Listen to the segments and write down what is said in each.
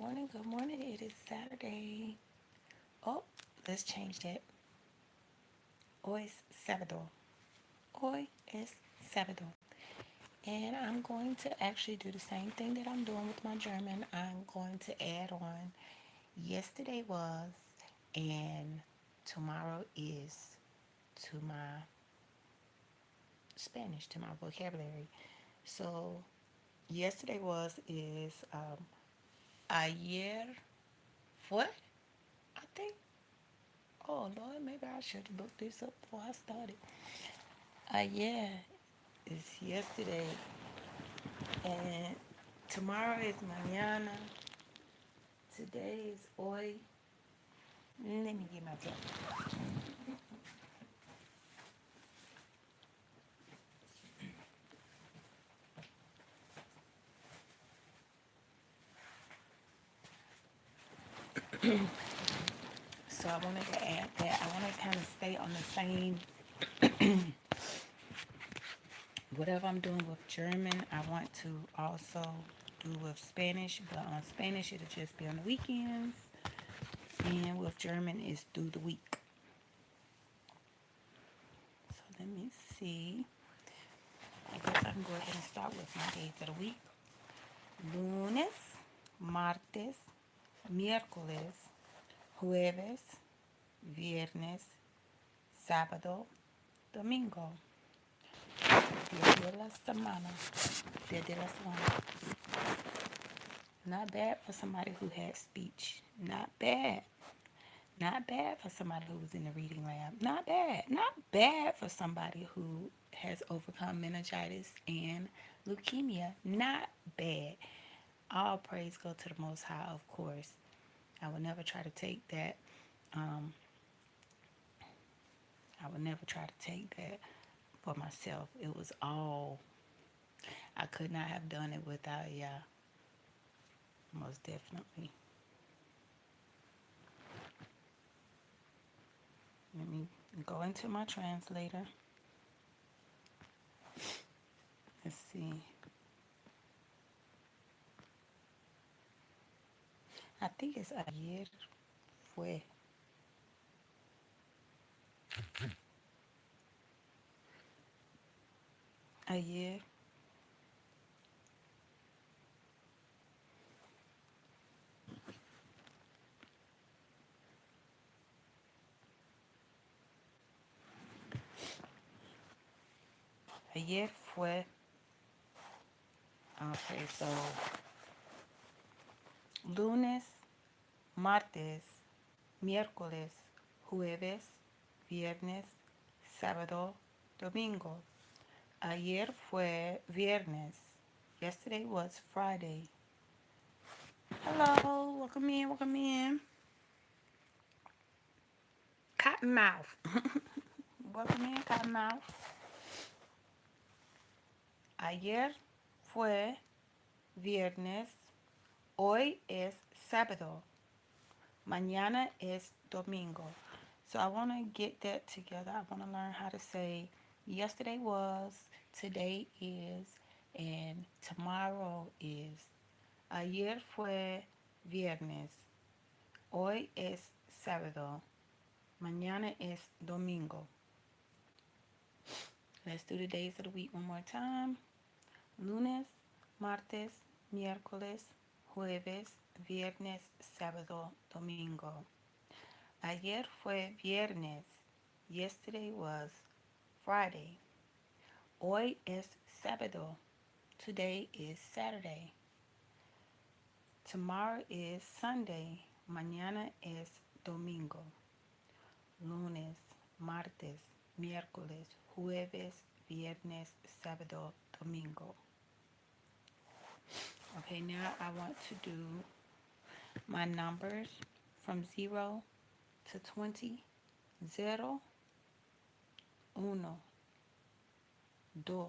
morning. Good morning. It is Saturday. Oh, let's change that. Hoy es sábado. Hoy es sábado. And I'm going to actually do the same thing that I'm doing with my German. I'm going to add on yesterday was and tomorrow is to my Spanish, to my vocabulary. So yesterday was is ayer fue, I think. Oh Lord, maybe I should have looked this up before I started. Yeah, it's yesterday, and tomorrow is mañana. Today is hoy. Let me get my tablet. So I wanted to add that. I want to kind of stay on the same. Whatever I'm doing with German, I want to also do with Spanish. But on Spanish, it'll just be on the weekends, and with German, it's through the week. So let me see. I guess I can go ahead and start with my days of the week. Lunes, martes, miércoles, jueves, viernes, sábado, domingo. Día de la semana. Día de la semana. Not bad for somebody who had speech. Not bad. Not bad for somebody who was in the reading lab. Not bad. Not bad for somebody who has overcome meningitis and leukemia. Not bad. All praise go to the Most High, of course. I would never try to take that. Um, I would never try to take that for myself. It was all, I could not have done it without Yah, most definitely. Let me go into my translator. Let's see. I think it's ayer fue. Ayer. Ayer fue. Okay, so lunes, martes, miércoles, jueves, viernes, sábado, domingo. Ayer fue viernes. Yesterday was Friday. Hello, welcome in, welcome in. Cottonmouth. Welcome in, Cottonmouth. Ayer fue viernes. Hoy es sábado. Mañana es domingo. So I want to get that together. I want to learn how to say yesterday was, today is, and tomorrow is. Ayer fue viernes. Hoy es sábado. Mañana es domingo. Let's do the days of the week one more time. Lunes, martes, miércoles, jueves, viernes, sábado, domingo. Ayer fue viernes. Yesterday was Friday. Hoy es sábado. Today is Saturday. Tomorrow is Sunday. Mañana es domingo. Lunes, martes, miércoles, jueves, viernes, sábado, domingo. Okay, now I want to do my numbers from 0 to 20. 0, 1, 2,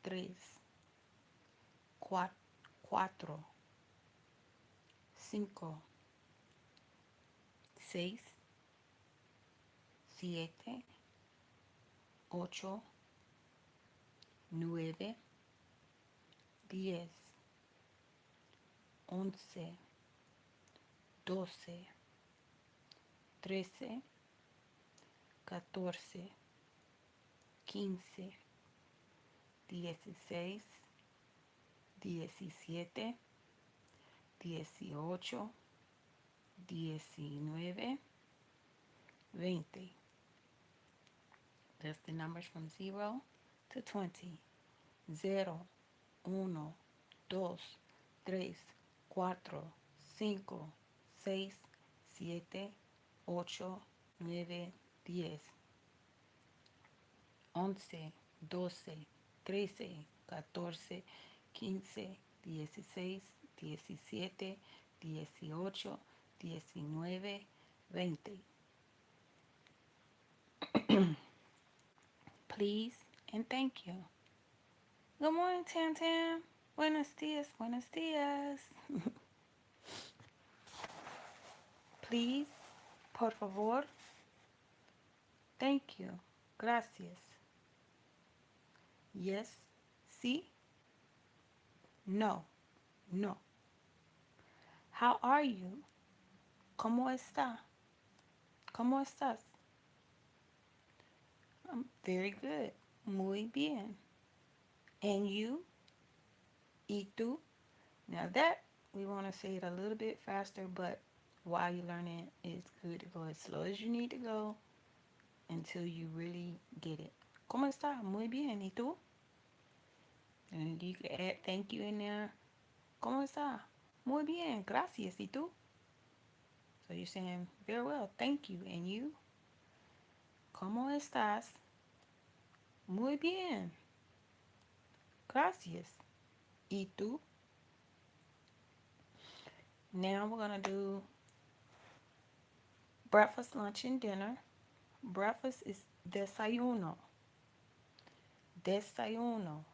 3, 4, 5, 6, 7, 8, 9, 10, 11, 12, 13, 14, 15, 16, 17, 18, 19, 20. That's the numbers from 0 to 20. 0, 1, 2, 3, 4, 5, 6, 7, 8, 9, 10, 11, 12, 13, 14, 15, 16, 17, 18, 19, 20. Please and thank you. Good morning, Tam Tam. Buenos dias, buenos dias. Please, por favor, thank you, gracias. Yes, sí, no, no. How are you? ¿Cómo está? ¿Cómo estás? I'm very good. Muy bien. And you? ¿Y tú? Now that, we want to say it a little bit faster, but while you're learning, it's good to go as slow as you need to go until you really get it. ¿Cómo está? Muy bien. ¿Y tú? And you can add thank you in there. ¿Cómo está? Muy bien. Gracias. ¿Y tú? So you're saying, very well, thank you. And you? ¿Cómo estás? Muy bien. Gracias. ¿Y tú? Now we're going to do breakfast, lunch, and dinner. Breakfast is desayuno. Desayuno.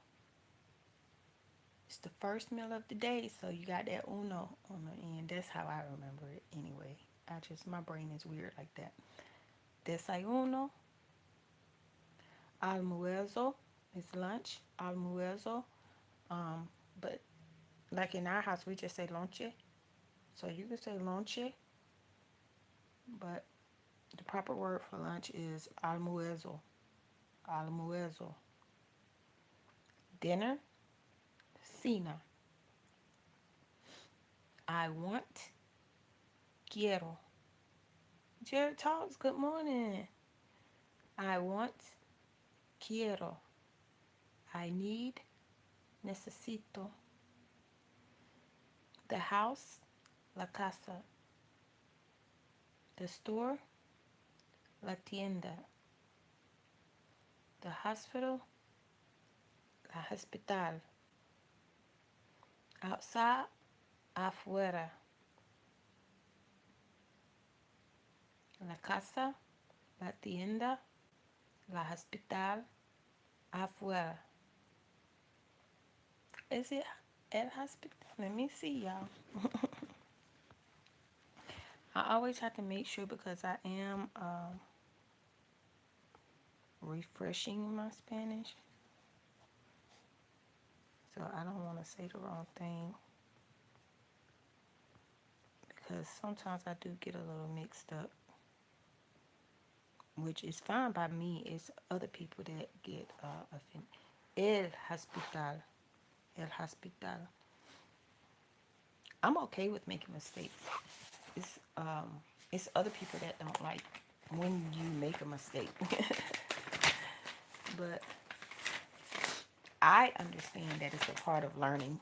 It's the first meal of the day, so you got that uno on the end. That's how I remember it anyway. My brain is weird like that. Desayuno. Almuerzo is lunch. Almuerzo. But like in our house, we just say lonche. So you can say lonche, but the proper word for lunch is almuerzo. Almuerzo. Dinner. Cena. I want. Quiero. Jared Talks, good morning. I want. Quiero. I need. Necesito. The house. La casa. The store. La tienda. The hospital. La hospital. Outside. Afuera. La casa. La tienda. La hospital. Afuera. Is it el hospital? Let me see, y'all. I always have to make sure because I am refreshing my Spanish. So I don't want to say the wrong thing because sometimes I do get a little mixed up, which is fine by me. It's other people that get offended. El hospital. El hospital. I'm okay with making mistakes. It's it's other people that don't like when you make a mistake. But I understand that it's a part of learning.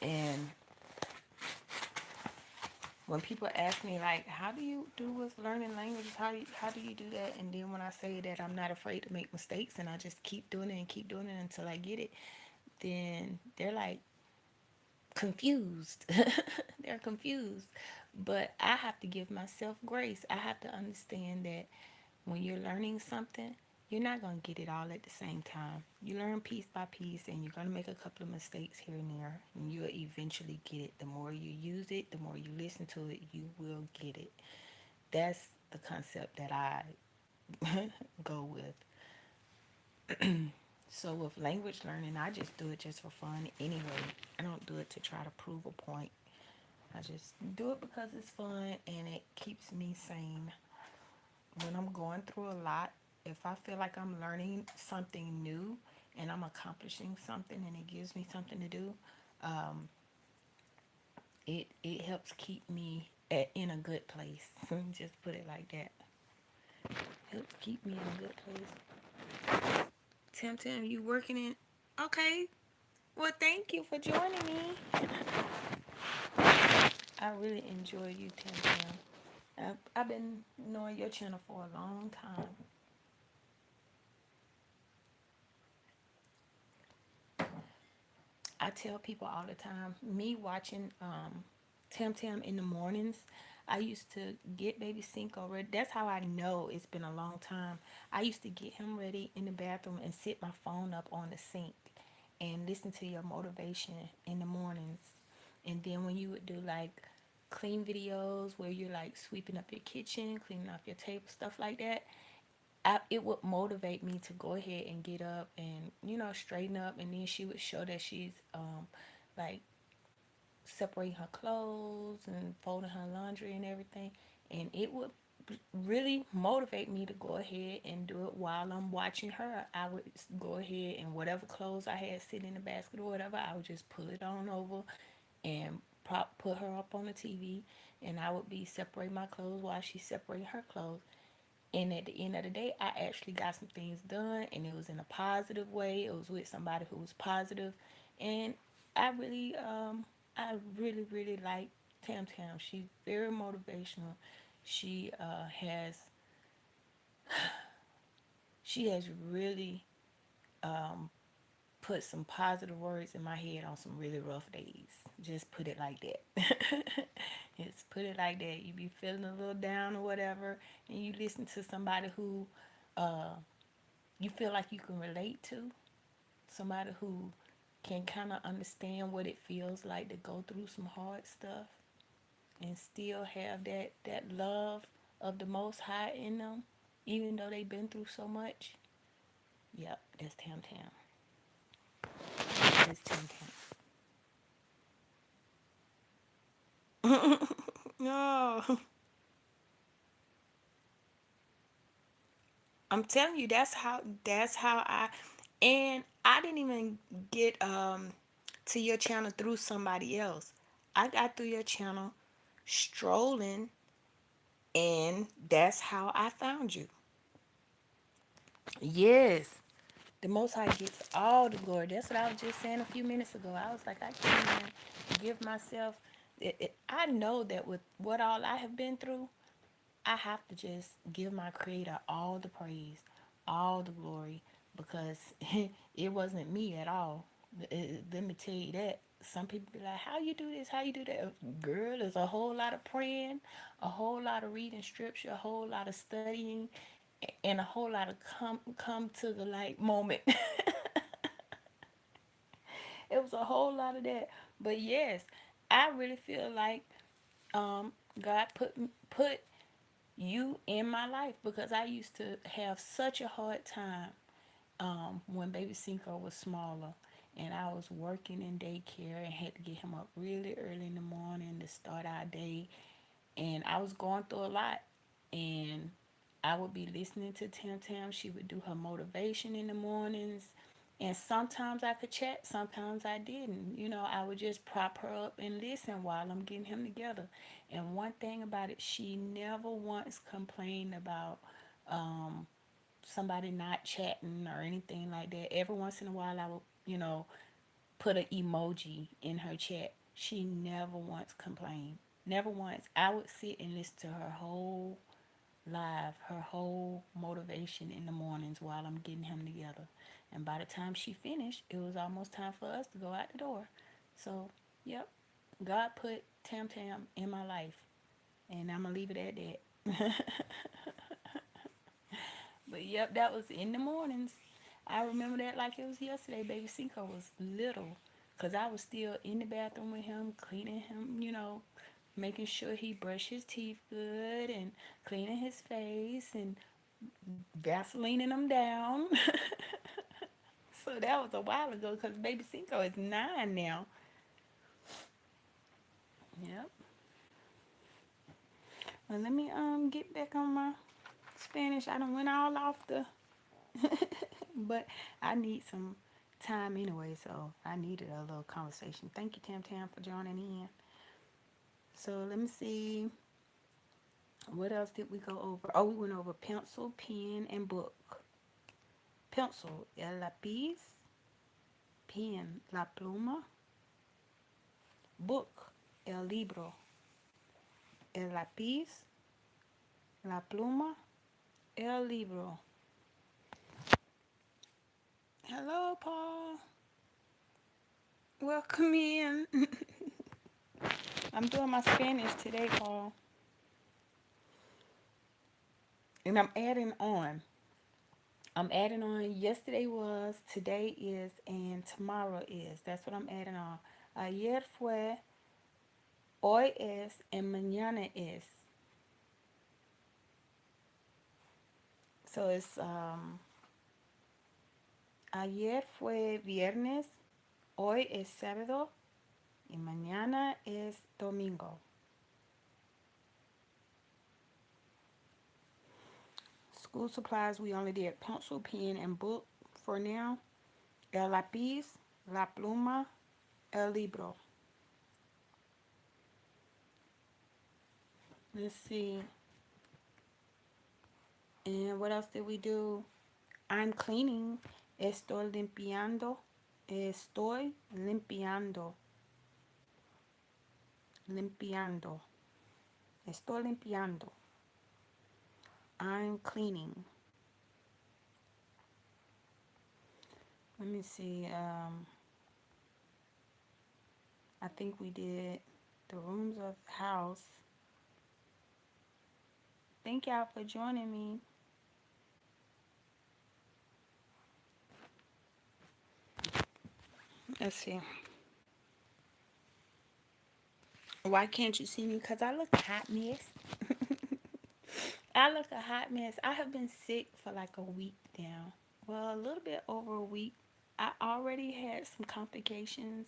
And when people ask me like, how do you do with learning languages? How do you do that? And then when I say that I'm not afraid to make mistakes and I just keep doing it and keep doing it until I get it, then they're like confused. They're confused. But I have to give myself grace. I have to understand that when you're learning something, you're not going to get it all at the same time. You learn piece by piece and you're going to make a couple of mistakes here and there. And you'll eventually get it. The more you use it, the more you listen to it, you will get it. That's the concept that I go with. So with language learning, I just do it just for fun anyway. I don't do it to try to prove a point. I just do it because it's fun and it keeps me sane. When I'm going through a lot, if I feel like I'm learning something new and I'm accomplishing something and it gives me something to do, um, it helps keep me in a good place. Just put it like that. Helps keep me in a good place. Tim, you working in? Okay. Well, thank you for joining me. I really enjoy you, Tim. I've been knowing your channel for a long time. I tell people all the time, me watching Tim in the mornings, I used to get baby Cinco ready. That's how I know it's been a long time. I used to get him ready in the bathroom and sit my phone up on the sink and listen to your motivation in the mornings. And then when you would do like clean videos where you're like sweeping up your kitchen, cleaning off your table, stuff like that, it would motivate me to go ahead and get up and straighten up. And then she would show that she's like separating her clothes and folding her laundry and everything, and it would really motivate me to go ahead and do it while I'm watching her. I would go ahead and whatever clothes I had sitting in the basket or whatever, I would just pull it on over and put her up on the TV, and I would be separating my clothes while she's separating her clothes. And at the end of the day, I actually got some things done, and it was in a positive way. It was with somebody who was positive, and I really, really like Tam. She's very motivational. She has really put some positive words in my head on some really rough days. Just put it like that. Just put it like that. You be feeling a little down or whatever, and you listen to somebody who you feel like you can relate to, somebody who can kind of understand what it feels like to go through some hard stuff and still have that love of the Most High in them, even though they've been through so much. Yep, that's Tam. That's Tam. No, I'm telling you, that's how and I didn't even get to your channel through somebody else. I got through your channel strolling, and that's how I found you. Yes, the Most High gets all the glory. That's what I was just saying a few minutes ago. I was like, I can't even give myself. I know that with what all I have been through, I have to just give my Creator all the praise, all the glory, because it wasn't me at all. Let me tell you that. Some people be like, "How you do this? How you do that?" Girl, there's a whole lot of praying, a whole lot of reading scripture, a whole lot of studying, and a whole lot of come to the light moment. It was a whole lot of that. But yes, I really feel like God put you in my life because I used to have such a hard time when baby Cinco was smaller, and I was working in daycare and had to get him up really early in the morning to start our day, and I was going through a lot, and I would be listening to Tam. She would do her motivation in the mornings, and sometimes I could chat, sometimes I didn't. I would just prop her up and listen while I'm getting him together. And one thing about it, she never once complained about somebody not chatting or anything like that. Every once in a while, I would, put an emoji in her chat. She never once complained. Never once. I would sit and listen to her whole live, her whole motivation in the mornings while I'm getting him together. And by the time she finished, it was almost time for us to go out the door. So, yep, God put Tam in my life. And I'm going to leave it at that. But yep, that was in the mornings. I remember that like it was yesterday. Baby Cinco was little. Because I was still in the bathroom with him, cleaning him, making sure he brushed his teeth good and cleaning his face and Vaselining him down. So that was a while ago because baby Cinco is 9 now. Yep. Well, let me get back on my Spanish. I done went all off the, but I need some time anyway, so I needed a little conversation. Thank you, Tam Tam, for joining in. So let me see. What else did we go over? Oh, we went over pencil, pen, and book. Pencil, el lápiz. Pen, la pluma. Book, el libro. El lápiz, la pluma, el libro. Hello, Paul. Welcome in. I'm doing my Spanish today, Paul. And I'm adding on. Yesterday was, today is, and tomorrow is. That's what I'm adding on. Ayer fue, hoy es, and mañana es. So it's ayer fue viernes, hoy es sábado, y mañana es domingo. School supplies, we only did pencil, pen, and book for now. El lápiz, la pluma, el libro. Let's see. And what else did we do? I'm cleaning. Estoy limpiando. Estoy limpiando. Limpiando. Estoy limpiando. I'm cleaning. Let me see. I think we did the rooms of the house. Thank y'all for joining me. Let's see. Why can't you see me? Because I look a hot mess. I look a hot mess. I have been sick for like a week now. Well, a little bit over a week. I already had some complications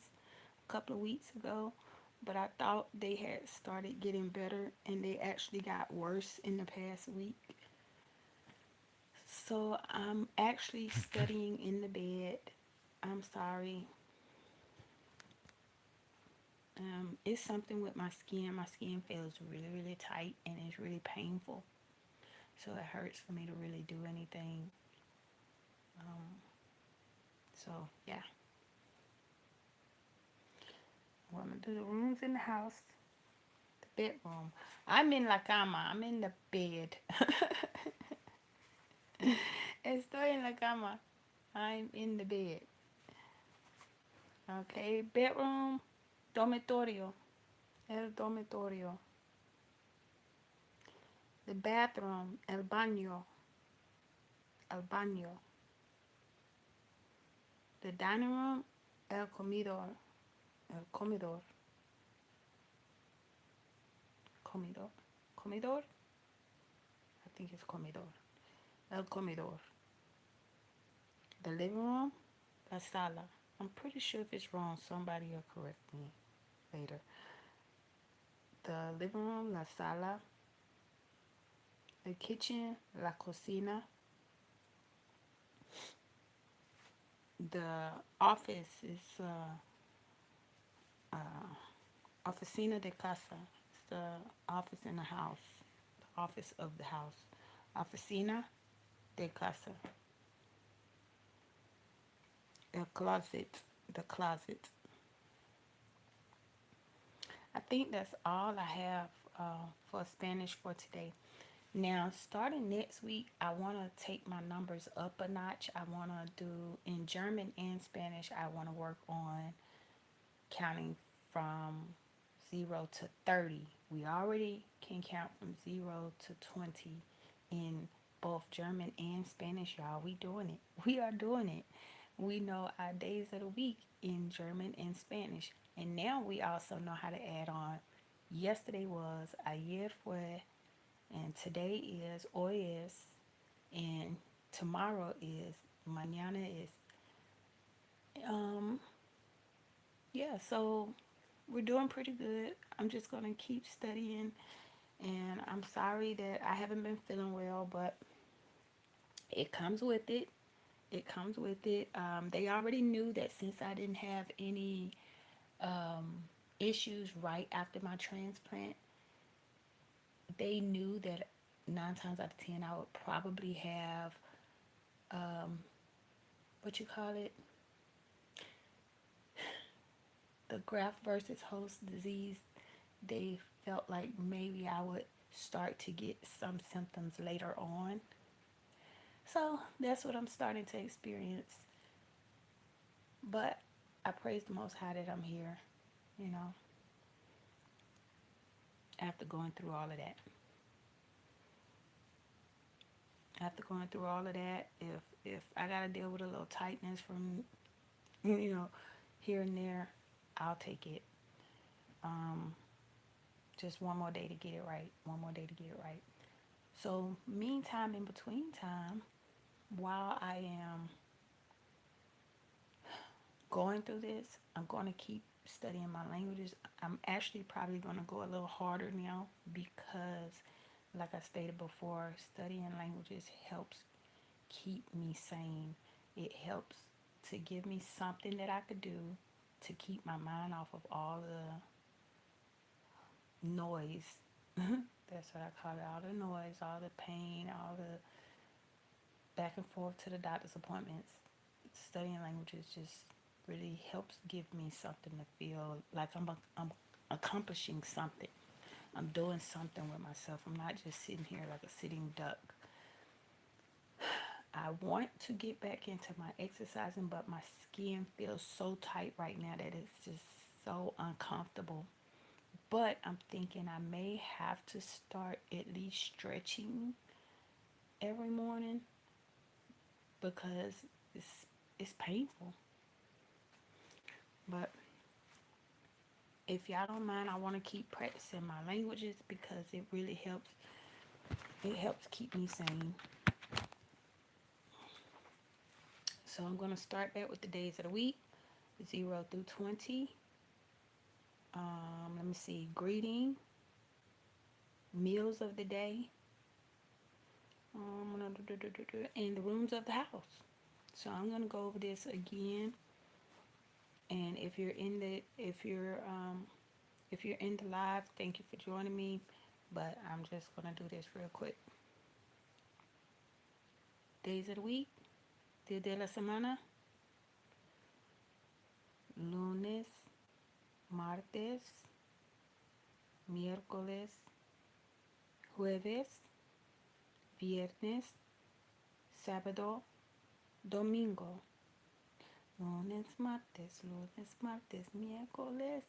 a couple of weeks ago, but I thought they had started getting better and they actually got worse in the past week. So I'm actually studying in the bed. I'm sorry. It's something with my skin. My skin feels really, really tight and it's really painful. So it hurts for me to really do anything. So yeah. Well, I'm gonna do the rooms in the house. The bedroom. I'm in la cama. I'm in the bed. Estoy en la cama. I'm in the bed. Okay. Bedroom. Dormitorio. El dormitorio. The bathroom. El baño. El baño. The dining room. El comedor. El comedor. Comedor. Comedor? I think it's comedor. El comedor. The living room. La sala. I'm pretty sure if it's wrong, somebody will correct me later. The living room, la sala. The kitchen, la cocina. The office is oficina de casa. It's the office in the house. The office of the house. Oficina de casa. El closet. The closet. I think that's all I have for Spanish for today. Now, starting next week, I want to take my numbers up a notch. I want to do in German and Spanish, I want to work on counting from 0 to 30. We already can count from 0 to 20 in both German and Spanish, y'all. We doing it. We are doing it. We know our days of the week in German and Spanish. And now we also know how to add on. Yesterday was ayer fue, and today is hoy es, and tomorrow is mañana es. So we're doing pretty good. I'm just going to keep studying. And I'm sorry that I haven't been feeling well, but it comes with it. It comes with it. They already knew that since I didn't have any issues right after my transplant, they knew that 9 times out of 10 I would probably have what you call it, the graft versus host disease. They felt like maybe I would start to get some symptoms later on. So that's what I'm starting to experience. But I praise the Most High that I'm here, you know, after going through all of that. After going through all of that, if I gotta deal with a little tightness from, you know, here and there, I'll take it. Um, just one more day to get it right. One more day to get it right. So, meantime, in between time, while I am going through this, I'm going to keep studying my languages. I'm actually probably going to go a little harder now because, like I stated before, studying languages helps keep me sane. It helps to give me something that I could do to keep my mind off of all the noise. That's what I call it, all the noise, all the pain, all the back and forth to the doctor's appointments. Studying languages just really helps give me something to feel like I'm accomplishing something. I'm doing something with myself. I'm not just sitting here like a sitting duck. I want to get back into my exercising, but my skin feels so tight right now that it's just so uncomfortable. But I'm thinking I may have to start at least stretching every morning because it's painful. But if y'all don't mind, I want to keep practicing my languages because it really helps. It helps keep me sane. So I'm going to start back with the days of the week, 0 through 20. Let me see. Greeting, meals of the day, and the rooms of the house. So I'm going to go over this again. And if you're in the live, thank you for joining me. But I'm just going to do this real quick. Days of the week, día de la semana, lunes, martes, miércoles, jueves, viernes, sábado, domingo. Lunes, martes, miércoles,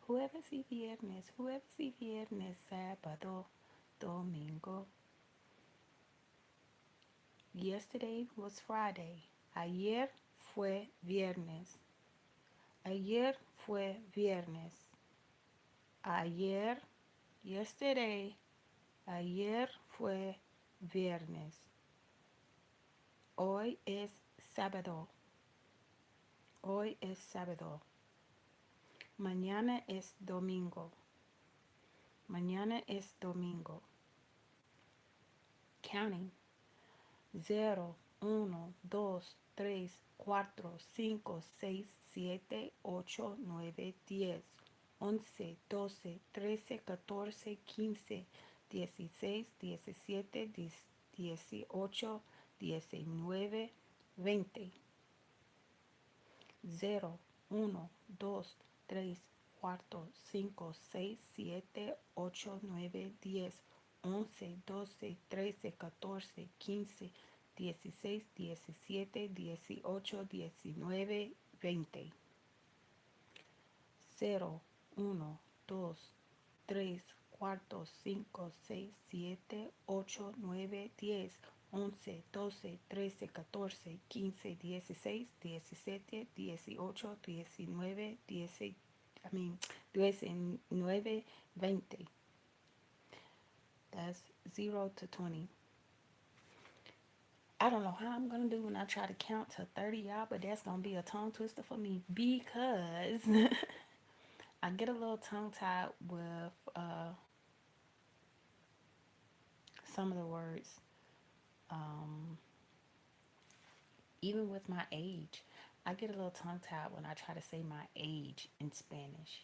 jueves y viernes, sábado, domingo. Yesterday was Friday. Ayer fue viernes. Ayer fue viernes. Ayer, yesterday, ayer fue viernes. Hoy es sábado. Hoy es sábado. Mañana es domingo. Mañana es domingo. Counting. 0, 1, 2, 3, 4, 5, 6, 7, 8, 9, 10, 11, 12, 13, 14, 15, 16, 17, 18, 19, 20. 0, 1, 2, 3, 4, 5, 6, 7, 8, 9, 10, 11, 12, 13, 14, 15, 16, 17, 18, 19, 20. 0, 1, 2, 3, 4, 5, 6, 7, 8, 9, 10, 11, 12, 13, 14, 15, 16, 17, 18, 19, 19, 20. That's 0 to 20. I don't know how I'm gonna do when I try to count to 30, y'all, but that's gonna be a tongue twister for me because I get a little tongue tied with some of the words. Um, Even with my age, I get a little tongue tied when I try to say my age in Spanish.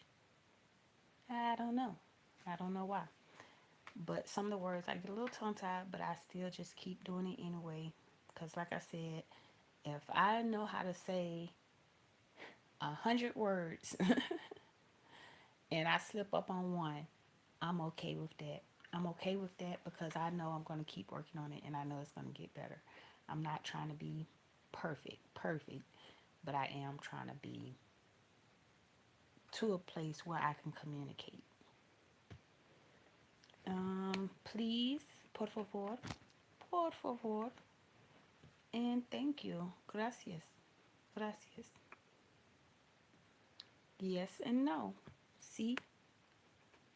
I don't know. I don't know why. But some of the words I get a little tongue tied, but I still just keep doing it anyway. Because, like I said, if I know how to say 100 words and I slip up on one, I'm okay with that. I'm okay with that because I know I'm going to keep working on it and I know it's going to get better. I'm not trying to be perfect, but I am trying to be to a place where I can communicate. Please, por favor, and thank you. Gracias, gracias. Yes and no. Sí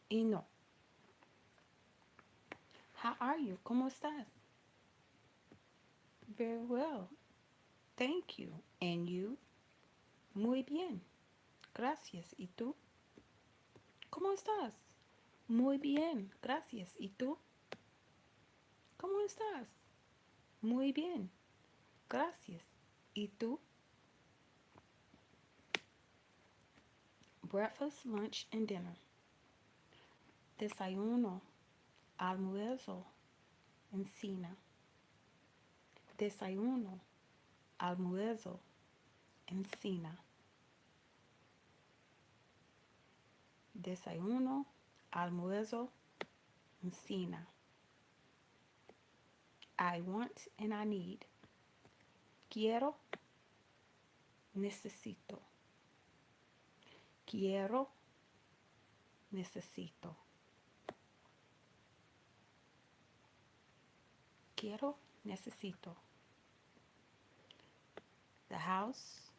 y no. How are you? ¿Cómo estás? Very well. Thank you. And you? Muy bien. Gracias. ¿Y tú? ¿Cómo estás? Muy bien. Gracias. ¿Y tú? ¿Cómo estás? Muy bien. Gracias. ¿Y tú? Breakfast, lunch, and dinner. Desayuno, almuerzo, and cena. Desayuno, almuerzo, and cena. Desayuno, almuerzo, and cena. I want and I need. Quiero, necesito. Quiero, necesito. Quiero, necesito. The house,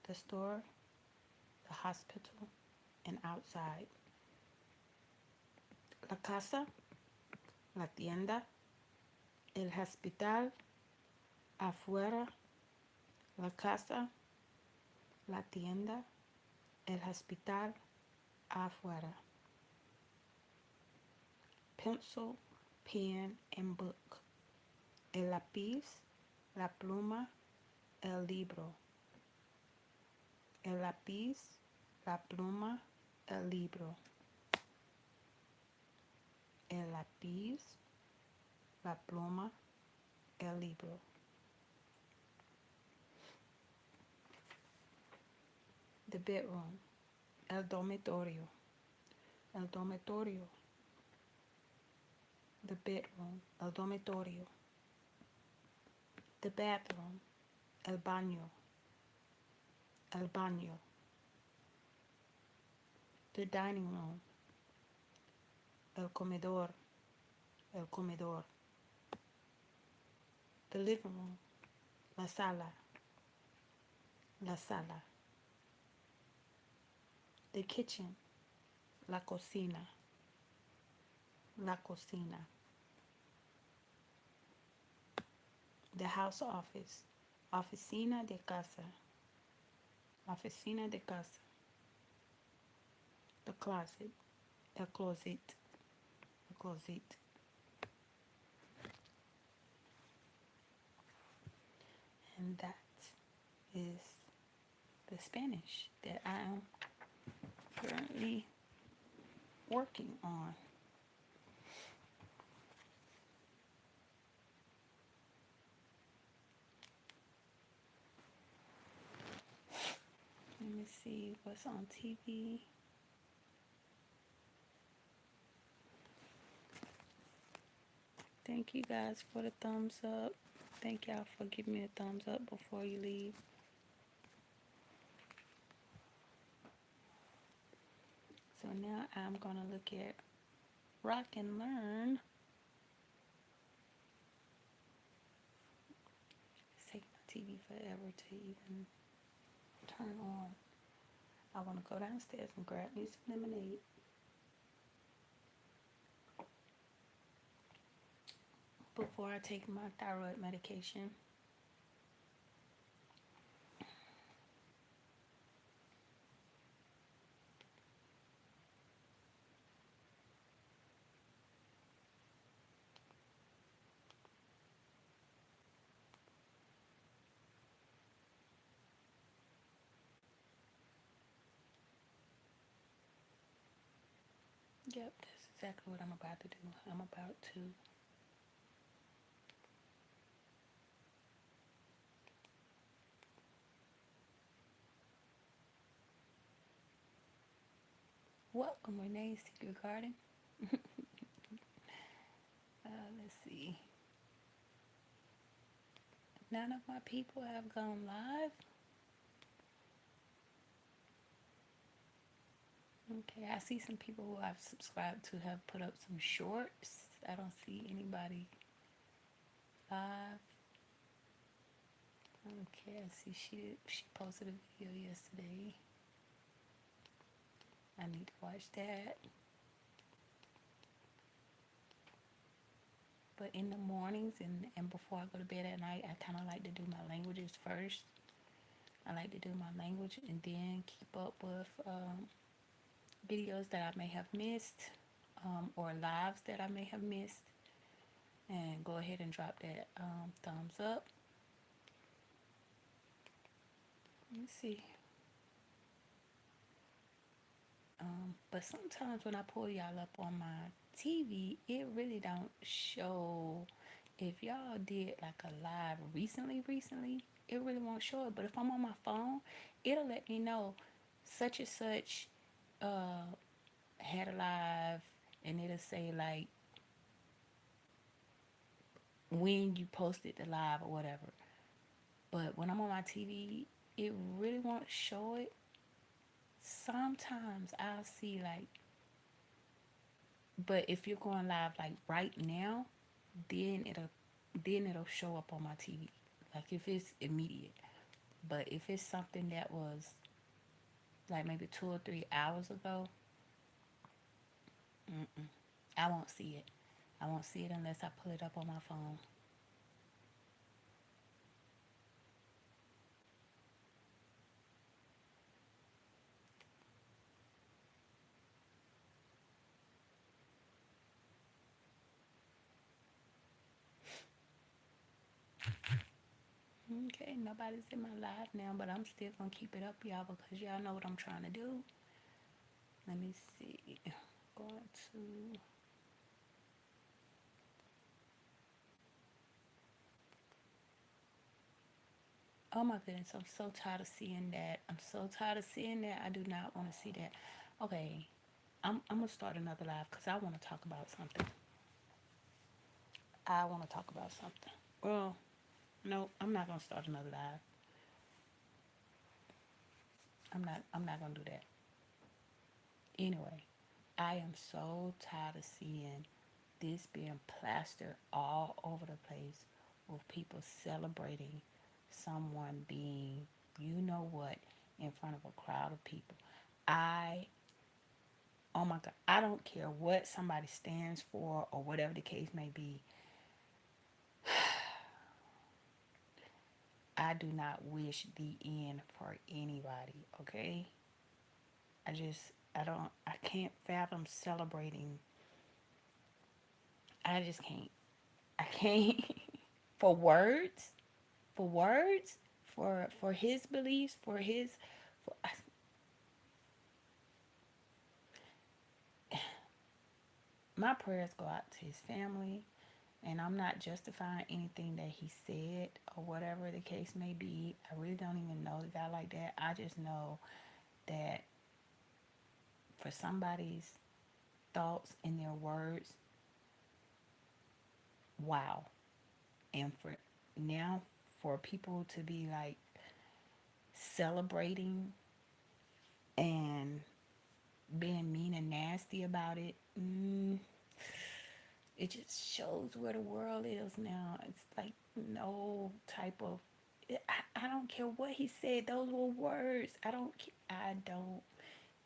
the store, the hospital, and outside. La casa, la tienda, el hospital, afuera. La casa, la tienda, el hospital, afuera. Pencil, pen, and book. El lápiz, la pluma, el libro. El lápiz, la pluma, el libro. El lápiz, la pluma, el libro. The bedroom, el dormitorio. El dormitorio. The bedroom, el dormitorio. The bathroom, el baño. El baño. The dining room, el comedor. El comedor. The living room, la sala. La sala. The kitchen, la cocina. La cocina. The house office, oficina de casa. Oficina de casa. The closet, el closet. El closet. And that is the Spanish that I am currently working on. Let me see what's on TV. Thank you guys for the thumbs up. Thank y'all for giving me a thumbs up before you leave. So now I'm going to look at Rock and Learn. It's taking my TV forever to even turn on. I want to go downstairs and grab me some lemonade. before I take my thyroid medication. Yep, that's exactly what I'm about to do. I'm about to. Welcome, Renee's Secret Garden. Let's see. None of my people have gone live. Okay, I see some people who I've subscribed to have put up some shorts. I don't see anybody live. Okay, I see she posted a video yesterday. I need to watch that. But in the mornings and before I go to bed at night, I kind of like to do my languages first. I like to do my language and then keep up with videos that I may have missed, or lives that I may have missed, and go ahead and drop that thumbs up. Let's see. But sometimes when I pull y'all up on my TV, it really don't show. If y'all did like a live recently, it really won't show it. But if I'm on my phone, it'll let me know such and such uh, had a live, and it'll say like when you posted the live or whatever. But when I'm on my TV, it really won't show it. Sometimes I'll see like, but if you're going live like right now, then it'll show up on my TV. Like if it's immediate. But if it's something that was like maybe 2 or 3 hours ago, I won't see it. I won't see it unless I pull it up on my phone. Okay, nobody's in my live now, but I'm still gonna keep it up, y'all, because y'all know what I'm trying to do. Let me see. Going to. Oh my goodness, I'm so tired of seeing that. I'm so tired of seeing that. I do not want to see that. Okay, I'm gonna start another live because I want to talk about something. I want to talk about something. Well, no, I'm not gonna start another live. I'm not gonna do that. Anyway, I am so tired of seeing this being plastered all over the place with people celebrating someone being, you know what, in front of a crowd of people. I, oh my God, I don't care what somebody stands for or whatever the case may be. I do not wish the end for anybody, okay? I can't fathom celebrating. I just can't. I can't. For words, for words, for his beliefs, for his, for, my prayers go out to his family, and I'm not justifying anything that he said or whatever the case may be. I really don't even know the guy like that. I just know that for somebody's thoughts and their words, wow. And for now, for people to be like celebrating and being mean and nasty about it, it just shows where the world is now. It's like no type of. I don't care what he said. Those were words. I don't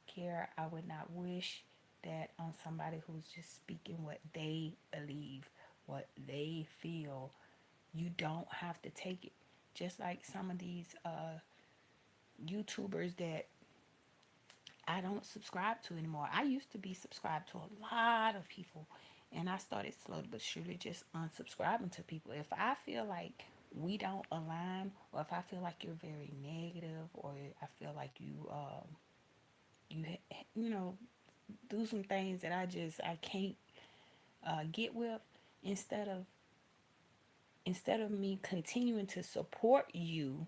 care. I would not wish that on somebody who's just speaking what they believe, what they feel. You don't have to take it. Just like some of these YouTubers that I don't subscribe to anymore. I used to be subscribed to a lot of people, and I started slowly but surely just unsubscribing to people. If I feel like we don't align, or if I feel like you're very negative, or I feel like you you know do some things that I can't get with, instead of me continuing to support you,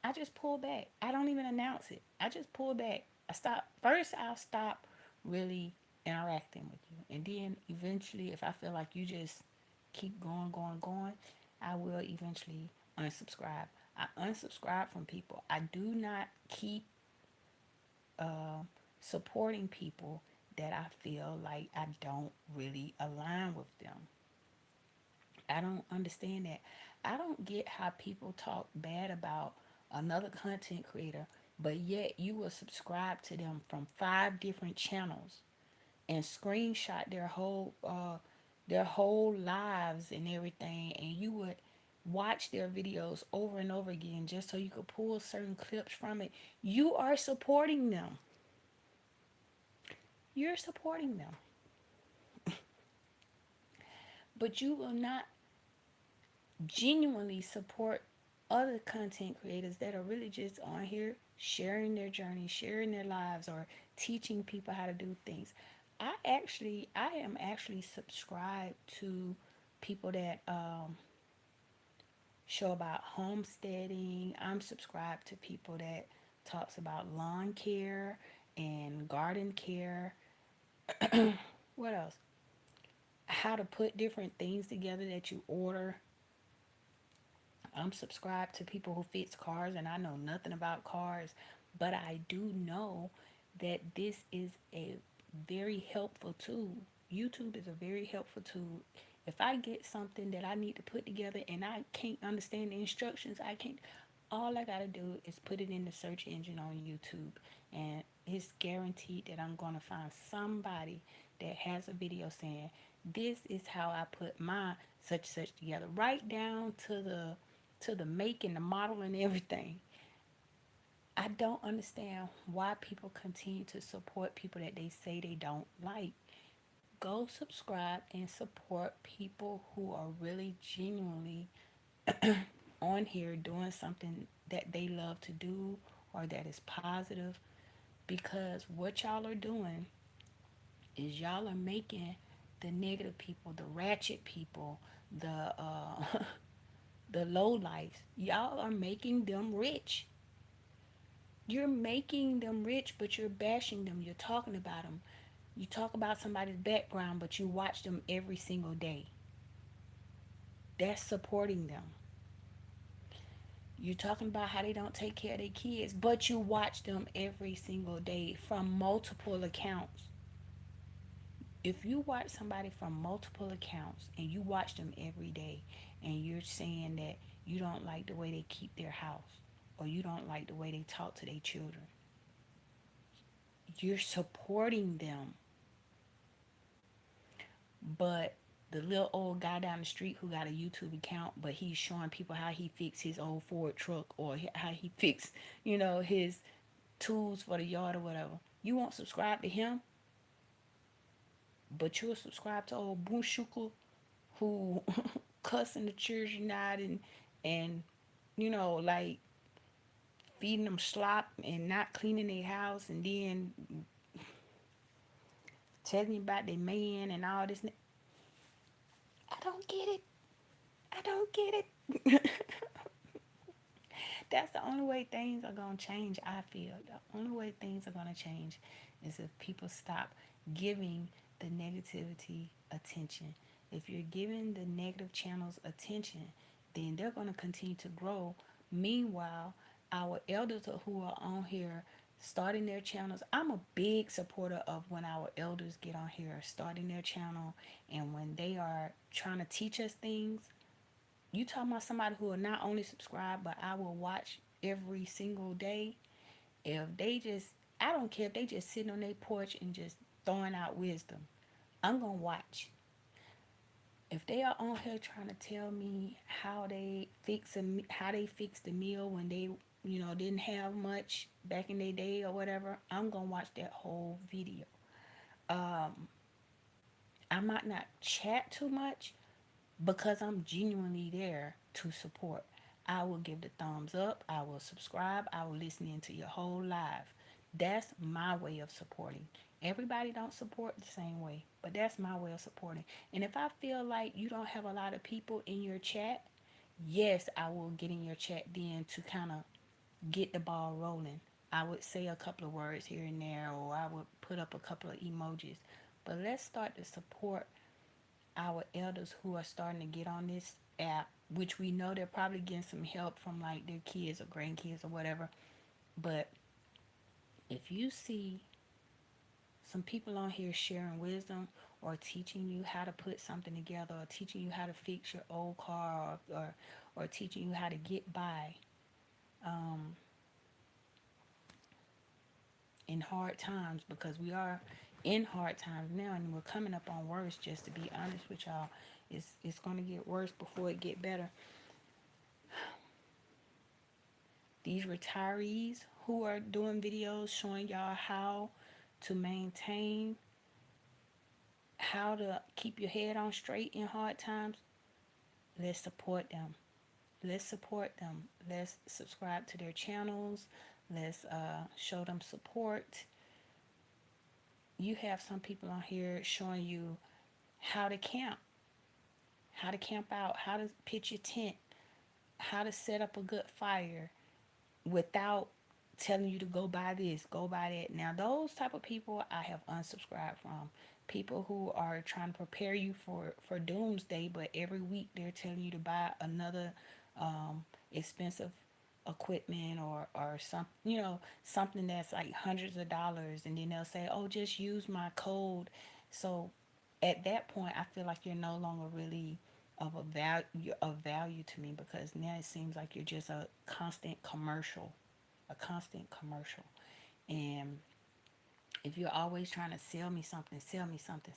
I just pull back. I don't even announce it. I just pull back. I stop. First, I'll stop really interacting with you. And then eventually, if I feel like you just keep going, I will eventually unsubscribe. I unsubscribe from people. I do not keep uh, supporting people that I feel like I don't really align with them. I don't understand that. I don't get how people talk bad about another content creator, but yet you will subscribe to them from 5 different channels and screenshot their whole lives and everything, and you would watch their videos over and over again just so you could pull certain clips from it. You are supporting them. You're supporting them, but you will not genuinely support other content creators that are really just on here sharing their journey, sharing their lives, or teaching people how to do things. I am actually subscribed to people that show about homesteading. I'm subscribed to people that talks about lawn care and garden care. What else? How to put different things together that you order. I'm subscribed to people who fix cars, and I know nothing about cars, but I do know that this is a very helpful tool. YouTube is a very helpful tool. If I get something that I need to put together and I can't understand the instructions, I can't. All I gotta do is put it in the search engine on YouTube, and it's guaranteed that I'm gonna find somebody that has a video saying, "This is how I put my such together," right down to the make and the model and everything. I don't understand why people continue to support people that they say they don't like. Go subscribe and support people who are really genuinely on here doing something that they love to do or that is positive, because what y'all are doing is y'all are making the negative people, the ratchet people, the the low lives, y'all are making them rich. You're making them rich, but you're bashing them. You're talking about them. You talk about somebody's background, but you watch them every single day. That's supporting them. You're talking about how they don't take care of their kids, but you watch them every single day from multiple accounts. If you watch somebody from multiple accounts and you watch them every day, and you're saying that you don't like the way they keep their house, or you don't like the way they talk to their children, you're supporting them. But the little old guy down the street who got a YouTube account, but he's showing people how he fixed his old Ford truck, or how he fixed, his tools for the yard or whatever. You won't subscribe to him, but you'll subscribe to old Bunshuka who cussing the children out, and like feeding them slop and not cleaning their house, and then telling you about their man and all this. I don't get it. I don't get it. That's the only way things are going to change, I feel. The only way things are going to change is if people stop giving the negativity attention. If you're giving the negative channels attention, then they're going to continue to grow. Meanwhile, our elders who are on here starting their channels, I'm a big supporter of when our elders get on here starting their channel, and when they are trying to teach us things. You talking about somebody who will not only subscribe, but I will watch every single day. If they just, I don't care if they just sitting on their porch and just throwing out wisdom, I'm gonna watch. If they are on here trying to tell me how they fix the meal when they didn't have much back in their day or whatever, I'm gonna watch that whole video. Um, I might not chat too much because I'm genuinely there to support. I will give the thumbs up. I will subscribe. I will listen into your whole live. That's my way of supporting. Everybody don't support the same way, but that's my way of supporting. And if I feel like you don't have a lot of people in your chat, yes, I will get in your chat then to kind of get the ball rolling. I would say a couple of words here and there, or I would put up a couple of emojis. But let's start to support our elders who are starting to get on this app, which we know they're probably getting some help from like their kids or grandkids or whatever. But if you see some people on here sharing wisdom or teaching you how to put something together or teaching you how to fix your old car or teaching you how to get by um, in hard times, because we are in hard times now and we're coming up on worse, just to be honest with y'all. It's going to get worse before it get better. These retirees who are doing videos showing y'all how to maintain, how to keep your head on straight in hard times, let's support them. Let's support them. Let's subscribe to their channels. Let's show them support. You have some people on here showing you how how to camp out, how to pitch your tent, how to set up a good fire, without telling you to go buy this, go buy that. Now, those type of people I have unsubscribed from. People who are trying to prepare you for doomsday, but every week they're telling you to buy another expensive equipment or some something that's like hundreds of dollars, and then they'll say, oh, just use my code. So at that point I feel like you're no longer really of value to me, because now it seems like you're just a constant commercial. And if you're always trying to sell me something, sell me something,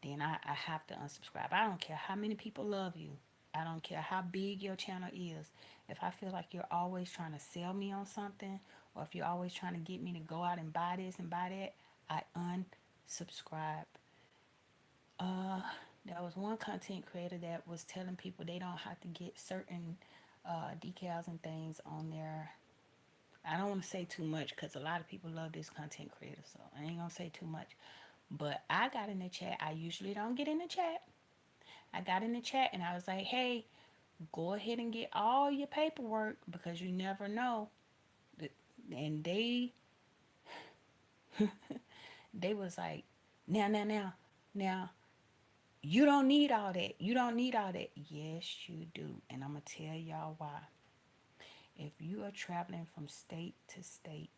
then I have to unsubscribe. I don't care how many people love you. I don't care how big your channel is. If I feel like you're always trying to sell me on something, or if you're always trying to get me to go out and buy this and buy that, I unsubscribe. Uh, there was one content creator that was telling people they don't have to get certain decals and things on their. I don't want to say too much because a lot of people love this content creator, so I ain't gonna say too much. But I got in the chat. I usually don't get in the chat. I got in the chat and I was like, hey, go ahead and get all your paperwork because you never know. And they was like, now, you don't need all that. You don't need all that. Yes, you do. And I'm going to tell y'all why. If you are traveling from state to state,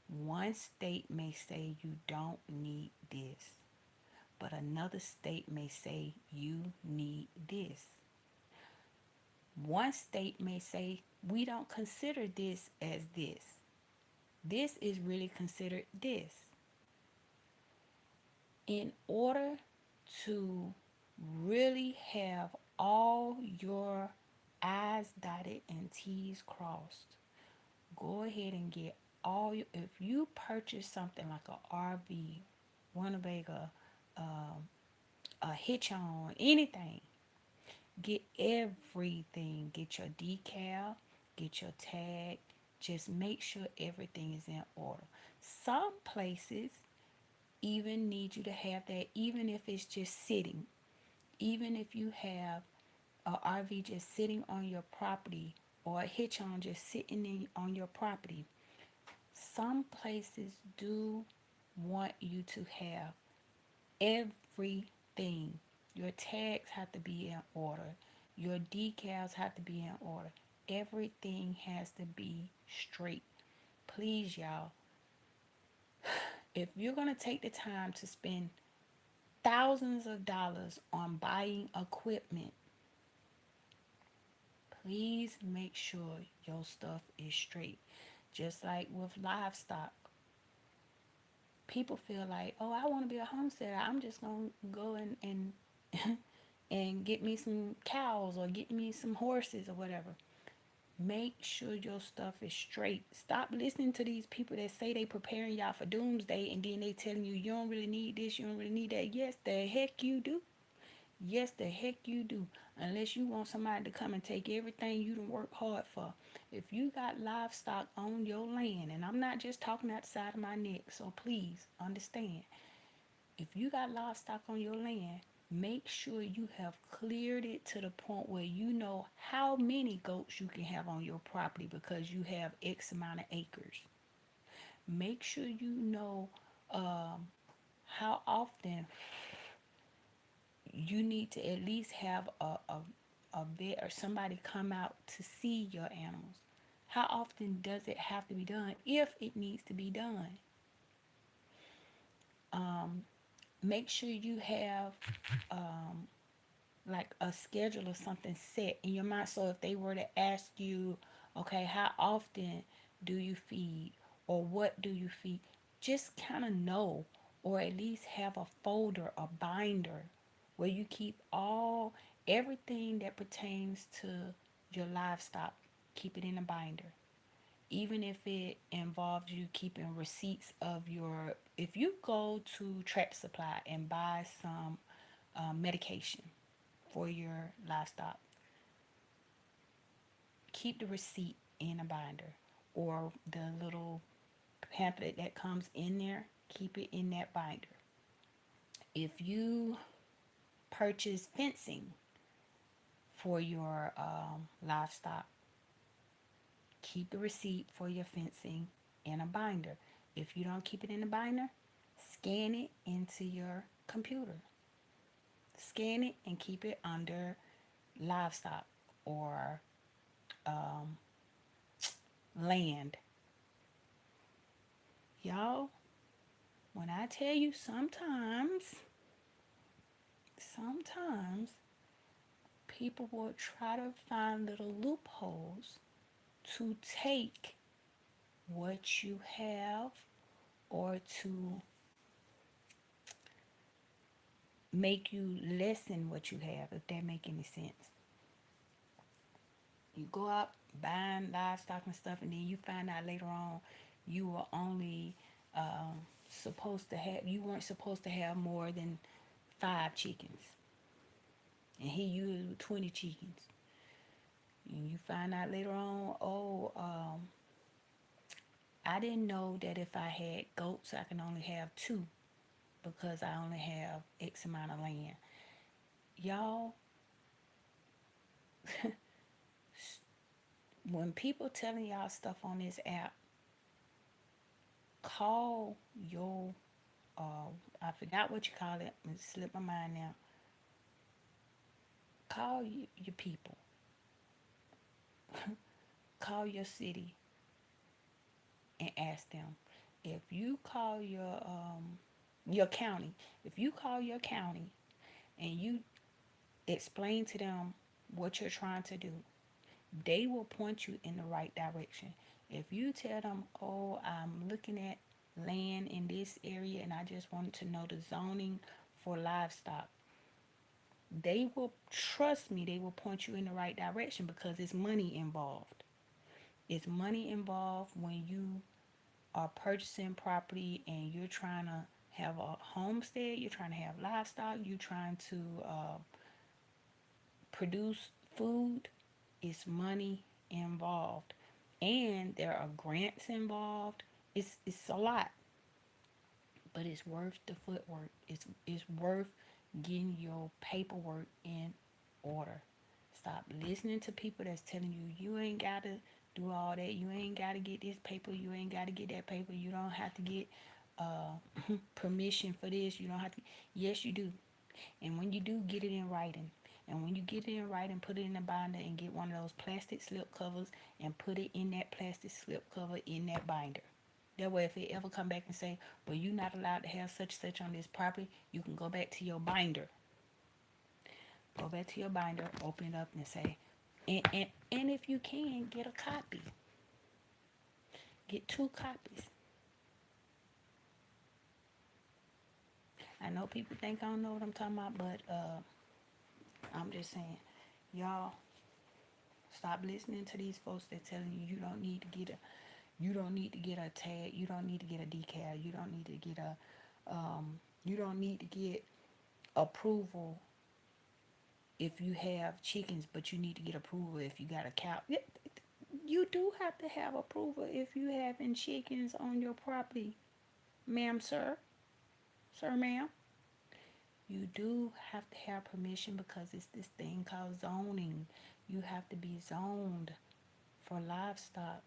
one state may say you don't need this, but another state may say you need this. One state may say we don't consider this as this. This is really considered this. In order to really have all your I's dotted and T's crossed, go ahead and get all your, if you purchase something like a RV, Winnebago, um, a hitch on, anything, get everything. Get your decal, get your tag. Just make sure everything is in order. Some places even need you to have that, even if it's just sitting. Even if you have a RV just sitting on your property or a hitch on just sitting on your property, some places do want you to have everything. Your tags have to be in order. Your decals have to be in order. Everything has to be straight. Please, y'all, if you're going to take the time to spend thousands of dollars on buying equipment, please make sure your stuff is straight. Just like with livestock, people feel like, oh, I want to be a homesteader. I'm just going to go and and get me some cows or get me some horses or whatever. Make sure your stuff is straight. Stop listening to these people that say they preparing y'all for doomsday and then they telling you you don't really need this, you don't really need that. Yes, the heck you do. Yes, the heck you do. Unless you want somebody to come and take everything you done work hard for. If you got livestock on your land, and I'm not just talking outside of my neck, so please understand. If you got livestock on your land, make sure you have cleared it to the point where you know how many goats you can have on your property because you have X amount of acres. Make sure you know how often you need to at least have a vet or somebody come out to see your animals. How often does it have to be done if it needs to be done? Make sure you have like a schedule or something set in your mind. So if they were to ask you, okay, how often do you feed or what do you feed, just kind of know, or at least have a folder, a binder where you keep all everything that pertains to your livestock. Keep it in a binder. Even if it involves you keeping receipts of your, if you go to Tractor Supply and buy some medication for your livestock, keep the receipt in a binder or the little pamphlet that comes in there, keep it in that binder. If you purchase fencing for your livestock, keep the receipt for your fencing in a binder. If you don't keep it in a binder, scan it into your computer. Scan it and keep it under livestock or land. Y'all, when I tell you sometimes people will try to find little loopholes to take what you have or to make you lessen what you have, if that make any sense. You go out buying livestock and stuff, and then you find out later on you were only supposed to have, you weren't supposed to have more than 5 chickens, and he used 20 chickens. And you find out later on, oh, I didn't know that if I had goats, I can only have two because I only have X amount of land. Y'all, when people telling y'all stuff on this app, call your, I forgot what you call it, it slipped my mind now. Call your people, call your city and ask them. If you call your county, if you call your county and you explain to them what you're trying to do, they will point you in the right direction. If you tell them, oh, I'm looking at land in this area and I just wanted to know the zoning for livestock, they will, trust me, they will point you in the right direction because it's money involved. It's money involved when you are purchasing property and you're trying to have a homestead, you're trying to have livestock, you're trying to produce food. It's money involved, and there are grants involved. It's a lot, but it's worth the footwork. It's worth getting your paperwork in order. Stop listening to people that's telling you you ain't gotta do all that. You ain't gotta get this paper. You ain't gotta get that paper. You don't have to get permission for this. You don't have to. Yes, you do. And when you do, get it in writing. And when you get it in writing, put it in a binder and get one of those plastic slip covers and put it in that plastic slip cover in that binder. That way, if they ever come back and say, well, you're not allowed to have such on this property, you can go back to your binder. Go back to your binder, open it up and say, and if you can, get a copy. Get 2 copies. I know people think I don't know what I'm talking about, but I'm just saying, y'all stop listening to these folks that telling you you don't need to get a tag, you don't need to get a decal, you don't need to get you don't need to get approval if you have chickens, but you need to get approval if you got a cow. You do have to have approval if you having chickens on your property, ma'am, sir, sir, ma'am. You do have to have permission because it's this thing called zoning. You have to be zoned for livestock.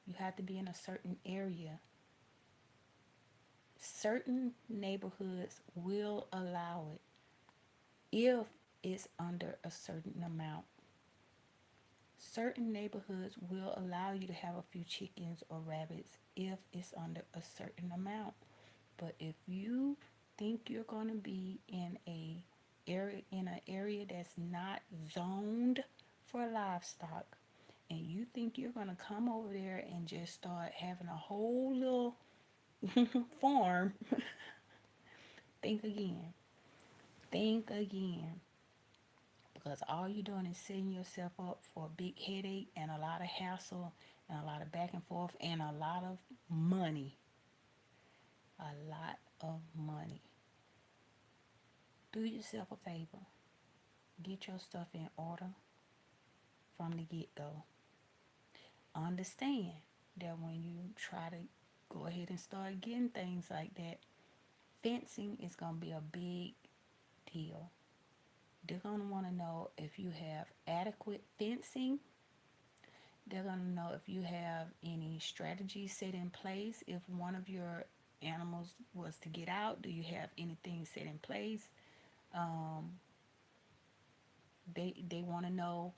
You have to be in a certain area. Certain neighborhoods will allow it if it's under a certain amount. Certain neighborhoods will allow you to have a few chickens or rabbits if it's under a certain amount. But if you think you're going to be in an area that's not zoned for livestock, and you think you're going to come over there and just start having a whole little farm, think again. Think again. Because all you're doing is setting yourself up for a big headache and a lot of hassle and a lot of back and forth and a lot of money. A lot of money. Do yourself a favor. Get your stuff in order from the get-go. Understand that when you try to go ahead and start getting things like that, fencing is going to be a big deal. They're going to want to know if you have adequate fencing. They're going to know if you have any strategies set in place. If one of your animals was to get out, do you have anything set in place? They want to know,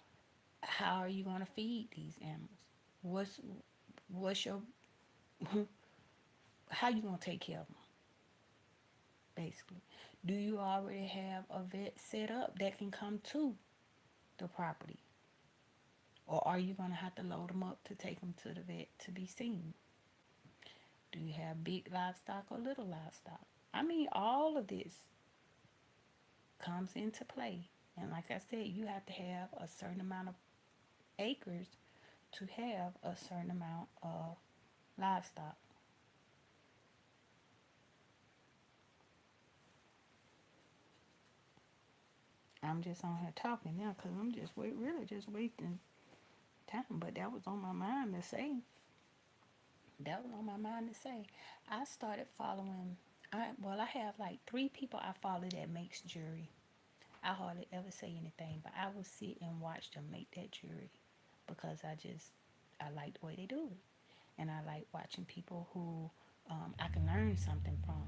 how are you going to feed these animals? What's your how you going to take care of them? Basically, do you already have a vet set up that can come to the property? Or are you going to have to load them up to take them to the vet to be seen? Do you have big livestock or little livestock? I mean, all of this comes into play. And like I said, you have to have a certain amount of acres to have a certain amount of livestock. I'm just on here talking now because I'm just really just wasting time. But that was on my mind to say. That was on my mind to say. I started following. I have like 3 people I follow that makes jewelry. I hardly ever say anything, but I will sit and watch them make that jewelry because I like the way they do it, and I like watching people who I can learn something from.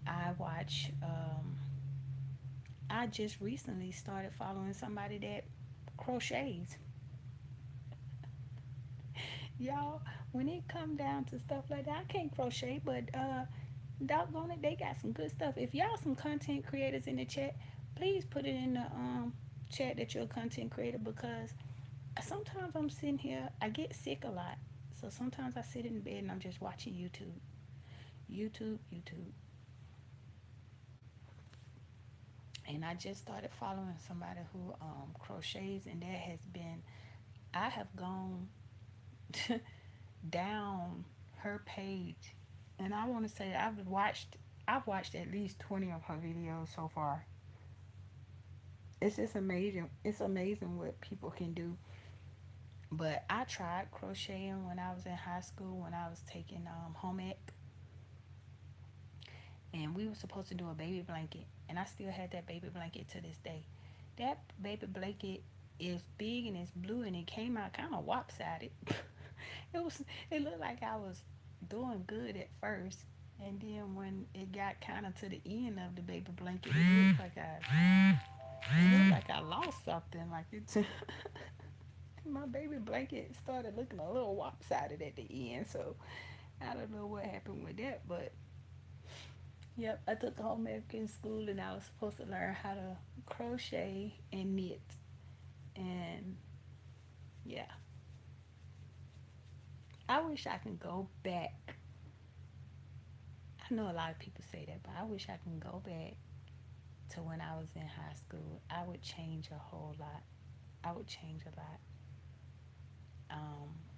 I watch. I just recently started following somebody that crochets. Y'all, when it come down to stuff like that, I can't crochet, but doggone it, they got some good stuff. If y'all some content creators in the chat, please put it in the chat that you're a content creator, because sometimes I'm sitting here, I get sick a lot. So sometimes I sit in bed and I'm just watching YouTube. YouTube, YouTube. And I just started following somebody who crochets, and that has been, I have gone down her page, and I want to say I've watched at least 20 of her videos so far. It's just amazing. It's amazing what people can do. But I tried crocheting when I was in high school, when I was taking home ec, and we were supposed to do a baby blanket, and I still had that baby blanket to this day. That baby blanket is big and it's blue, and it came out kind of lopsided. it was it looked like I was doing good at first, and then when it got kind of to the end of the baby blanket, it looked like I lost something. Like it's my baby blanket started looking a little lopsided at the end. So I don't know what happened with that, but yep, I took home ec in school, and I was supposed to learn how to crochet and knit, and yeah, I wish I can go back. I know a lot of people say that, but I wish I can go back to when I was in high school, I would change a whole lot. I would change a lot.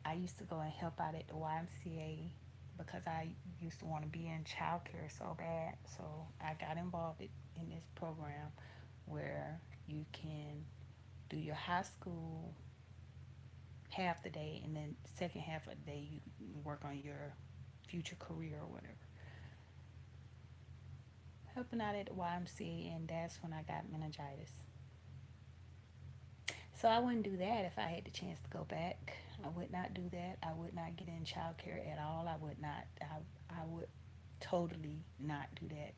I used to go and help out at the YMCA because I used to want to be in childcare so bad. So I got involved in this program where you can do your high school half the day, and then second half of the day you work on your future career or whatever. Helping out at the YMCA, and that's when I got meningitis. So I wouldn't do that if I had the chance to go back. I would not do that. I would not get in childcare at all. I would not. I would totally not do that.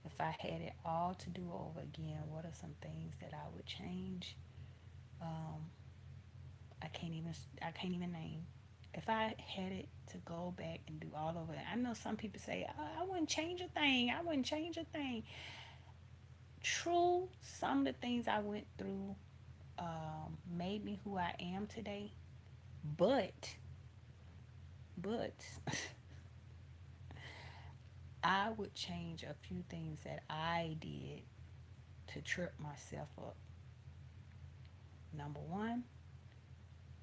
If I had it all to do over again, what are some things that I would change? Um, I can't even. I can't even name. If I had it to go back and do all over, I know some people say, I wouldn't change a thing. I wouldn't change a thing. True, some of the things I went through made me who I am today. But, but, I would change a few things that I did to trip myself up. Number one,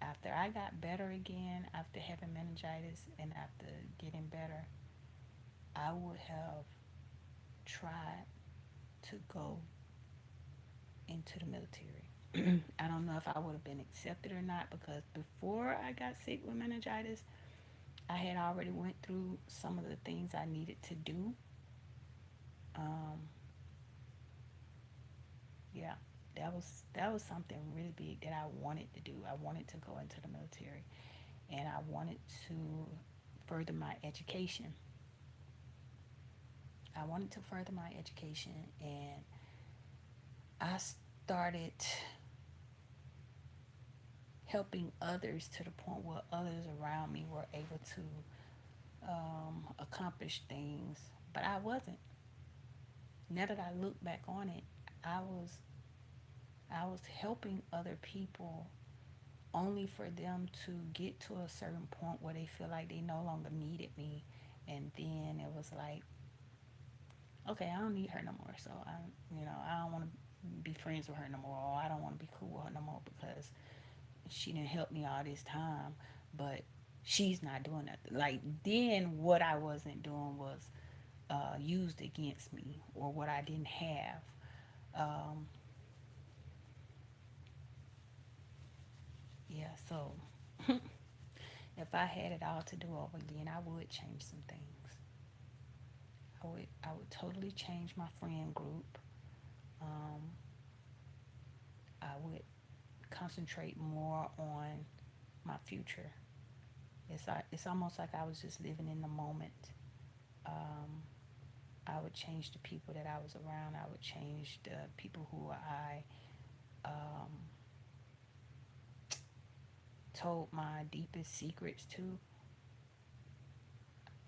after I got better again, after having meningitis and after getting better, I would have tried to go into the military. I don't know if I would have been accepted or not because before I got sick with meningitis, I had already went through some of the things I needed to do. Um, yeah, that was something really big that I wanted to do. I wanted to go into the military, and I wanted to further my education. I wanted to further my education, and I started helping others to the point where others around me were able to accomplish things, but I wasn't. Now that I look back on it, I was I was helping other people only for them to get to a certain point where they feel like they no longer needed me, and then it was like, okay, I don't need her no more, so I don't want to be friends with her no more, or I don't want to be cool with her no more because she didn't help me all this time, but she's not doing nothing. Like then, what I wasn't doing was used against me, or what I didn't have. Um, yeah, so if I had it all to do over again, I would change some things. I would totally change my friend group. Um, I would concentrate more on my future. It's almost like I was just living in the moment. Um, I would change the people that I was around. I would change the people who I um, told my deepest secrets to.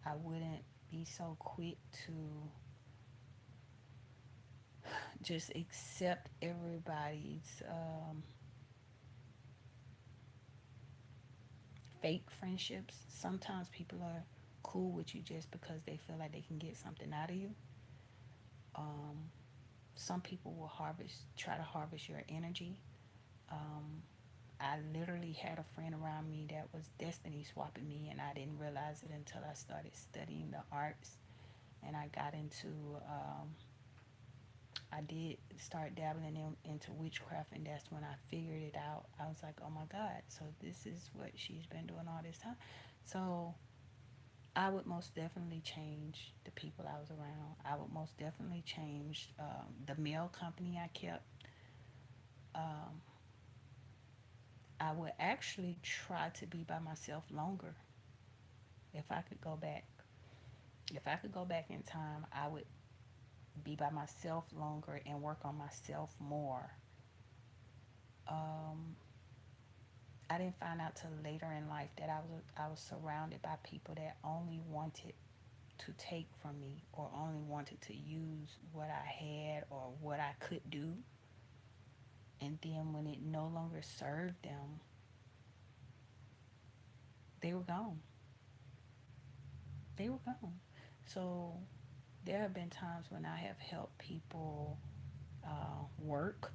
I wouldn't be so quick to just accept everybody's fake friendships. Sometimes people are cool with you just because they feel like they can get something out of you. Um, some people will try to harvest your energy. Um, I literally had a friend around me that was destiny swapping me, and I didn't realize it until I started studying the arts and I got into I did start dabbling into witchcraft, and that's when I figured it out. I was like, oh my God, so this is what she's been doing all this time. So I would most definitely change the people I was around. I would most definitely change the mail company I kept. Um, I would actually try to be by myself longer if I could go back. If I could go back in time, I would be by myself longer and work on myself more. Um, I didn't find out till later in life that I was surrounded by people that only wanted to take from me, or only wanted to use what I had or what I could do. And then when it no longer served them, they were gone. They were gone. So there have been times when I have helped people work,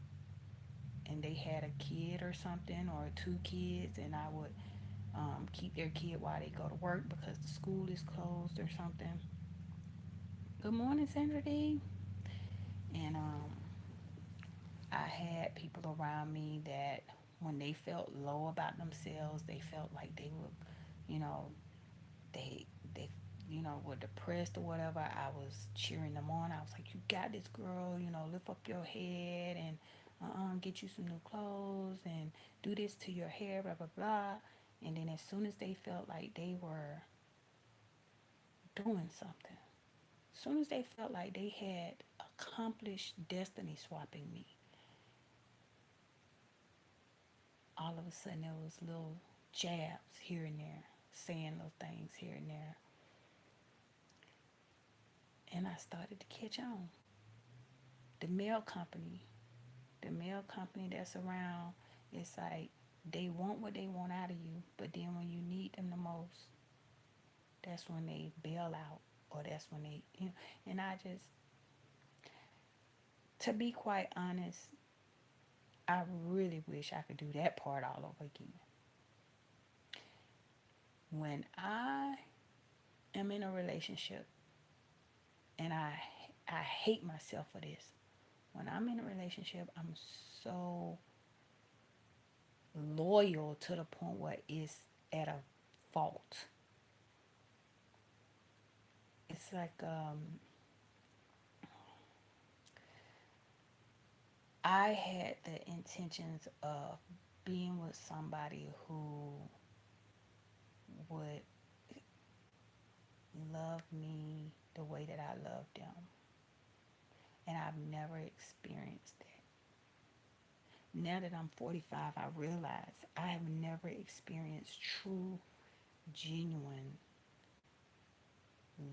and they had a kid or something, or two kids, and I would keep their kid while they go to work because the school is closed or something. Good morning, Sandra D. And I had people around me that when they felt low about themselves, they felt like they were, you know, they they were depressed or whatever. I was cheering them on. I was like, you got this, girl, lift up your head, and get you some new clothes, and do this to your hair, blah blah blah. And then as soon as they felt like they were doing something, as soon as they felt like they had accomplished destiny swapping me, all of a sudden there was little jabs here and there, saying little things here and there. And I started to catch on. The mail company, the mail company that's around, it's like they want what they want out of you, but then when you need them the most, that's when they bail out, or that's when they. And I just, to be quite honest, I really wish I could do that part all over again. When I am in a relationship, and I hate myself for this. When I'm in a relationship, I'm so loyal to the point where it's at a fault. It's like I had the intentions of being with somebody who would love me the way that I love them. And I've never experienced that. Now that I'm 45, I realize I have never experienced true, genuine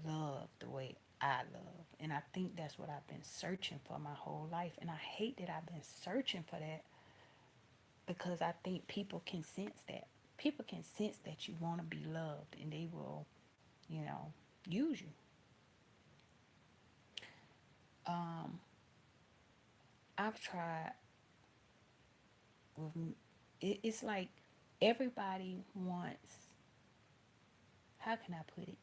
love the way I love. And I think that's what I've been searching for my whole life. And I hate that I've been searching for that, because I think people can sense that. People can sense that you want to be loved, and they will, you know, use you. Um, I've tried with, it's like everybody wants, how can I put it?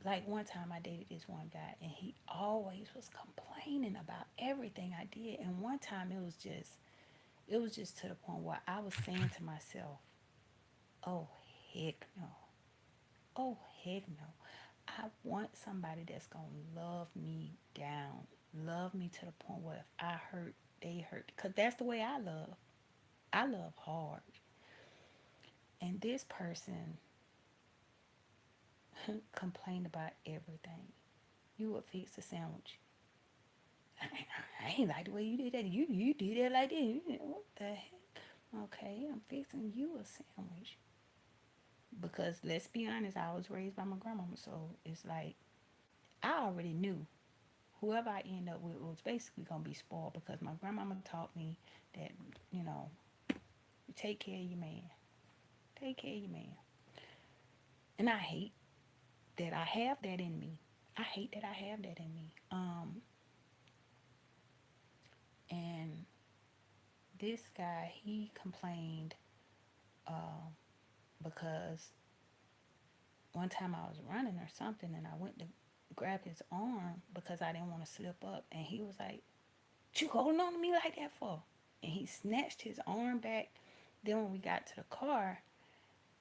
Like one time I dated this one guy, and he always was complaining about everything I did. And one time it was just to the point where I was saying to myself, oh heck no. Oh heck no. I want somebody that's gonna love me down. Love me to the point where if I hurt, they hurt. Cause that's the way I love. I love hard. And this person complained about everything. You would fix a sandwich. I ain't like the way you did that. You did that like that. What the heck? Okay, I'm fixing you a sandwich. Because let's be honest, I was raised by my grandmama, so it's like I already knew whoever I end up with was basically gonna be spoiled, because my grandmama taught me that, you know, take care of your man. Take care of your man. And I hate that I have that in me. I hate that I have that in me. And this guy, he complained because one time I was running or something, and I went to grab his arm because I didn't want to slip up, and he was like, "What you holding on to me like that for?" And he snatched his arm back. Then when we got to the car,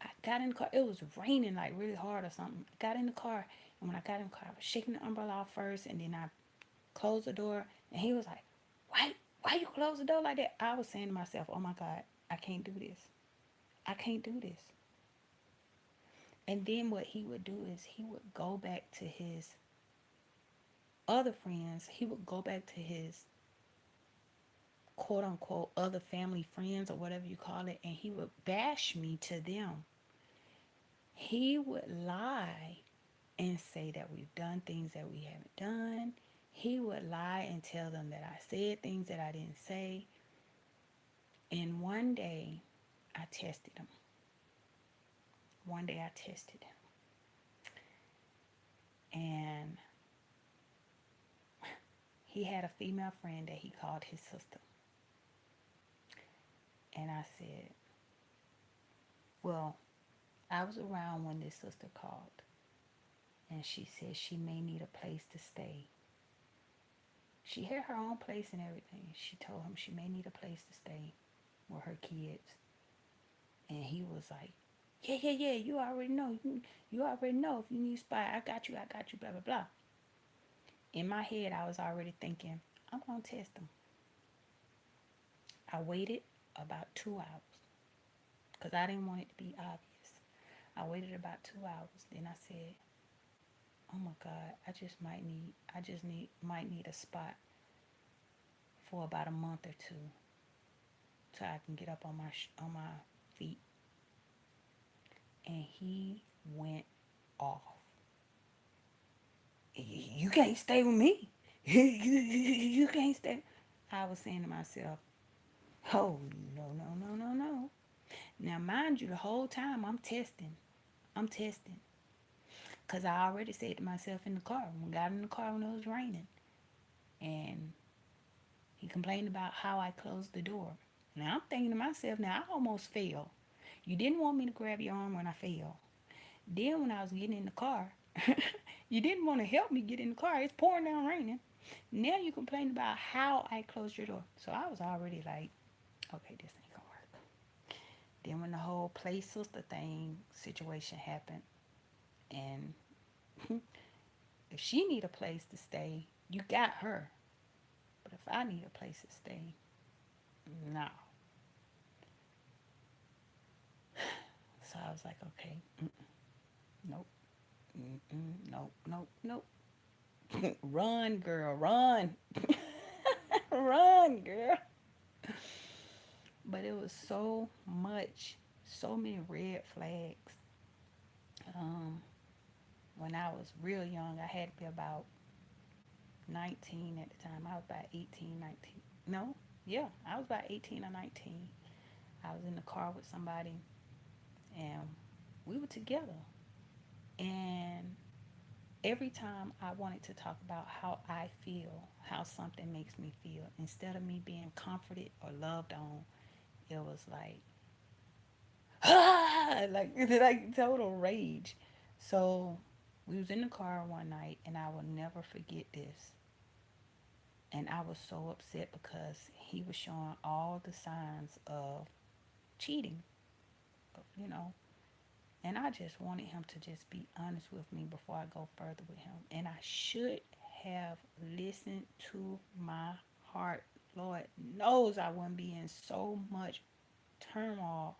I got in the car. It was raining like really hard or something. I got in the car, and when I got in the car, I was shaking the umbrella off first, and then I closed the door. And he was like, "Why you close the door like that?" I was saying to myself, "Oh my God, I can't do this. I can't do this." And then what he would do is he would go back to his other friends. He would go back to his quote unquote other family friends, or whatever you call it, and he would bash me to them. He would lie and say that we've done things that we haven't done. He would lie and tell them that I said things that I didn't say. And one day I tested him. One day I tested him. And he had a female friend that he called his sister. And I said, well, I was around when this sister called. And she said she may need a place to stay. She had her own place and everything. She told him she may need a place to stay with her kids. And he was like, yeah, you already know. You already know if you need a spot, I got you, blah, blah, blah. In my head, I was already thinking, I'm going to test him. I waited about 2 hours because I didn't want it to be obvious. I waited about 2 hours. Then I said, oh my God, might need a spot for about a month or two so I can get up on my feet. And he went off. You can't stay with me. You can't stay. I was saying to myself, oh, no. Now, mind you, the whole time I'm testing. Because I already said to myself in the car, when I got in the car when it was raining. And he complained about how I closed the door. Now, I'm thinking to myself, now, I almost fell. You didn't want me to grab your arm when I fell. Then when I was getting in the car, you didn't want to help me get in the car. It's pouring down raining. Now you complain about how I closed your door. So I was already like, okay, this ain't gonna work. Then when the whole play sister thing situation happened, and if she need a place to stay, you got her. But if I need a place to stay, no. So I was like, okay, nope, nope. Run, girl, run. Run, girl. But it was so many red flags. Um, when I was real young, I had to be about 19 at the time. I was about 18, 19. No, yeah, I was about 18 or 19. I was in the car with somebody and we were together. And every time I wanted to talk about how I feel, how something makes me feel, instead of me being comforted or loved on, it was like, like total rage. So we was in the car one night and I will never forget this. And I was so upset because he was showing all the signs of cheating, of. And I just wanted him to just be honest with me before I go further with him. And I should have listened to my heart. Lord knows I wouldn't be in so much turmoil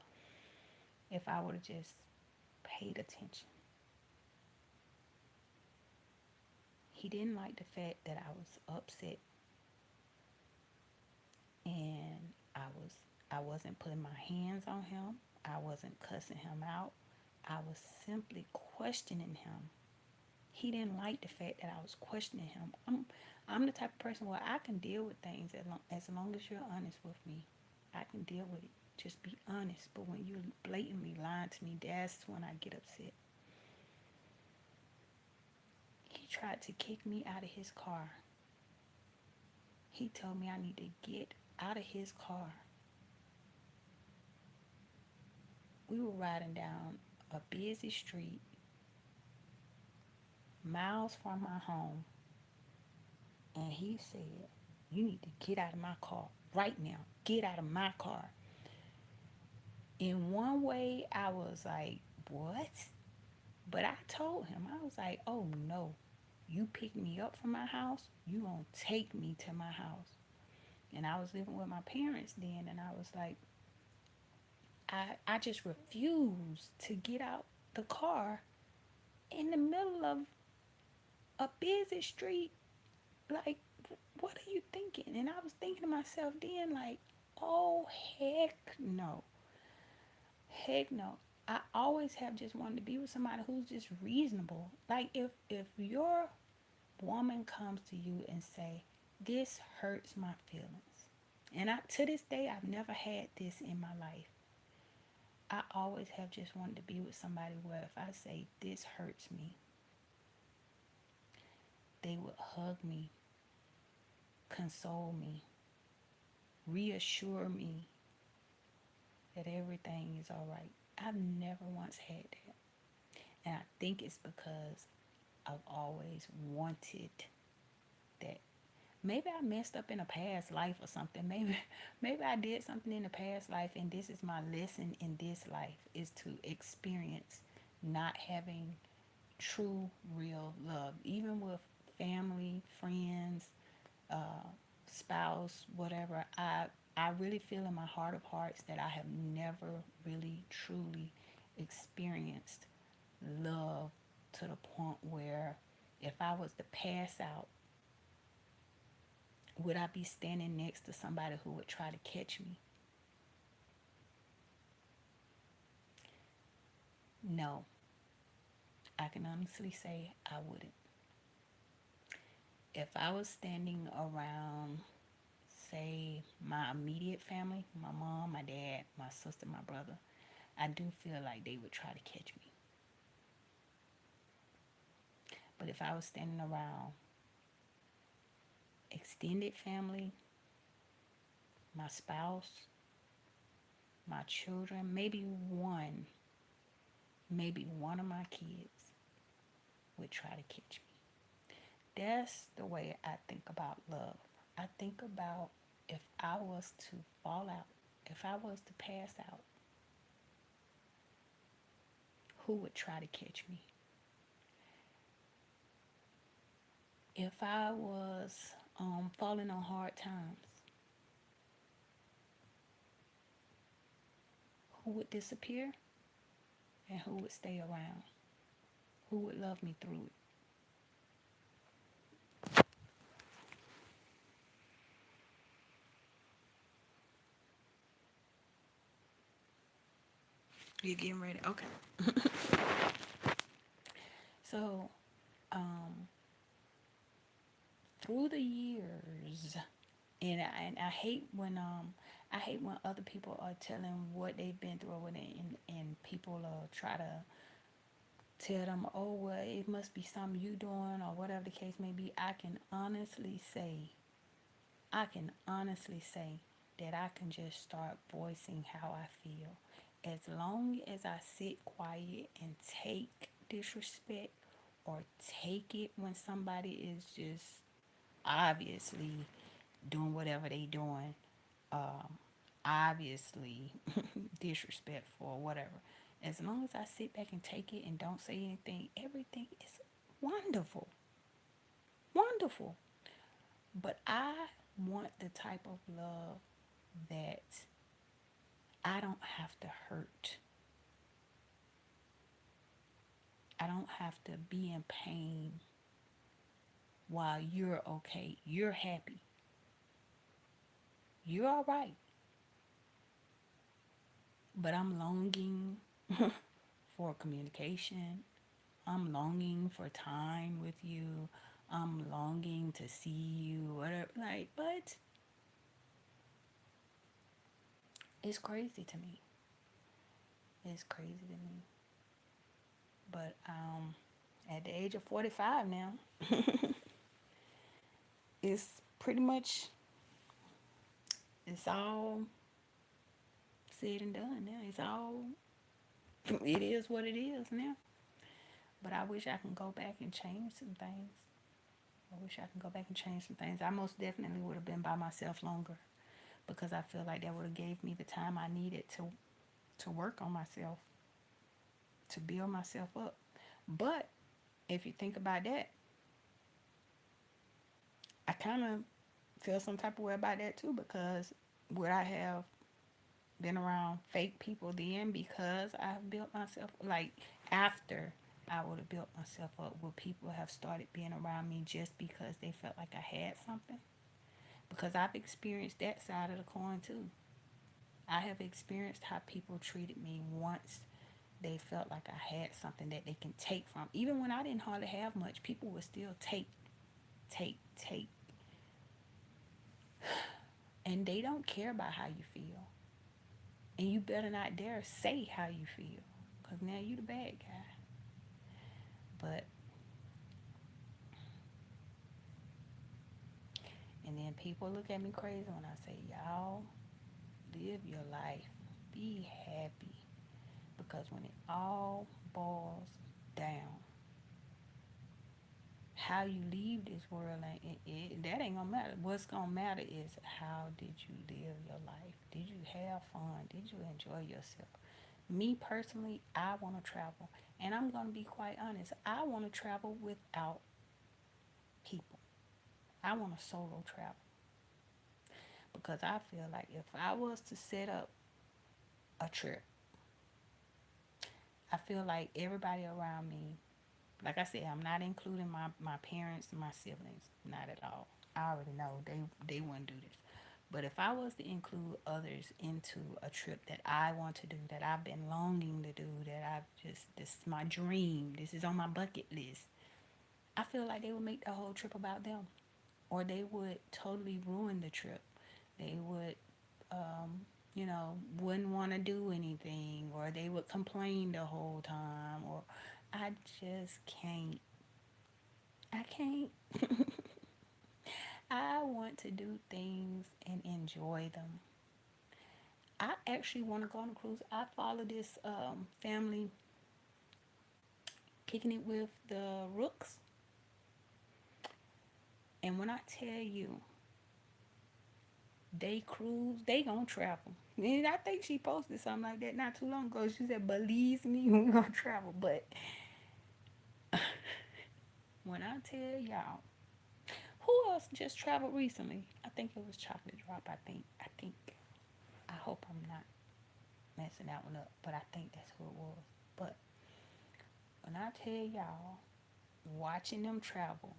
if I would have just paid attention. He didn't like the fact that I was upset and I wasn't putting my hands on him. I wasn't cussing him out. I was simply questioning him. He didn't like the fact that I was questioning him. I'm the type of person where I can deal with things as long as you're honest with me. I can deal with it. Just be honest. But when you're blatantly lying to me, that's when I get upset. He tried to kick me out of his car. He told me I need to get out of his car. We were riding down a busy street, miles from my home, and he said, you need to get out of my car right now. Get out of my car. In one way, I was like, what? But I told him, I was like, oh no, you pick me up from my house, you gonna take me to my house. And I was living with my parents then, and I was like, I just refused to get out the car in the middle of a busy street. Like, what are you thinking? And I was thinking to myself then, like, oh, heck no. Heck no. I always have just wanted to be with somebody who's just reasonable. Like, if your woman comes to you and say, this hurts my feelings. And to this day, I've never had this in my life. I always have just wanted to be with somebody where if I say, this hurts me, they would hug me console me, reassure me that everything is all right. I've never once had that. And I think it's because I've always wanted that. Maybe I messed up in a past life or something. Maybe I did something in the past life, and this is my lesson in this life, is to experience not having true real love, even with family, friends, spouse, whatever. I really feel in my heart of hearts that I have never really truly experienced love to the point where if I was to pass out, would I be standing next to somebody who would try to catch me? No, I can honestly say I wouldn't. If I was standing around, say, my immediate family, my mom, my dad, my sister, my brother, I do feel like they would try to catch me. But if I was standing around extended family, my spouse, my children, maybe one of my kids would try to catch me. That's the way I think about love. I think about if I was to fall out, if I was to pass out, who would try to catch me? If I was falling on hard times, who would disappear and who would stay around? Who would love me through it? You getting ready? Okay. So, um, through the years, and I hate when other people are telling what they've been through with it, and people try to tell them, oh well, it must be something you doing or whatever the case may be. I can honestly say that I can just start voicing how I feel. As long as I sit quiet and take disrespect or take it when somebody is just obviously doing whatever they doing, obviously disrespectful or whatever. As long as I sit back and take it and don't say anything, everything is wonderful. Wonderful. But I want the type of love that I don't have to hurt. I don't have to be in pain while you're okay. You're happy. You're all right. But I'm longing for communication. I'm longing for time with you. I'm longing to see you. Whatever. Like, but it's crazy to me. It's crazy to me. But at the age of 45 now, it's pretty much, it's all said and done now. It's all, it is what it is now. But I wish I can go back and change some things. I wish I can go back and change some things. I most definitely would have been by myself longer because I feel like that would have gave me the time I needed to work on myself, to build myself up. But if you think about that, I kind of feel some type of way about that too, because would I have been around fake people then because I built myself, like, after I would have built myself up, would people have started being around me just because they felt like I had something? Because I've experienced that side of the coin too. I have experienced how people treated me once they felt like I had something that they can take from. Even when I didn't hardly have much, people would still take. And they don't care about how you feel. And you better not dare say how you feel, because now you the bad guy. But And then people look at me crazy when I say, y'all, live your life. Be happy. Because when it all boils down, how you leave this world, that ain't gonna matter. What's gonna matter is how did you live your life? Did you have fun? Did you enjoy yourself? Me personally, I want to travel. And I'm gonna be quite honest, I want to travel without people. I want to solo travel. Because I feel like if I was to set up a trip, I feel like everybody around me, like I said, I'm not including my parents and my siblings. Not at all. I already know they wouldn't do this. But if I was to include others into a trip that I want to do, that I've been longing to do, that this is my dream, this is on my bucket list, I feel like they would make the whole trip about them. Or they would totally ruin the trip. They would, wouldn't want to do anything, or they would complain the whole time, or I just can't. I can't. I want to do things and enjoy them. I actually want to go on a cruise. I follow this family kicking it with the Rooks, and when I tell you they cruise, they gonna travel. And I think she posted something like that not too long ago. She said, "Believe me, we gonna travel." But when I tell y'all, who else just traveled recently? I think it was Chocolate Drop. I think. I hope I'm not messing that one up, but I think that's who it was. But when I tell y'all, watching them travel,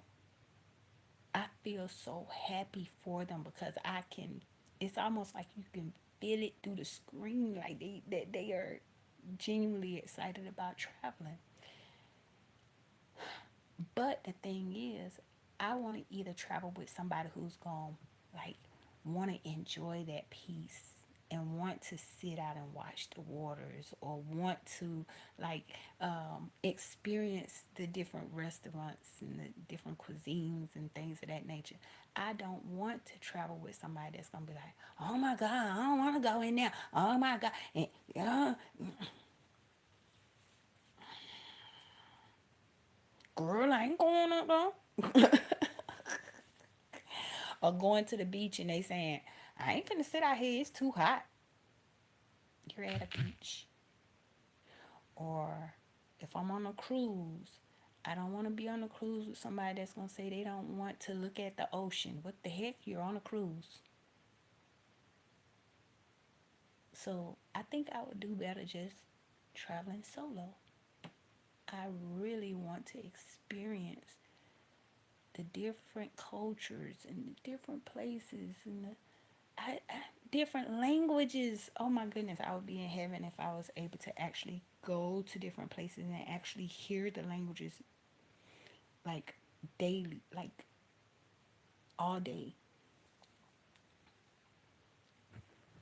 I feel so happy for them because I can. It's almost like you can feel it through the screen, like they are genuinely excited about traveling. But the thing is, I want to either travel with somebody who's going to like want to enjoy that peace and want to sit out and watch the waters, or want to like experience the different restaurants and the different cuisines and things of that nature. I don't want to travel with somebody that's gonna be like, oh my god, I don't want to go in there, oh my god, and girl, I ain't going up though. Or going to the beach and they saying, I ain't gonna sit out here, it's too hot. You're at a beach. Or if I'm on a cruise, I don't want to be on a cruise with somebody that's gonna say they don't want to look at the ocean. What the heck? You're on a cruise. So I think I would do better just traveling solo. I really want to experience the different cultures and the different places and different languages. Oh my goodness, I would be in heaven if I was able to actually go to different places and actually hear the languages like daily, like all day.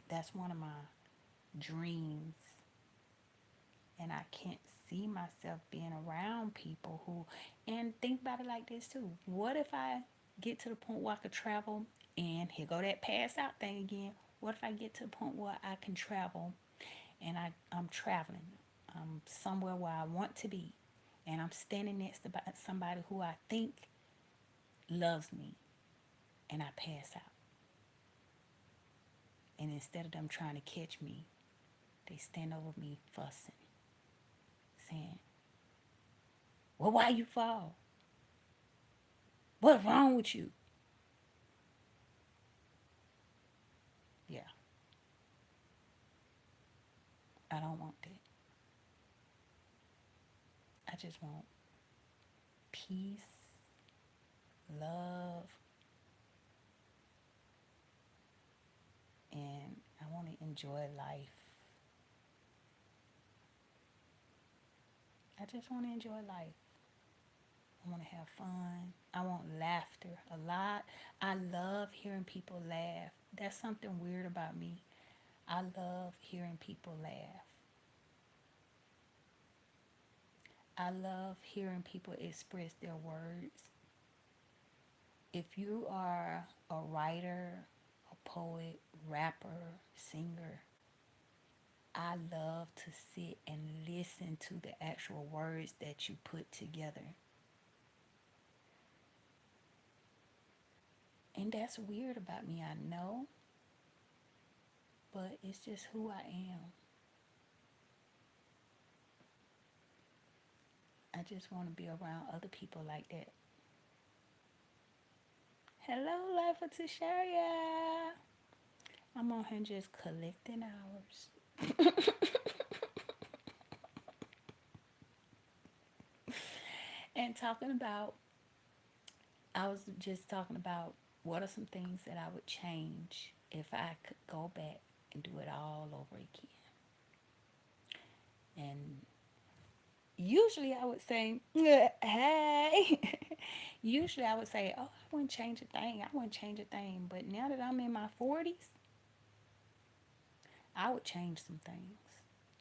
That's one of my dreams. And I can't see myself being around people who, and think about it like this too. What if I get to the point where I could travel, and here go that pass out thing again. What if I get to the point where I can travel and I'm traveling. I'm somewhere where I want to be. And I'm standing next to somebody who I think loves me. And I pass out. And instead of them trying to catch me, they stand over me fussing, saying, well, why you fall? What's wrong with you? Yeah, I don't want that. I just want peace, love, and I want to enjoy life. I just want to enjoy life. I want to have fun. I want laughter a lot. I love hearing people laugh. That's something weird about me. I love hearing people laugh. I love hearing people express their words. If you are a writer, a poet, rapper, singer, I love to sit and listen to the actual words that you put together. And that's weird about me, I know, but it's just who I am. I just want to be around other people like that. Hello, Life of Tisharia. I'm on here just collecting hours and talking about, I was just talking about what are some things that I would change if I could go back and do it all over again. And usually I would say, hey. Usually I would say, oh, I wouldn't change a thing. I wouldn't change a thing. But now that I'm in my 40s, I would change some things.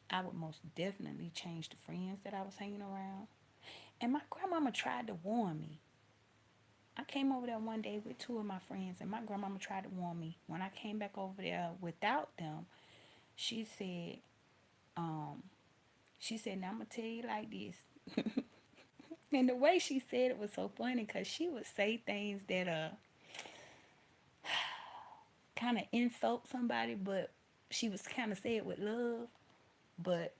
I would most definitely change the friends that I was hanging around. And my grandmama tried to warn me. I came over there one day with two of my friends, and my grandmama tried to warn me. When I came back over there without them, she said, um, now I'm gonna tell you like this. And the way she said it was so funny because she would say things that kind of insult somebody, but she was kind of say it with love. But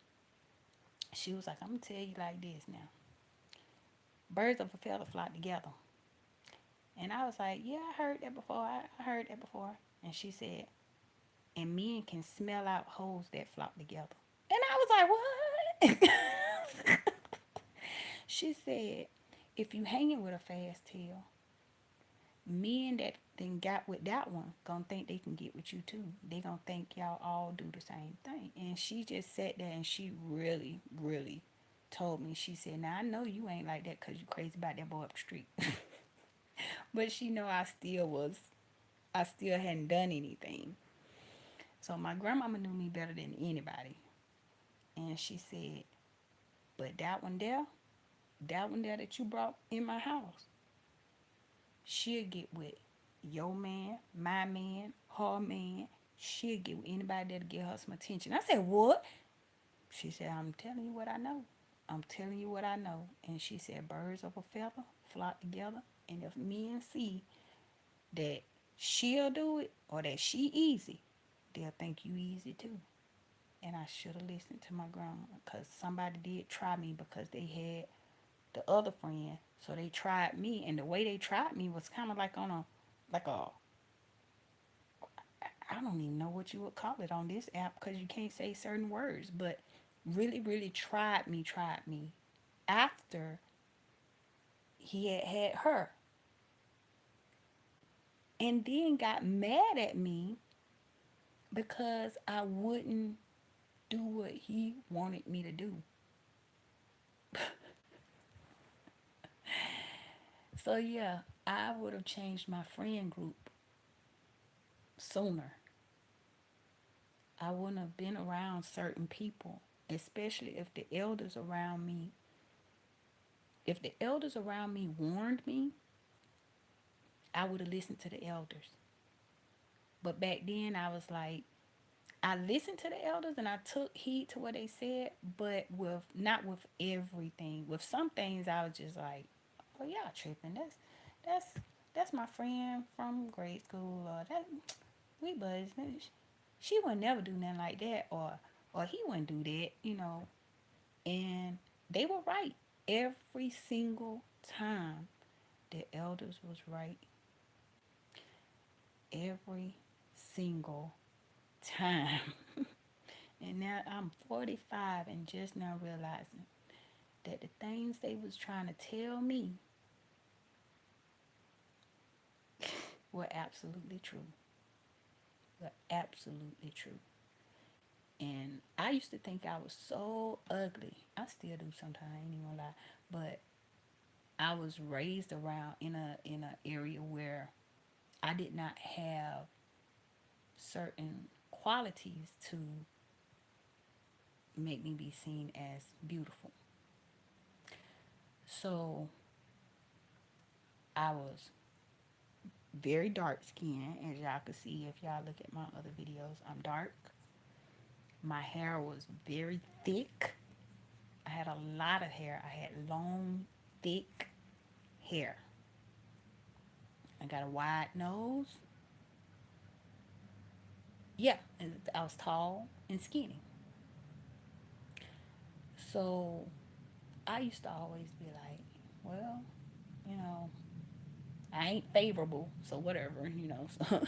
she was like, I'm gonna tell you like this now. Birds of a feather flock together. And I was like, yeah, I heard that before. I heard that before. And she said, and men can smell out hoes that flock together. And I was like, what? She said, if you hanging with a fast tail, men that then got with that one gonna think they can get with you too. They gonna think y'all all do the same thing. And she just sat there and she really, really told me. She said, now I know you ain't like that because you crazy about that boy up the street. But she know I still hadn't done anything. So my grandmama knew me better than anybody. And she said, but that one there that you brought in my house, she'll get with your man, my man, her man. She'll get with anybody that'll give her some attention. I said, what? She said, I'm telling you what I know. I'm telling you what I know. And she said, birds of a feather flock together. And if men see that she'll do it or that she easy, they'll think you easy too. And I should have listened to my grandma because somebody did try me because they had the other friend. So they tried me, and the way they tried me was kind of like on a, like a, I don't even know what you would call it on this app because you can't say certain words, but really, really tried me after he had her. And then got mad at me because I wouldn't do what he wanted me to do. So yeah, I would have changed my friend group sooner. I wouldn't have been around certain people, especially if the elders around me warned me, I would have listened to the elders. But back then I was like, I listened to the elders and I took heed to what they said, but with not with everything. With some things I was just like, oh y'all tripping. That's that's my friend from grade school, or that we buddies. She would never do nothing like that, or he wouldn't do that, you know. And they were right every single time. The elders was right every single time. And now I'm 45 and just now realizing that the things they was trying to tell me were absolutely true. Were absolutely true. And I used to think I was so ugly. I still do sometimes, I ain't even gonna lie. But I was raised around in a area where I did not have certain qualities to make me be seen as beautiful. So I was very dark skin, as y'all can see if y'all look at my other videos. I'm dark. My hair was very thick. I had a lot of hair. I had long, thick hair. I got a wide nose. Yeah, and I was tall and skinny. So I used to always be like, well, you know, I ain't favorable, so whatever. So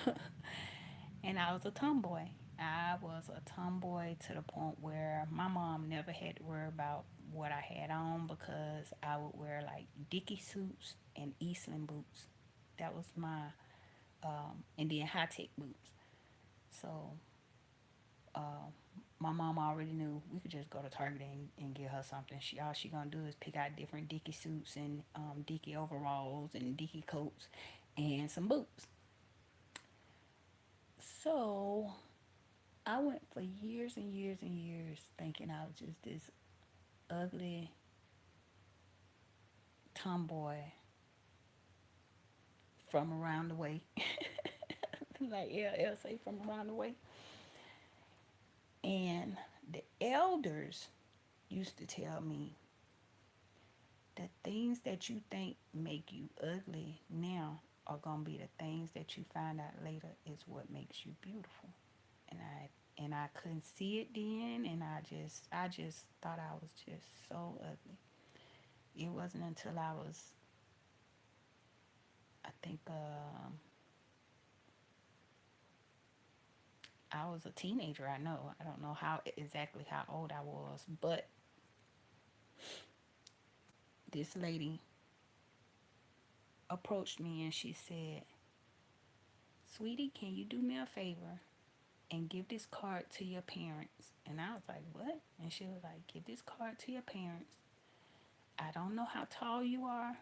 and I was a tomboy. I was a tomboy to the point where my mom never had to worry about what I had on because I would wear like Dickie suits and Eastland boots. That was my, and then high tech boots. So my mom already knew we could just go to Target and get her something. All she gonna do is pick out different Dickie suits and Dickie overalls and Dickie coats and some boots. So I went for years and years and years thinking I was just this ugly tomboy from around the way. Like LL say, from around the way. And the elders used to tell me the things that you think make you ugly now are gonna be the things that you find out later is what makes you beautiful. And I couldn't see it then, and I just thought I was just so ugly. It wasn't until I think I was a teenager. I don't know how exactly how old I was, but this lady approached me and she said, "Sweetie, can you do me a favor and give this card to your parents?" And I was like, "What?" And she was like, "Give this card to your parents. I don't know how tall you are,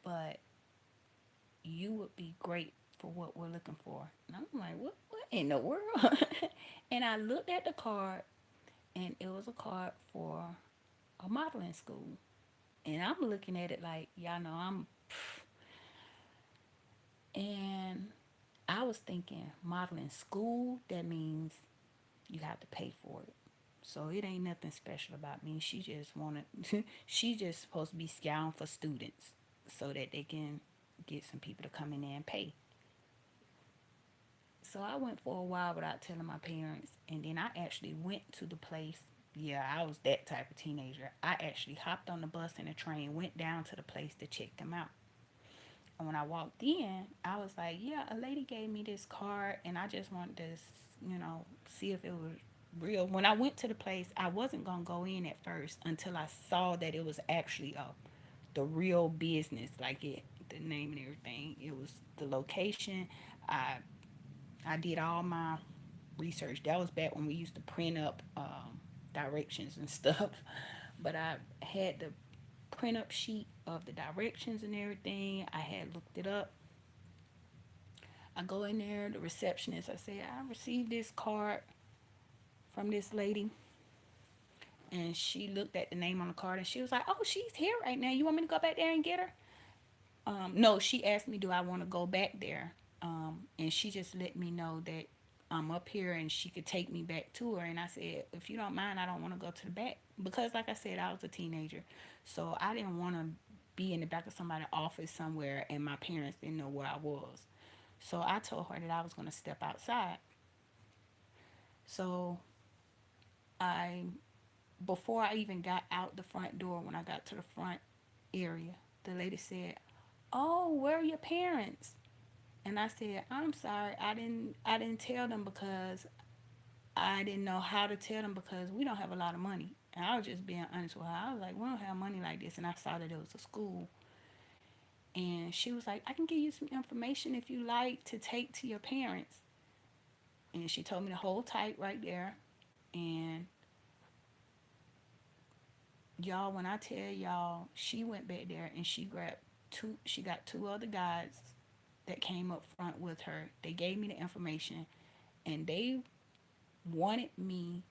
but you would be great for what we're looking for." And I'm like, what in the world? And I looked at the card, and it was a card for a modeling school. And I'm looking at it like, y'all know and I was thinking modeling school, that means you have to pay for it. So it ain't nothing special about me. She just wanted, she just supposed to be scouting for students so that they can get some people to come in there and pay. So I went for a while without telling my parents, and then I actually went to the place. Yeah, I was that type of teenager. I actually hopped on the bus and the train, went down to the place to check them out. And when I walked in, I was like, yeah, a lady gave me this card, and I just wanted to, see if it was real. When I went to the place, I wasn't going to go in at first until I saw that it was actually the real business, like the name and everything. It was the location. I I did all my research. That was back when we used to print up directions and stuff. But I had the print up sheet of the directions and everything. I had looked it up. I go in there, the receptionist, I say, I received this card from this lady. And she looked at the name on the card and she was like, "Oh, she's here right now. You want me to go back there and get her?" No, she asked me, "Do I want to go back there?" And she just let me know that I'm up here and she could take me back to her. And I said, "If you don't mind, I don't want to go to the back." Because, like I said, I was a teenager. So I didn't want to be in the back of somebody's office somewhere and my parents didn't know where I was. So I told her that I was going to step outside. So I, before I even got out the front door, when I got to the front area, the lady said, "Oh, where are your parents?" And I said, "I'm sorry, I didn't tell them because I didn't know how to tell them because we don't have a lot of money." And I was just being honest with her. I was like, "We don't have money like this." And I saw that it was a school. And she was like, "I can give you some information if you like to take to your parents." And she told me to hold tight right there. And y'all, when I tell y'all, she went back there and she got two other guys that came up front with her. They gave me the information and they wanted me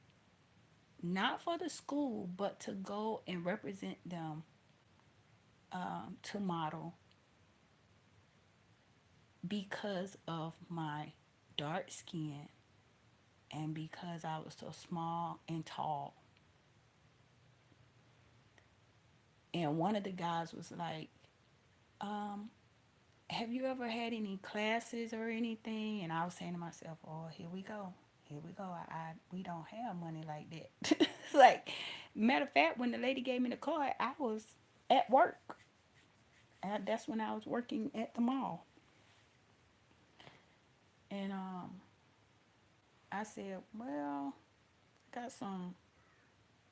not for the school, but to go and represent them to model because of my dark skin and because I was so small and tall. And one of the guys was like, um, have you ever had any classes or anything? And I was saying to myself, oh, here we go. Here we go. We don't have money like that. Like, matter of fact, when the lady gave me the card, I was at work. And that's when I was working at the mall. And I said, well, I got some,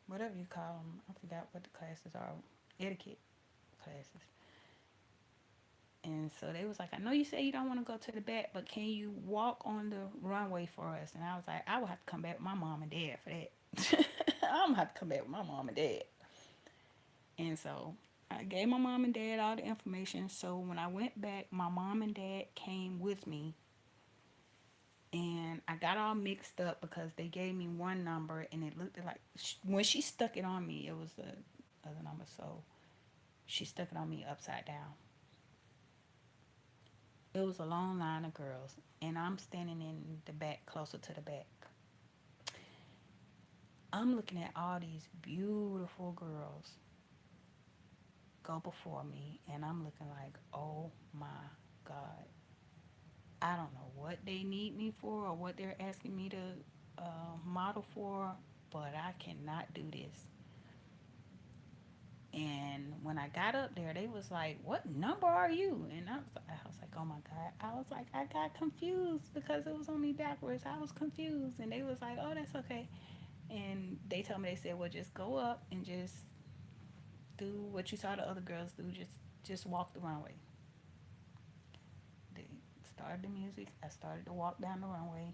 whatever you call them. I forgot what the classes are. Etiquette classes. And so they was like, I know you say you don't want to go to the back, but can you walk on the runway for us? And I was like, I would have to come back with my mom and dad for that. I'm gonna have to come back with my mom and dad. And so I gave my mom and dad all the information. So when I went back, my mom and dad came with me. And I got all mixed up because they gave me one number and it looked like when she stuck it on me, it was the other number. So she stuck it on me upside down. It was a long line of girls, and I'm standing in the back, closer to the back. I'm looking at all these beautiful girls go before me, and I'm looking like, oh my God. I don't know what they need me for or what they're asking me to model for, but I cannot do this. And when I got up there, they was like, "What number are you?" And I was like, "Oh my God!" I was like, I got confused because it was on me backwards. I was confused, and they was like, "Oh, that's okay." And they told me, they said, "Well, just go up and just do what you saw the other girls do. Just walk the runway." They started the music. I started to walk down the runway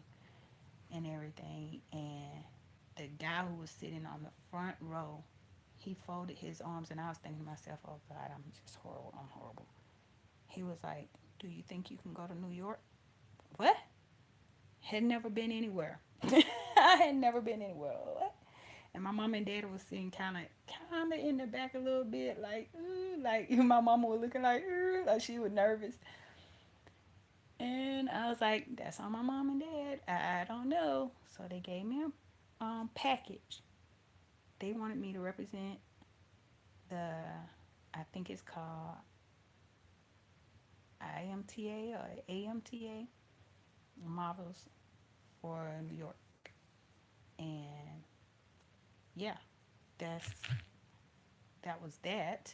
and everything. And the guy who was sitting on the front row, he folded his arms, and I was thinking to myself, "Oh God, I'm just horrible. I'm horrible." He was like, "Do you think you can go to New York?" What? Had never been anywhere. I had never been anywhere. What? And my mom and dad was sitting kind of in the back a little bit, like, ooh, like my mama was looking like, ooh, like she was nervous. And I was like, that's on my mom and dad. I don't know. So they gave me a package. They wanted me to represent the, I think it's called IMTA or AMTA models for New York. And yeah, that's that was that.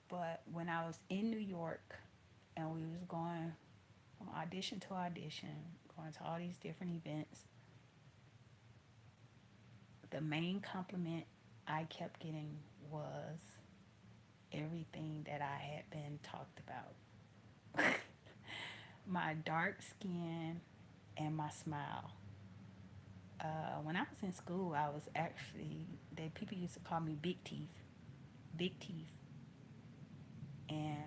But when I was in New York and we was going from audition to audition, going to all these different events, the main compliment I kept getting was everything that I had been talked about. My dark skin and my smile. When I was in school, I was actually, people used to call me Big Teeth. Big Teeth. And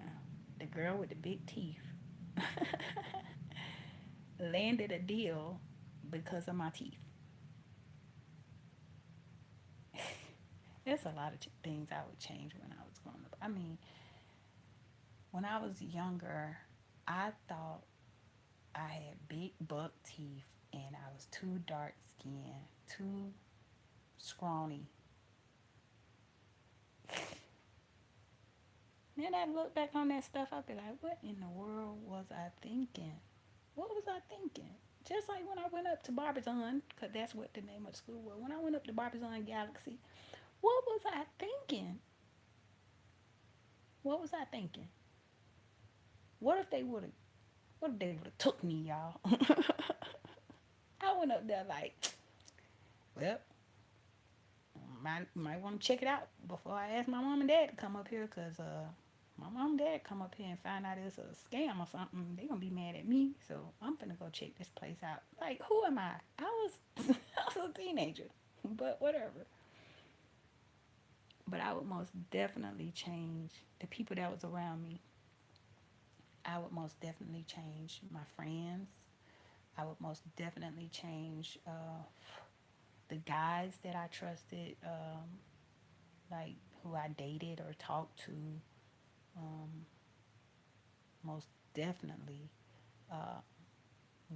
the girl with the big teeth landed a deal because of my teeth. There's a lot of things I would change when I was growing up. I mean, when I was younger, I thought I had big buck teeth and I was too dark skinned, too scrawny. Then I look back on that stuff, I'd be like, what in the world was I thinking? What was I thinking? Just like when I went up to Barbizon, because that's what the name of the school was. When I went up to Barbizon Galaxy, what was I thinking? What was I thinking? What if they would have? What if they would have took me, y'all? I went up there like, well, might want to check it out before I ask my mom and dad to come up here, cause my mom and dad come up here and find out it's a scam or something, they gonna be mad at me. So I'm gonna go check this place out. Like, who am I? I was I was a teenager, but whatever. But I would most definitely change the people that was around me. I would most definitely change my friends. I would most definitely change the guys that I trusted, like who I dated or talked to. Um, most definitely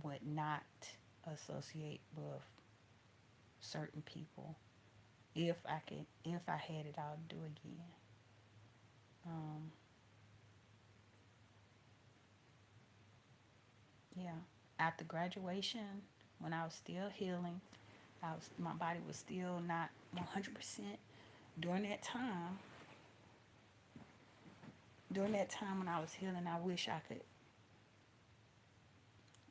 would not associate with certain people if I had it all to do again. Um, yeah. After graduation, when I was still healing, my body was still not 100%. During that time, during that time when I was healing, I wish I could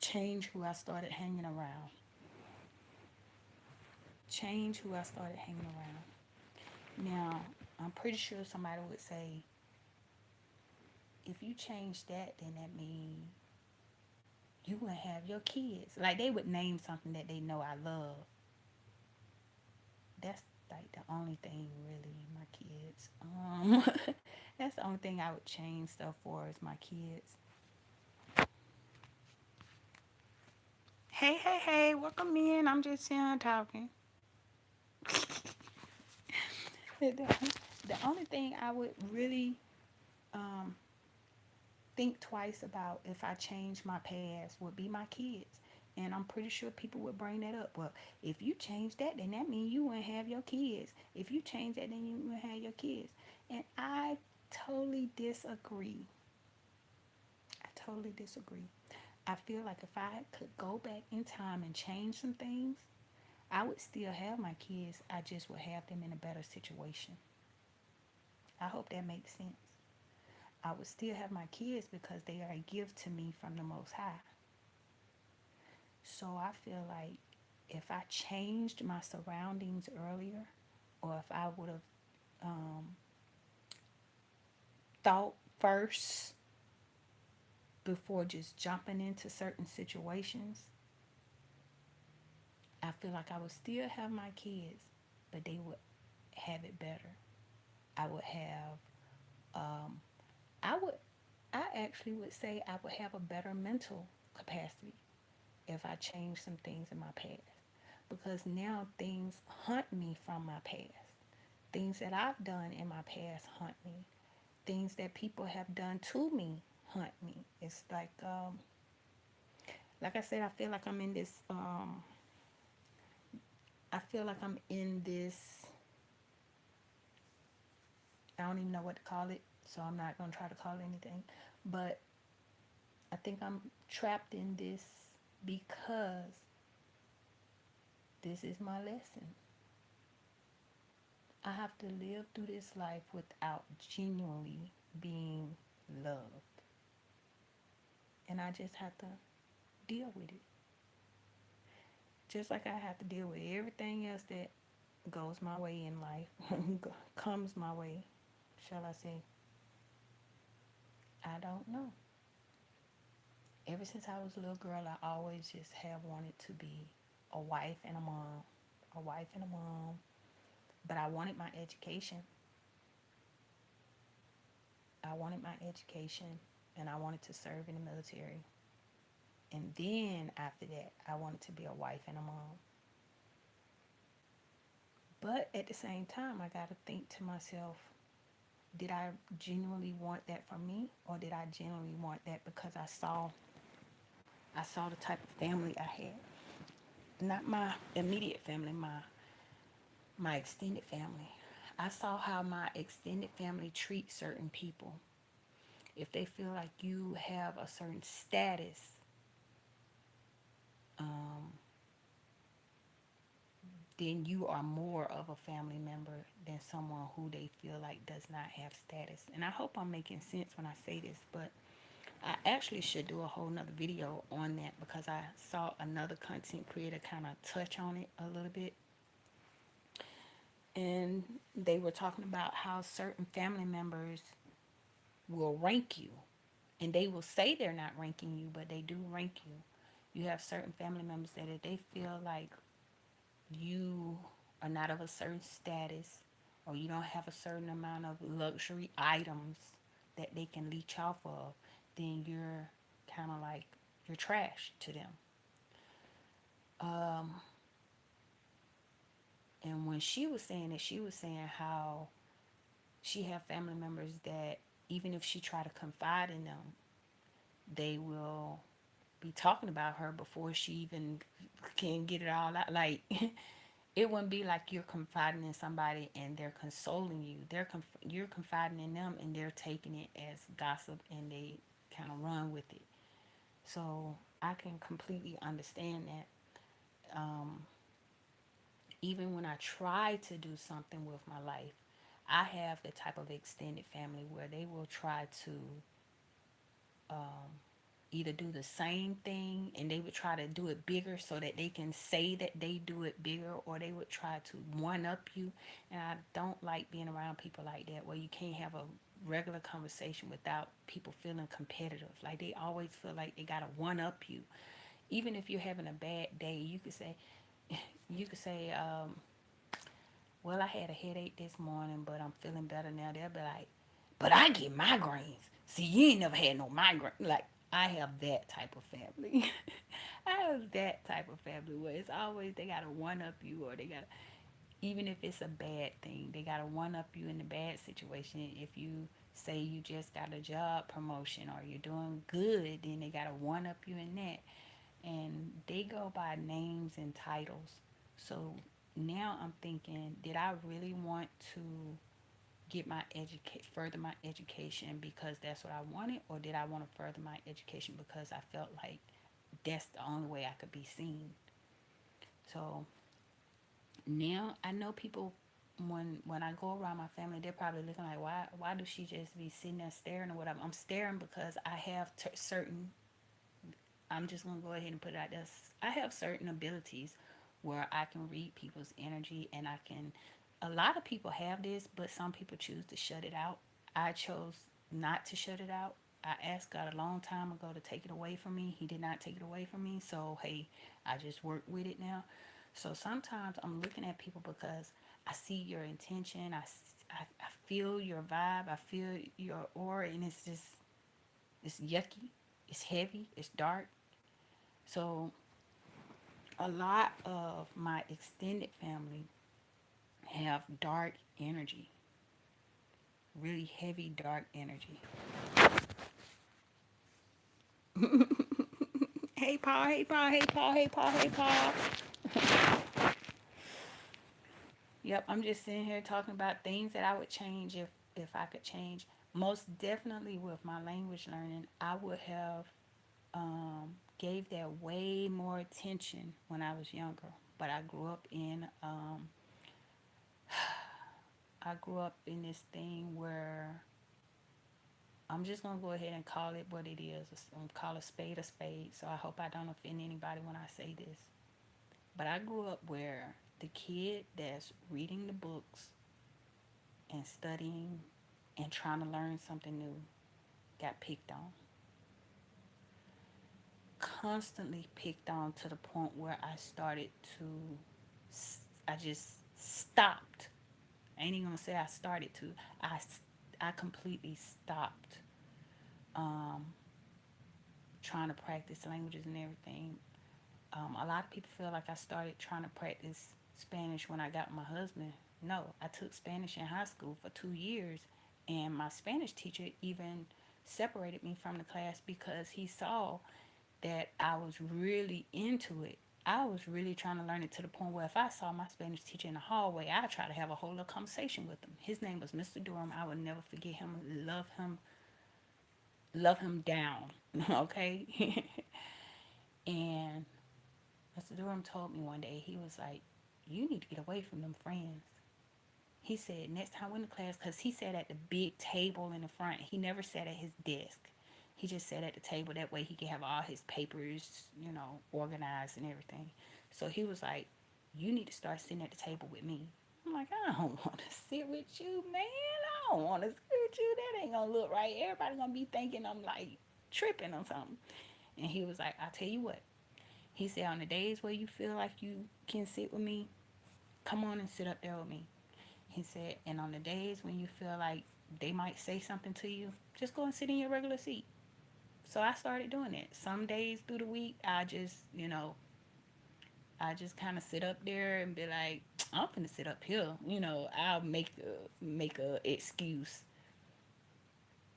change who I started hanging around. Change who I started hanging around. Now, I'm pretty sure somebody would say, if you change that, then that means you wouldn't have your kids. Like they would name something that they know I love. That's like the only thing really, my kids. That's the only thing I would change stuff for is my kids. Hey, hey, hey, welcome in. I'm just here talking. the, the only thing I would really um, think twice about if I change my past would be my kids. And I'm pretty sure people would bring that up. Well, if you change that, then that means you wouldn't have your kids. If you change that, then you wouldn't have your kids. And I totally disagree. I totally disagree. I feel like if I could go back in time and change some things, I would still have my kids. I just would have them in a better situation. I hope that makes sense. I would still have my kids because they are a gift to me from the Most High. So I feel like if I changed my surroundings earlier, or if I would have um, thought first before just jumping into certain situations, I feel like I would still have my kids, but they would have it better. I would have, um, I would, I actually would say I would have a better mental capacity if I changed some things in my past. Because now things hunt me from my past. Things that I've done in my past hunt me. Things that people have done to me hunt me. It's like I said, I feel like I'm in this, I feel like I'm in this, I don't even know what to call it, so I'm not going to try to call it anything. But I think I'm trapped in this because this is my lesson. I have to live through this life without genuinely being loved. And I just have to deal with it. Just like I have to deal with everything else that goes my way in life, comes my way, shall I say. I don't know. Ever since I was a little girl, I always just have wanted to be a wife and a mom. A wife and a mom. But I wanted my education. I wanted my education and I wanted to serve in the military. And then after that, I wanted to be a wife and a mom. But at the same time, I got to think to myself, did I genuinely want that for me, or did I genuinely want that because I saw the type of family I had? Not my immediate family, my extended family. I saw how my extended family treats certain people. If they feel like you have a certain status, um, then you are more of a family member than someone who they feel like does not have status. And I hope I'm making sense when I say this, but I actually should do a whole nother video on that because I saw another content creator kind of touch on it a little bit. And they were talking about how certain family members will rank you. And they will say they're not ranking you, but they do rank you. You have certain family members that if they feel like you are not of a certain status or you don't have a certain amount of luxury items that they can leech off of, then you're kind of like you're trash to them. Um, and when she was saying it, she was saying how she had family members that even if she tried to confide in them, they will be talking about her before she even can get it all out. Like, it wouldn't be like you're confiding in somebody and they're consoling you. You're confiding in them and they're taking it as gossip and they kind of run with it. So I can completely understand that. Even when I try to do something with my life, I have the type of extended family where they will try to either do the same thing and they would try to do it bigger so that they can say that they do it bigger, or they would try to one up you. And I don't like being around people like that where you can't have a regular conversation without people feeling competitive. Like they always feel like they gotta one up you. Even if you're having a bad day, you could say, well, I had a headache this morning, but I'm feeling better now. They'll be like, but I get migraines. See, you ain't never had no migraine. Like, I have that type of family. I have that type of family where it's always they gotta one up you, or they gotta, even if it's a bad thing, they gotta one up you in the bad situation. If you say you just got a job promotion or you're doing good, then they gotta one up you in that. And they go by names and titles. So now I'm thinking, did I really want to get my further my education because that's what I wanted, or did I want to further my education because I felt like that's the only way I could be seen? So now I know people, when I go around my family, they're probably looking like, why does she just be sitting there staring or whatever? I'm staring because I have certain, I'm just gonna go ahead and put it out there. I have certain abilities where I can read people's energy, and I can. A lot of people have this, but some people choose to shut it out. I chose not to shut it out. I asked God a long time ago to take it away from me. He did not take it away from me. So hey, I just work with it now. So sometimes I'm looking at people because I see your intention. I feel your vibe. I feel your aura, and it's just, it's yucky. It's heavy. It's dark. So a lot of my extended family have dark energy, really heavy dark energy. Hey Paul, hey Paul, hey Paul, hey Paul, hey Paul. Yep, I'm just sitting here talking about things that I would change if I could change. Most definitely with my language learning, I would have gave that way more attention when I was younger. But I grew up in this thing where I'm just gonna go ahead and call it what it is. I'm gonna call a spade a spade. So I hope I don't offend anybody when I say this. But I grew up where the kid that's reading the books and studying and trying to learn something new got picked on. Constantly picked on to the point where I just stopped. I ain't even gonna say I started to. I completely stopped trying to practice languages and everything. A lot of people feel like I started trying to practice Spanish when I got my husband. No, I took Spanish in high school for 2 years, and my Spanish teacher even separated me from the class because he saw that I was really into it. I was really trying to learn it to the point where if I saw my Spanish teacher in the hallway, I'd try to have a whole little conversation with him. His name was Mr. Durham. I would never forget him. Love him down. Okay. And Mr. Durham told me one day, he was like, you need to get away from them friends. He said, next time we're in the class, because he sat at the big table in the front. He never sat at his desk. He just sat at the table. That way he could have all his papers, organized and everything. So he was like, you need to start sitting at the table with me. I'm like, I don't want to sit with you, man. I don't want to sit with you. That ain't going to look right. Everybody going to be thinking I'm like tripping or something. And he was like, I'll tell you what. He said, on the days where you feel like you can sit with me, come on and sit up there with me. He said, and on the days when you feel like they might say something to you, just go and sit in your regular seat. So I started doing it. Some days through the week, I just kind of sit up there and be like, I'm finna sit up here. I'll make a excuse.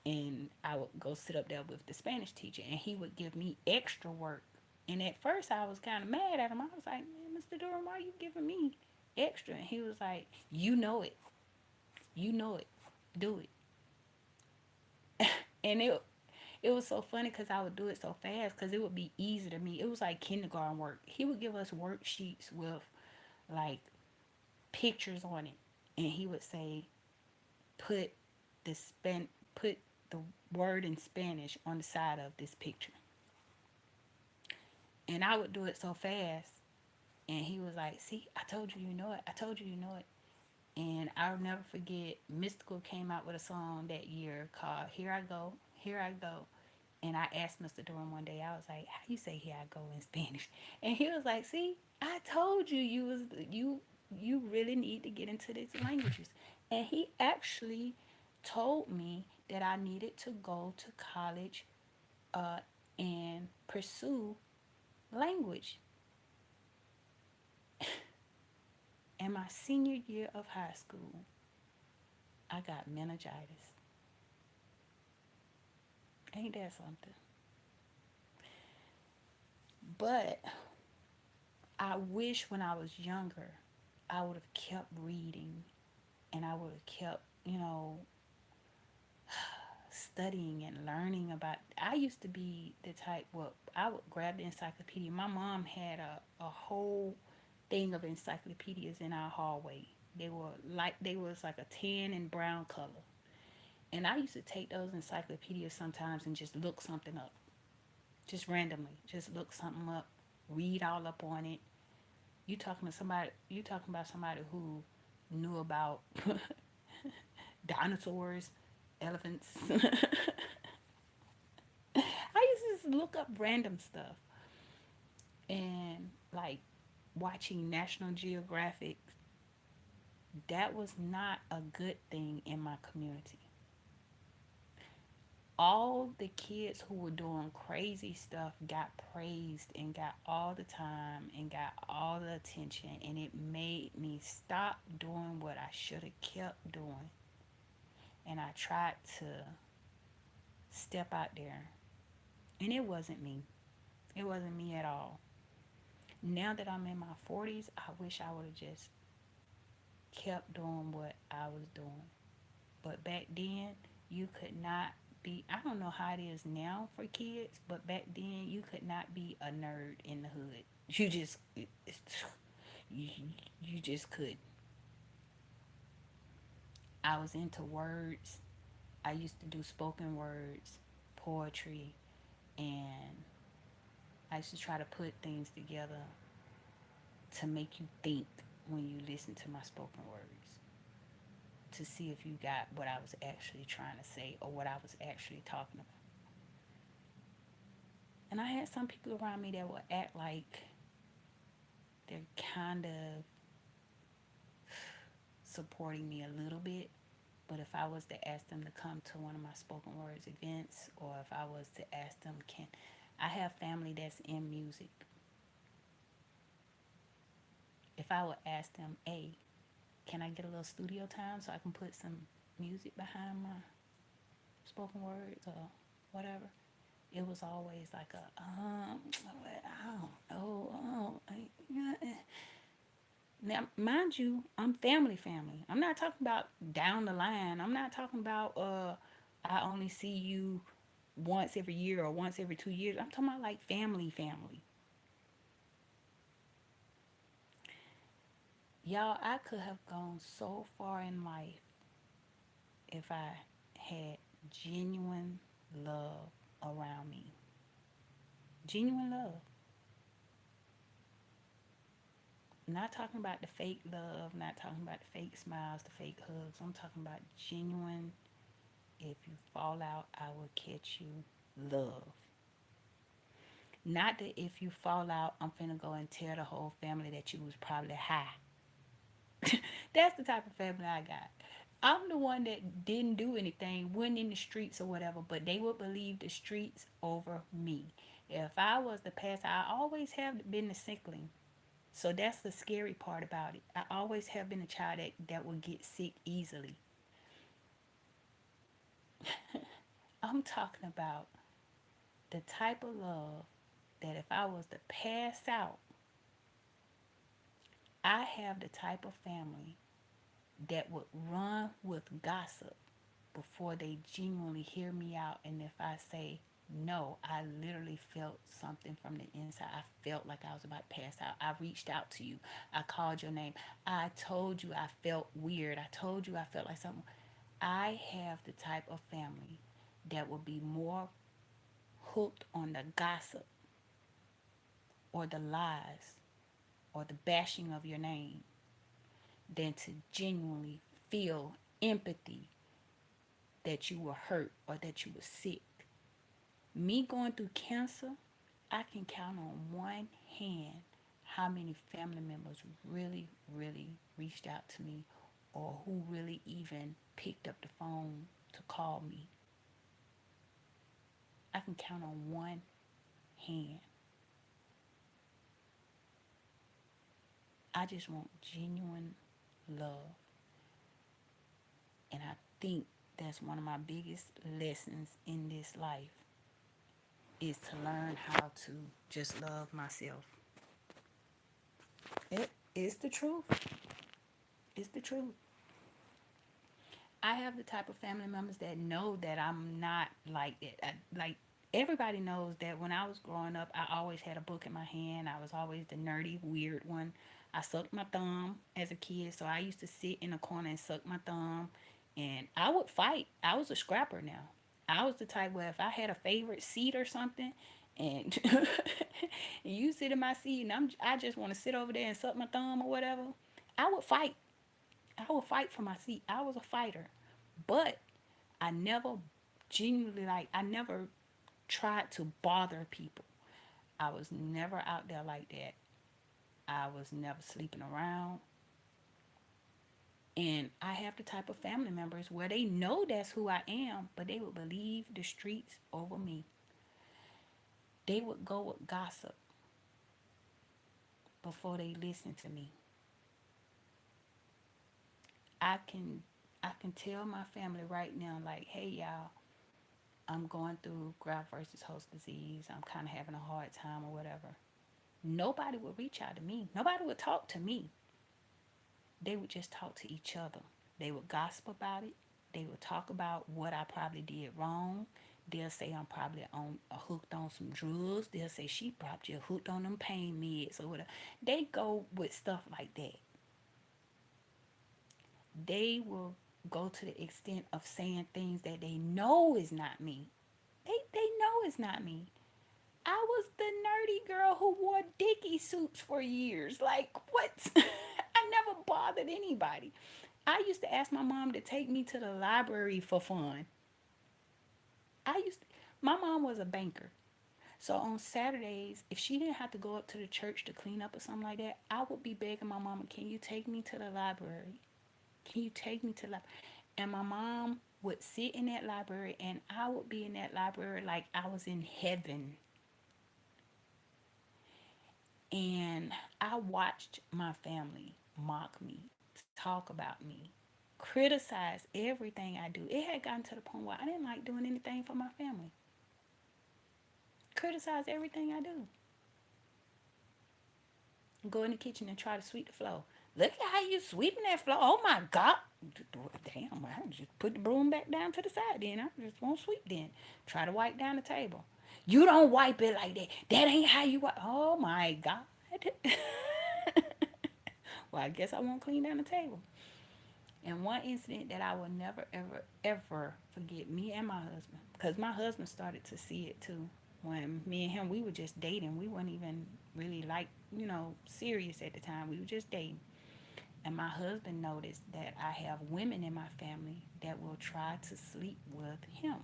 And I would go sit up there with the Spanish teacher, and he would give me extra work. And at first, I was kind of mad at him. I was like, "Man, Mr. Durham, why are you giving me extra?" And he was like, "You know it. You know it. Do it." And it was so funny because I would do it so fast because it would be easy to me. It was like kindergarten work. He would give us worksheets with like pictures on it, and he would say, "Put put the word in Spanish on the side of this picture." And I would do it so fast, and he was like, "See, I told you, you know it. I told you, you know it." And I'll never forget, Mystical came out with a song that year called "Here I Go, Here I Go." And I asked Mr. Durham one day, I was like, "How you say here I go in Spanish?" And he was like, "See, I told you you really need to get into these languages." And he actually told me that I needed to go to college uh, and pursue language. In my senior year of high school, I got meningitis. Ain't that something? But I wish when I was younger, I would have kept reading, and I would have kept, studying and learning about. I used to be the type, well, I would grab the encyclopedia. My mom had a whole thing of encyclopedias in our hallway. They was like a tan and brown color. And I used to take those encyclopedias sometimes and just look something up. Just randomly. Just look something up. Read all up on it. You talking about somebody who knew about dinosaurs, elephants. I used to just look up random stuff, and like watching National Geographic, that was not a good thing in my community. All the kids who were doing crazy stuff got praised and got all the time and got all the attention, and it made me stop doing what I should have kept doing. And I tried to step out there, and it wasn't me. It wasn't me at all. Now that I'm in my 40s, I wish I would have just kept doing what I was doing. But back then, you could not be, I don't know how it is now for kids, but back then, you could not be a nerd in the hood. You, you just couldn't. I was into words. I used to do spoken words, poetry, and I used to try to put things together to make you think when you listen to my spoken words, to see if you got what I was actually trying to say or what I was actually talking about. And I had some people around me that would act like they're kind of supporting me a little bit. But if I was to ask them to come to one of my spoken words events, or if I was to ask them, can I have family that's in music? If I would ask them, hey, can I get a little studio time so I can put some music behind my spoken words or whatever? It was always like I don't know. Now, mind you, I'm family. I'm not talking about down the line. I'm not talking about I only see you once every year or once every 2 years. I'm talking about like family. Y'all, I could have gone so far in life if I had genuine love around me. Genuine love. Not talking about the fake love, not talking about the fake smiles, the fake hugs. I'm talking about genuine, if you fall out, I will catch you love. Not that if you fall out, I'm finna go and tell the whole family that you was probably high. That's the type of family I got. I'm the one that didn't do anything, went in the streets or whatever, but they would believe the streets over me. If I was the pastor, I always have been the sickling. So that's the scary part about it. I always have been a child that would get sick easily. I'm talking about the type of love that if I was to pass out, I have the type of family that would run with gossip before they genuinely hear me out. And if I say no, I literally felt something from the inside. I felt like I was about to pass out. I reached out to you. I called your name. I told you I felt weird. I told you I felt like something. I have the type of family that will be more hooked on the gossip or the lies or the bashing of your name than to genuinely feel empathy that you were hurt or that you were sick. Me going through cancer, I can count on one hand how many family members really, really reached out to me or who really even picked up the phone to call me. I can count on one hand. I just want genuine love. And I think that's one of my biggest lessons in this life is to learn how to just love myself. It is the truth. It's the truth. I have the type of family members that know that I'm not like that. Like everybody knows that when I was growing up, I always had a book in my hand. I was always the nerdy, weird one. I sucked my thumb as a kid, so I used to sit in a corner and suck my thumb, and I would fight. I was a scrapper now. I was the type where if I had a favorite seat or something, and you sit in my seat, and I just want to sit over there and suck my thumb or whatever, I would fight. I would fight for my seat. I was a fighter. But I never genuinely I never tried to bother people. I was never out there like that. I was never sleeping around. And I have the type of family members where they know that's who I am, but they would believe the streets over me. They would go with gossip before they listen to me. I can I can tell my family right now, like, hey y'all, I'm going through graft versus host disease. I'm kind of having a hard time or whatever. Nobody would reach out to me. Nobody would talk to me. They would just talk to each other. They would gossip about it. They would talk about what I probably did wrong. They'll say I'm probably on hooked on some drugs. They'll say she probably hooked on them pain meds or whatever. They go with stuff like that. They will go to the extent of saying things that they know is not me. They know it's not me. I was the nerdy girl who wore Dickie suits for years. Like, what? I never bothered anybody. I used to ask my mom to take me to the library for fun. I used to, my mom was a banker. So on Saturdays, if she didn't have to go up to the church to clean up or something like that, I would be begging my mama, can you take me to the library? Can you take me to the library? And my mom would sit in that library and I would be in that library like I was in heaven. And I watched my family mock me, talk about me, criticize everything I do. It had gotten to the point where I didn't like doing anything for my family. Criticize everything I do. Go in the kitchen and try to sweep the floor. Look at how you sweeping that floor. Oh my God. Damn, I just put the broom back down to the side then. I just won't sweep then. Try to wipe down the table. You don't wipe it like that. That ain't how you wipe. Oh my God. Well, I guess I won't clean down the table. And one incident that I will never, ever, ever forget, me and my husband, because my husband started to see it too. When me and him, we were just dating. We weren't even really like, serious at the time. We were just dating. And my husband noticed that I have women in my family that will try to sleep with him.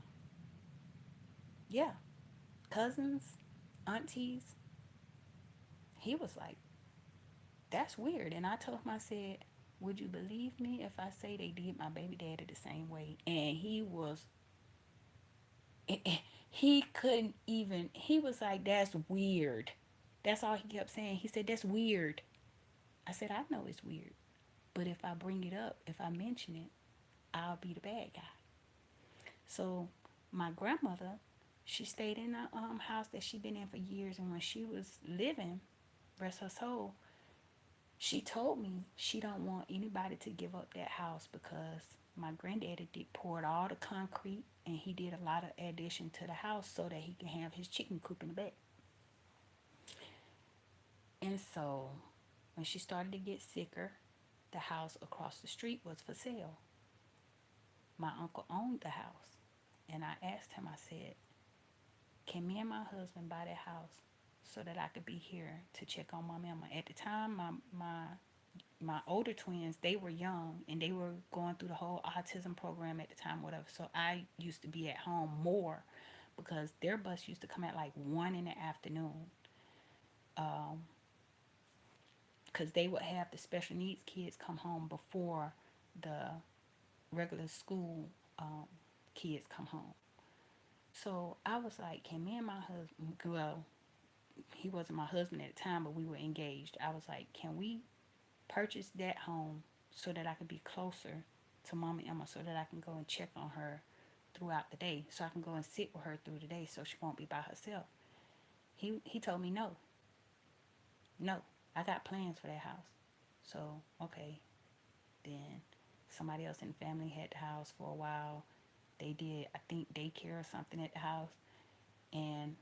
Yeah, cousins, aunties. He was like, that's weird. And I told him, I said, would you believe me if I say they did my baby daddy the same way? And he couldn't even, he was like, that's weird. That's all he kept saying. He said, that's weird. I said, I know it's weird. But if I bring it up, if I mention it, I'll be the bad guy. So My grandmother, she stayed in a house that she'd been in for years, and when she was living, rest her soul, she told me she don't want anybody to give up that house because my granddaddy did poured all the concrete and he did a lot of addition to the house so that he can have his chicken coop in the back. And so when she started to get sicker, the house across the street was for sale. My uncle owned the house. And I asked him, I said, can me and my husband buy that house so that I could be here to check on my mama? At the time, my older twins, they were young and they were going through the whole autism program at the time, whatever. So I used to be at home more because their bus used to come at like 1 in the afternoon. Because they would have the special needs kids come home before the regular school kids come home. So I was like, can me and my husband, well, he wasn't my husband at the time, but we were engaged. I was like, can we purchase that home so that I could be closer to Mama Emma so that I can go and check on her throughout the day, so I can go and sit with her through the day so she won't be by herself. He told me no. No. I got plans for that house. So, okay. Then somebody else in the family had the house for a while. They did, I think, daycare or something at the house. And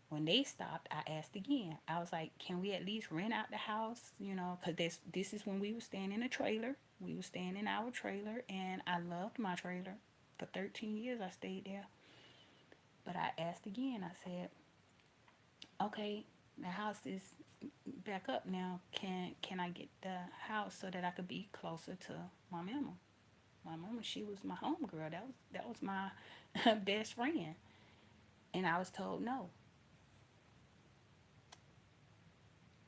when they stopped, I asked again. I was like, can we at least rent out the house? You know, because this is when we were staying in a trailer. We were staying in our trailer, and I loved my trailer. For 13 years, I stayed there. But I asked again. I said, okay, the house is back up now. Can I get the house so that I could be closer to my mama? My mama, she was my homegirl. That was my best friend. And I was told no.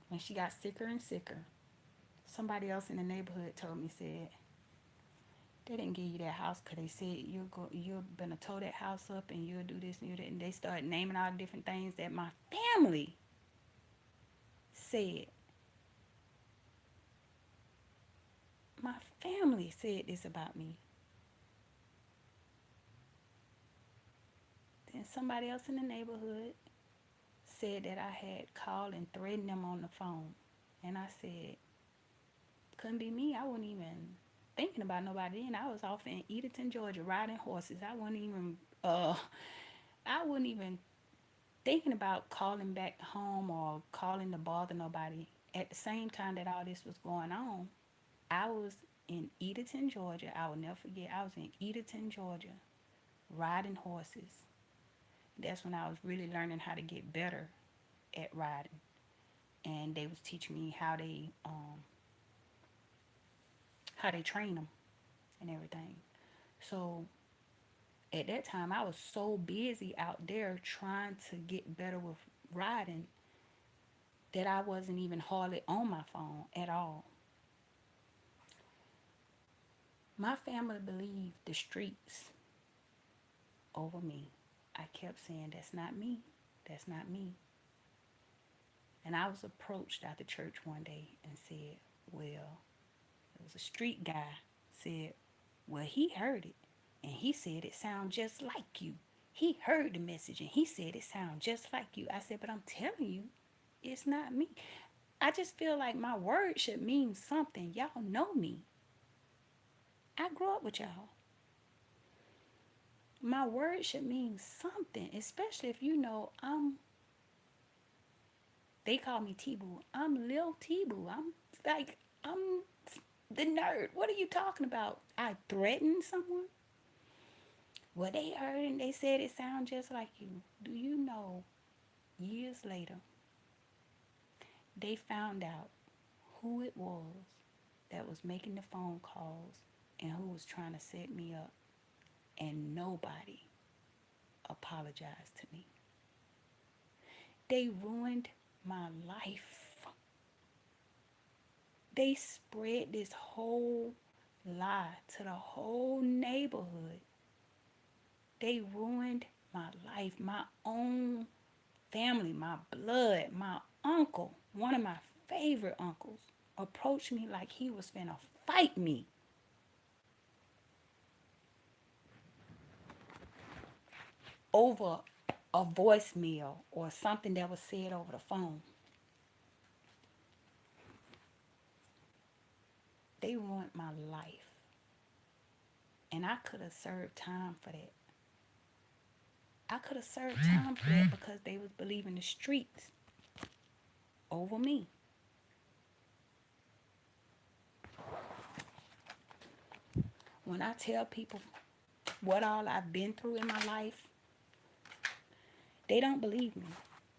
When she got sicker and sicker, somebody else in the neighborhood told me, said, they didn't give you that house because they said you're gonna tow that house up and you'll do this and you that. And they started naming all the different things that my family said. My family said this about me. Then somebody else in the neighborhood said that I had called and threatened them on the phone. And I said, couldn't be me. I wasn't even thinking about nobody then. I was off in Edenton, Georgia, riding horses. I wasn't even thinking about calling back home or calling to bother nobody. At the same time that all this was going on, I was in Edenton, Georgia. I will never forget. I was in Edenton, Georgia, riding horses. That's when I was really learning how to get better at riding, and they was teaching me how they train them and everything. So at that time, I was so busy out there trying to get better with riding that I wasn't even hardly on my phone at all. My family believed the streets over me. I kept saying, that's not me. That's not me. And I was approached at the church one day and said, well, it was a street guy, said, well, he heard it and he said it sounds just like you. He heard the message and he said it sounds just like you. I said, but I'm telling you, it's not me. I just feel like my word should mean something. Y'all know me. I grew up with y'all. My word should mean something, especially if you know they call me T-Boo. I'm Lil T-Boo. I'm the nerd. What are you talking about? I threatened someone? Well, they heard and they said it sounds just like you. Do you know, years later, they found out who it was that was making the phone calls and who was trying to set me up, and nobody apologized to me. They ruined my life. They spread this whole lie to the whole neighborhood. They ruined my life, my own family, my blood, my uncle, one of my favorite uncles, approached me like he was finna fight me. over a voicemail or something that was said over the phone. They ruined my life. And I could have served time for that. I could have served time for that because they was believing the streets over me. When I tell people what all I've been through in my life, they don't believe me.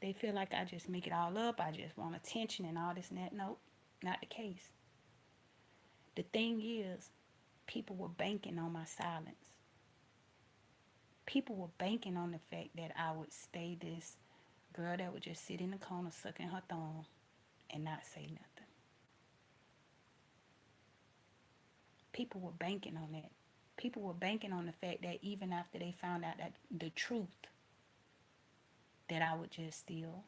They feel like I just make it all up. I just want attention and all this and that. Nope, not the case. The thing is, people were banking on my silence. People were banking on the fact that I would stay this girl that would just sit in the corner sucking her thumb and not say nothing. People were banking on that. People were banking on the fact that even after they found out that the truth, that I would just still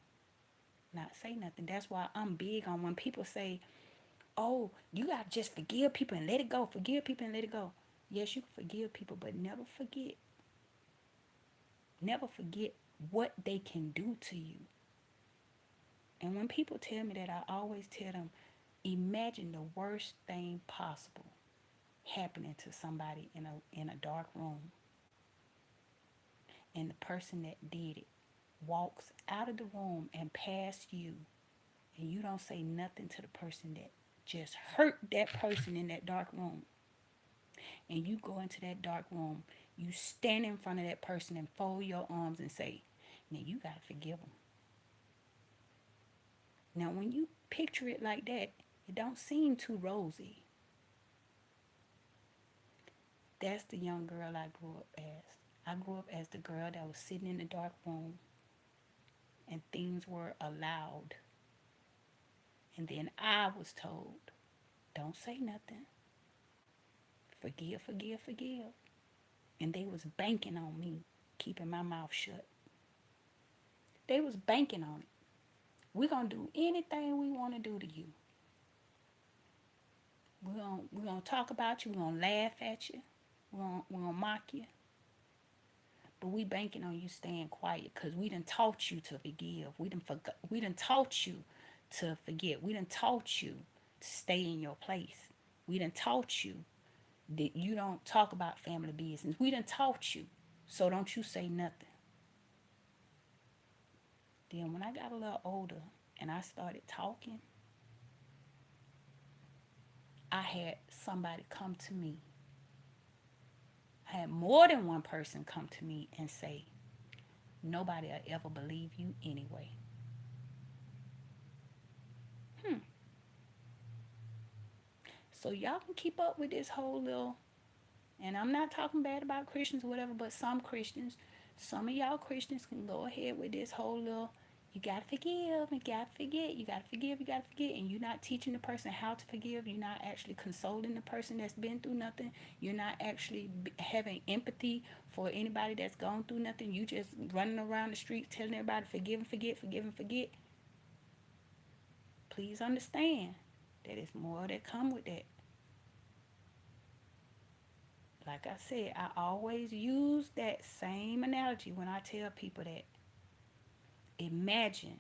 not say nothing. That's why I'm big on when people say, oh, you got to just forgive people and let it go. Forgive people and let it go. Yes, you can forgive people, but never forget. Never forget what they can do to you. And when people tell me that, I always tell them, imagine the worst thing possible happening to somebody in a dark room. And the person that did it walks out of the room and past you, and you don't say nothing to the person that just hurt that person in that dark room. And you go into that dark room, you stand in front of that person and fold your arms and say, now you got to forgive them. Now, when you picture it like that, it don't seem too rosy. That's the young girl I grew up as. I grew up as the girl that was sitting in the dark room and things were allowed. And then I was told, don't say nothing. Forgive, forgive, forgive. And they was banking on me keeping my mouth shut. They was banking on it. We're going to do anything we want to do to you. We're gonna talk about you. We're going to laugh at you. We're gonna mock you. But we banking on you staying quiet because we done taught you to forgive. We done taught you to forget. We done taught you to stay in your place. We done taught you that you don't talk about family business. We done taught you. So don't you say nothing. Then when I got a little older and I started talking, I had somebody come to me. I had more than one person come to me and say, nobody will ever believe you anyway. So y'all can keep up with this whole little, and I'm not talking bad about Christians or whatever, but some Christians, some of y'all Christians can go ahead with this whole little, you gotta forgive, you gotta forget, you gotta forgive, you gotta forget, and you're not teaching the person how to forgive. You're not actually consoling the person that's been through nothing. You're not actually having empathy for anybody that's gone through nothing. You just running around the streets telling everybody forgive and forget, forgive and forget. Please understand that it's more that come with that. Like I said, I always use that same analogy when I tell people that. Imagine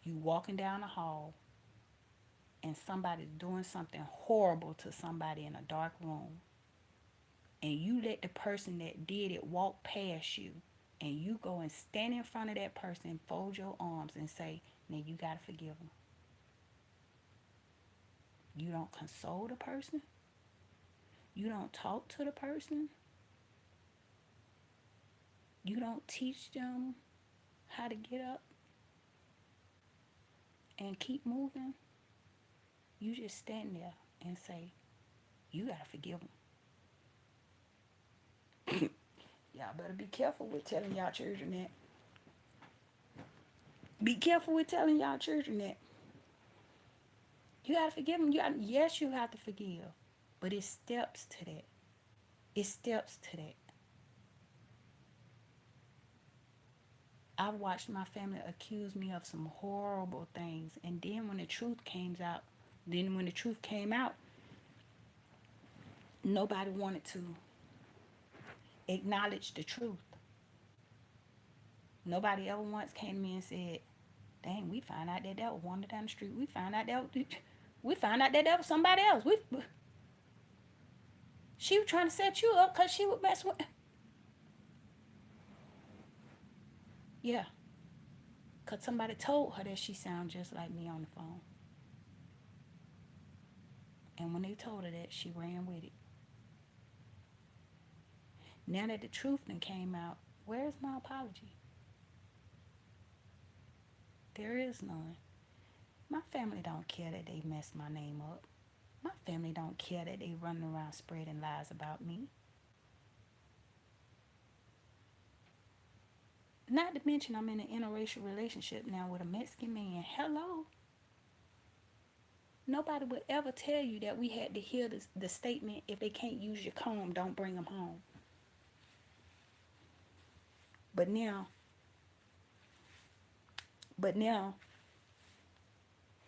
you walking down the hall and somebody's doing something horrible to somebody in a dark room, and you let the person that did it walk past you, and you go and stand in front of that person and fold your arms and say, now you got to forgive them. You don't console the person. You don't talk to the person. You don't teach them how to get up and keep moving. You just stand there and say, you got to forgive them. Y'all better be careful with telling y'all children that. Be careful with telling y'all children that. You got to forgive them. Yes, you have to forgive. But it steps to that. It steps to that. I've watched my family accuse me of some horrible things. And then when the truth came out, nobody wanted to acknowledge the truth. Nobody ever once came to me and said, dang, we found out that was Wanda down the street. We found out that was somebody else. She was trying to set you up because she would mess with. Yeah, because somebody told her that she sounded just like me on the phone. And when they told her that, she ran with it. Now that the truth then came out, where's my apology? There is none. My family don't care that they messed my name up. My family don't care that they running around spreading lies about me. Not to mention I'm in an interracial relationship now with a Mexican man. Hello. Nobody would ever tell you that we had to hear the statement, if they can't use your comb, don't bring them home. But now, but now,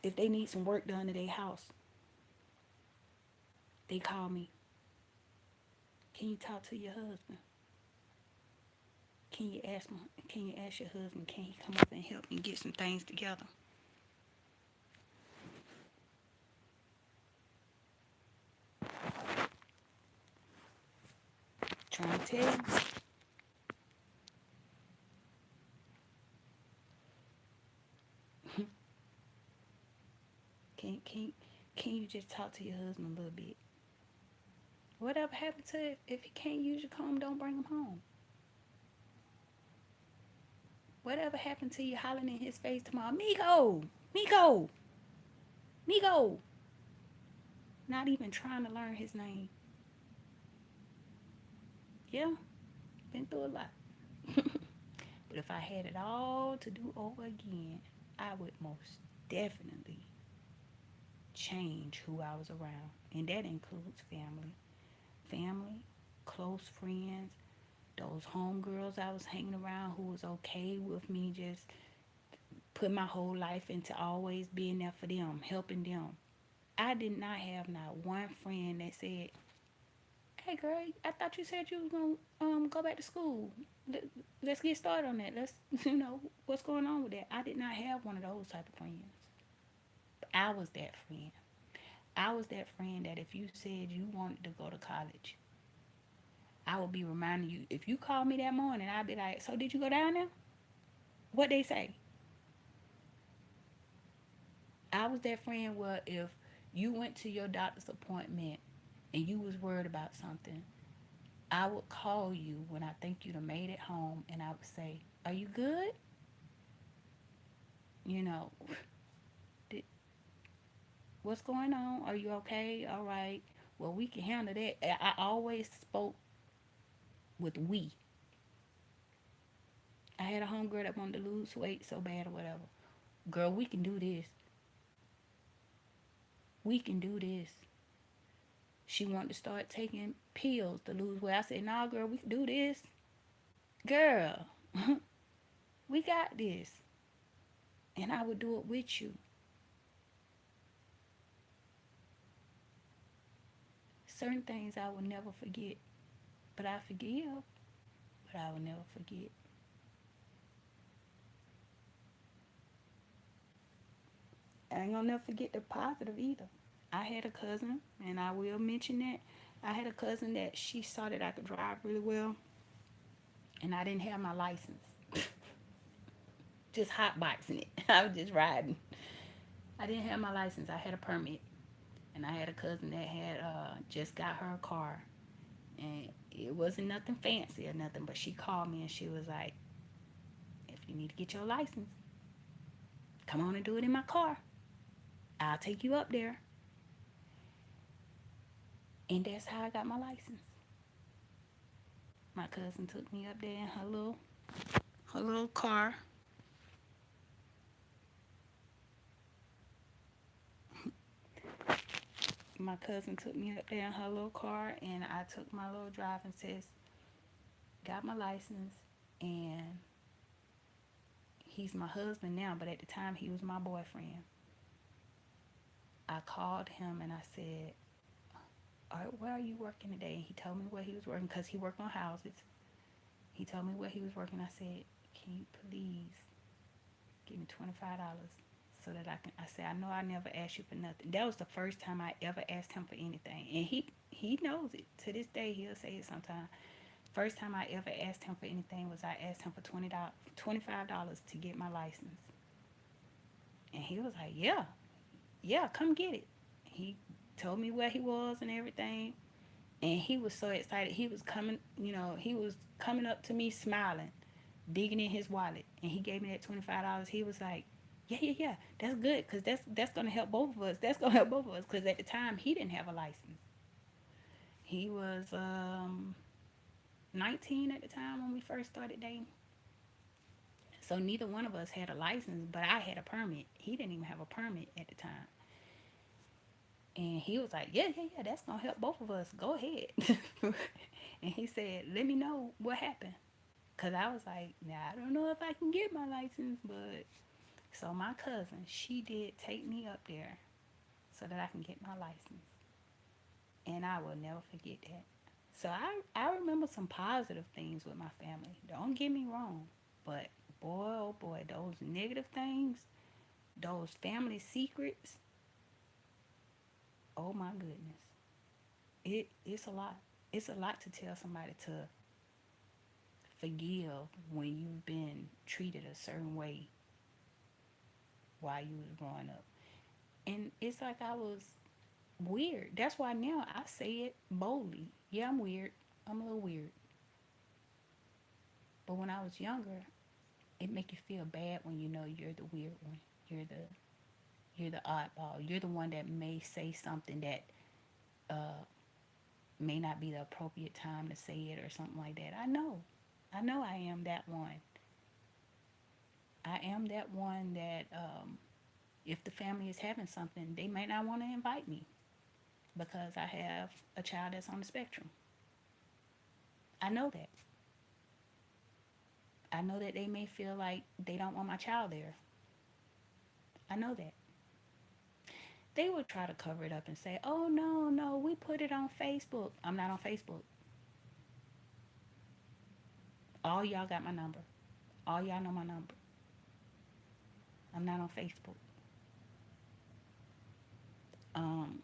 if they need some work done to their house, they call me. Can you talk to your husband? Can you ask your husband, can he come up and help me get some things together? Trying to tell you. Can you just talk to your husband a little bit? Whatever happened to it, if he can't use your comb, don't bring him home. Whatever happened to you hollering in his face tomorrow, Migo, Migo, Migo. Not even trying to learn his name. Yeah, been through a lot. But if I had it all to do over again, I would most definitely change who I was around. And that includes family. Family, close friends, those homegirls I was hanging around who was okay with me just put my whole life into always being there for them, helping them. I did not have not one friend that said, hey girl, I thought you said you was gonna go back to school. Let's get started on that. Let's what's going on with that. I did not have one of those type of friends. I was that friend. I was that friend that if you said you wanted to go to college, I would be reminding you. If you called me that morning, I'd be like, so did you go down there? What they say? I was that friend where if you went to your doctor's appointment and you was worried about something, I would call you when I think you'd have made it home, and I would say, are you good? You know, what's going on? Are you okay? All right. Well, we can handle that. I always spoke with we. I had a homegirl that wanted to lose weight so bad or whatever. Girl, we can do this. We can do this. She wanted to start taking pills to lose weight. I said, nah, girl, we can do this. Girl, we got this. And I would do it with you. Certain things I will never forget. But I forgive. But I will never forget. I ain't gonna never forget the positive either. I had a cousin, and I will mention that. I had a cousin that she saw that I could drive really well, and I didn't have my license. Just hot boxing it. I was just riding. I didn't have my license. I had a permit, and I had a cousin that had just got her a car, and it wasn't nothing fancy or nothing. But she called me and she was like, "If you need to get your license, come on and do it in my car. I'll take you up there." And that's how I got my license. My cousin took me up there in her little car. My cousin took me up there in her little car, and I took my little driving test, got my license, and he's my husband now, but at the time he was my boyfriend. I called him and I said, all right, where are you working today? He told me where he was working because he worked on houses. He told me where he was working. I said, can you please give me $25 so that I can, I said, I know I never asked you for nothing. That was the first time I ever asked him for anything. And he knows it. To this day, he'll say it sometimes. First time I ever asked him for anything was I asked him for $25 to get my license. And he was like, yeah, yeah, come get it. He told me where he was and everything. And he was so excited. He was coming, he was coming up to me smiling, digging in his wallet. And he gave me that $25. He was like, yeah, yeah, yeah, that's good because that's going to help both of us. That's going to help both of us because at the time he didn't have a license. He was 19 at the time when we first started dating. So neither one of us had a license, but I had a permit. He didn't even have a permit at the time. And he was like, yeah, yeah, yeah, that's going to help both of us. Go ahead. And he said, let me know what happened. Because I was like, now, I don't know if I can get my license, but. So my cousin, she did take me up there so that I can get my license. And I will never forget that. So I remember some positive things with my family. Don't get me wrong. But boy, oh boy, those negative things, those family secrets, oh my goodness. It's a lot. It's a lot to tell somebody to forgive when you've been treated a certain way while you was growing up. And it's like I was weird. That's why now I say it boldly. Yeah, I'm weird. I'm a little weird. But when I was younger, it make you feel bad when you know you're the weird one. You're the oddball. You're the one that may say something that uh, may not be the appropriate time to say it or something like that. I know. I know I am that one. I am that one that if the family is having something, they may not want to invite me because I have a child that's on the spectrum. I know that. I know that they may feel like they don't want my child there. I know that. They would try to cover it up and say, oh, no, no, we put it on Facebook. I'm not on Facebook. All y'all got my number. All y'all know my number. I'm not on Facebook. Um,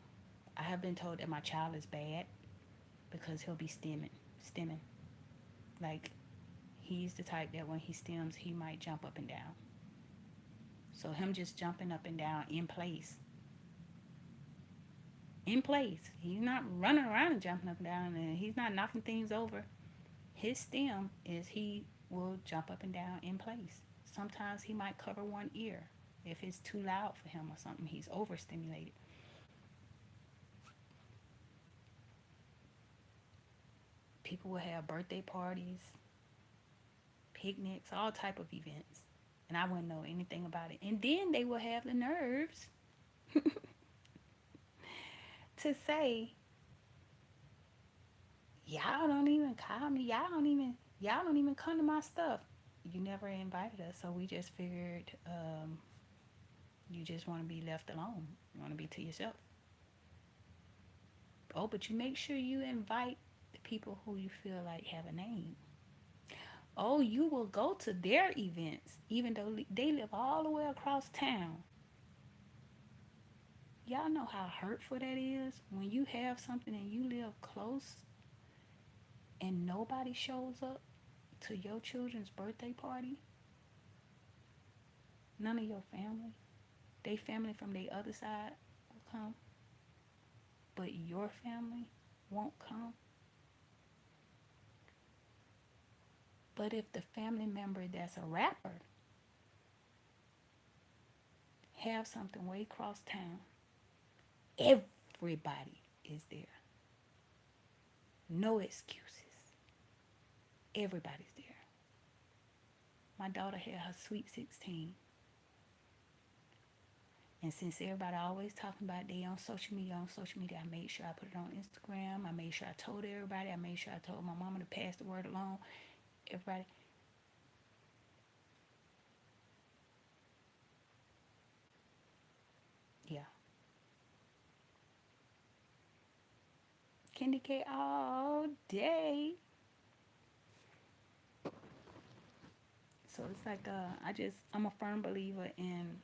I have been told that my child is bad because he'll be stimming. Like, he's the type that when he stims, he might jump up and down. So him just jumping up and down in place. He's not running around and jumping up and down, and he's not knocking things over. His stem is he will jump up and down in place. Sometimes he might cover one ear if it's too loud for him or something. He's overstimulated. People will have birthday parties, picnics, all type of events, and I wouldn't know anything about it. And then they will have the nerves to say, y'all don't even call me. Y'all don't even come to my stuff. You never invited us, so we just figured you just want to be left alone. You want to be to yourself. Oh, but you make sure you invite the people who you feel like have a name. Oh, you will go to their events, even though they live all the way across town. Y'all know how hurtful that is when you have something and you live close and nobody shows up to your children's birthday party. None of your family. They family from the other side will come, but your family won't come. But if the family member that's a rapper have something way across town, everybody is there. No excuses. Everybody's there. My daughter had her sweet 16. And since everybody always talking about they on social media, I made sure I put it on Instagram. I made sure I told everybody. I made sure I told my mama to pass the word along. Everybody. Yeah. Candy K all day. So it's like I'm a firm believer in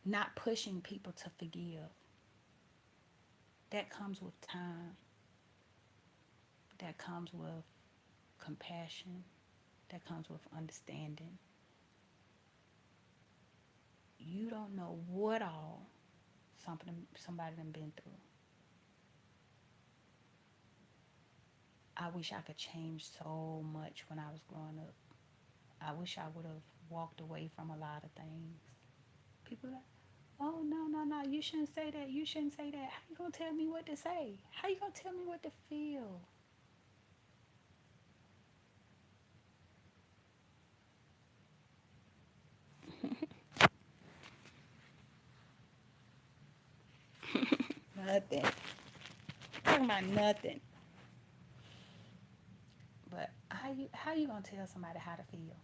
not pushing people to forgive. That comes with time. That comes with compassion. That comes with understanding. You don't know what all somebody done been through. I wish I could change so much when I was growing up. I wish I would have walked away from a lot of things. People are like, oh no, no, no, you shouldn't say that. You shouldn't say that. How you gonna tell me what to say? How you gonna tell me what to feel? Nothing. Talking about nothing. But how you gonna tell somebody how to feel?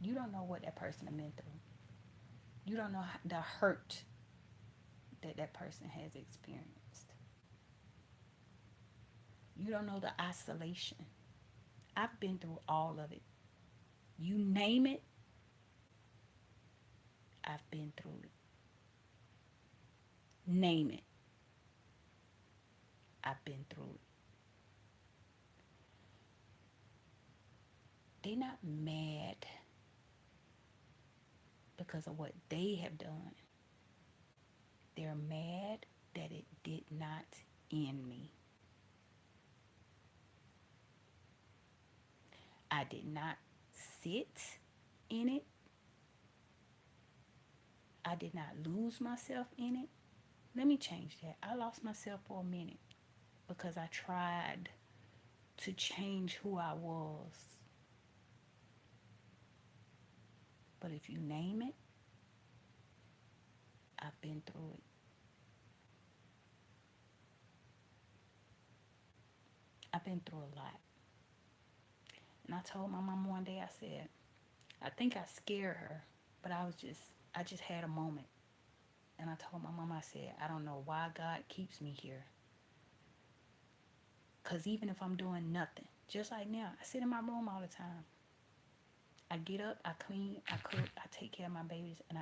You don't know what that person has been through. You don't know the hurt that that person has experienced. You don't know the isolation. I've been through all of it. You name it, I've been through it. Name it, I've been through it. They're not mad because of what they have done. They're mad that it did not end me. I did not sit in it. I did not lose myself in it. Let me change that. I lost myself for a minute because I tried to change who I was. But if you name it, I've been through it. I've been through a lot. And I told my mom one day, I said, I think I scared her, but I just had a moment. And I told my mom, I said, I don't know why God keeps me here. Because even if I'm doing nothing, just like now, I sit in my room all the time. I get up, I clean, I cook, I take care of my babies, and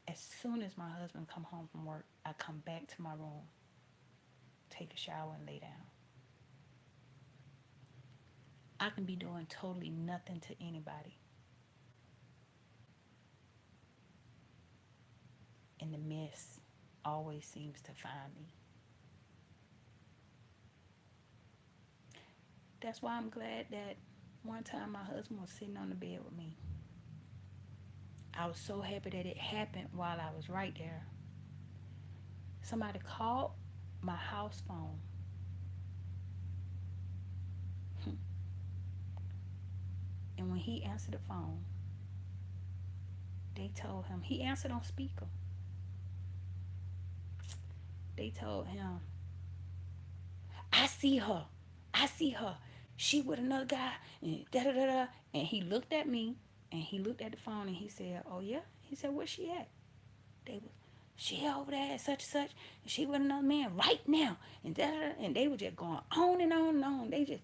as soon as my husband come home from work, I come back to my room, take a shower, and lay down. I can be doing totally nothing to anybody, and the mess always seems to find me. That's why I'm glad that one time my husband was sitting on the bed with me. I was so happy that it happened while I was right there. Somebody called my house phone. And when he answered the phone, they told him, he answered on speaker. They told him, I see her. I see her. She with another guy. And da da da da. And he looked at me and he looked at the phone and he said, oh yeah? He said, where's she at? They was, she over there at such and such. And she with another man right now. And da da da. And they were just going on and on and on. They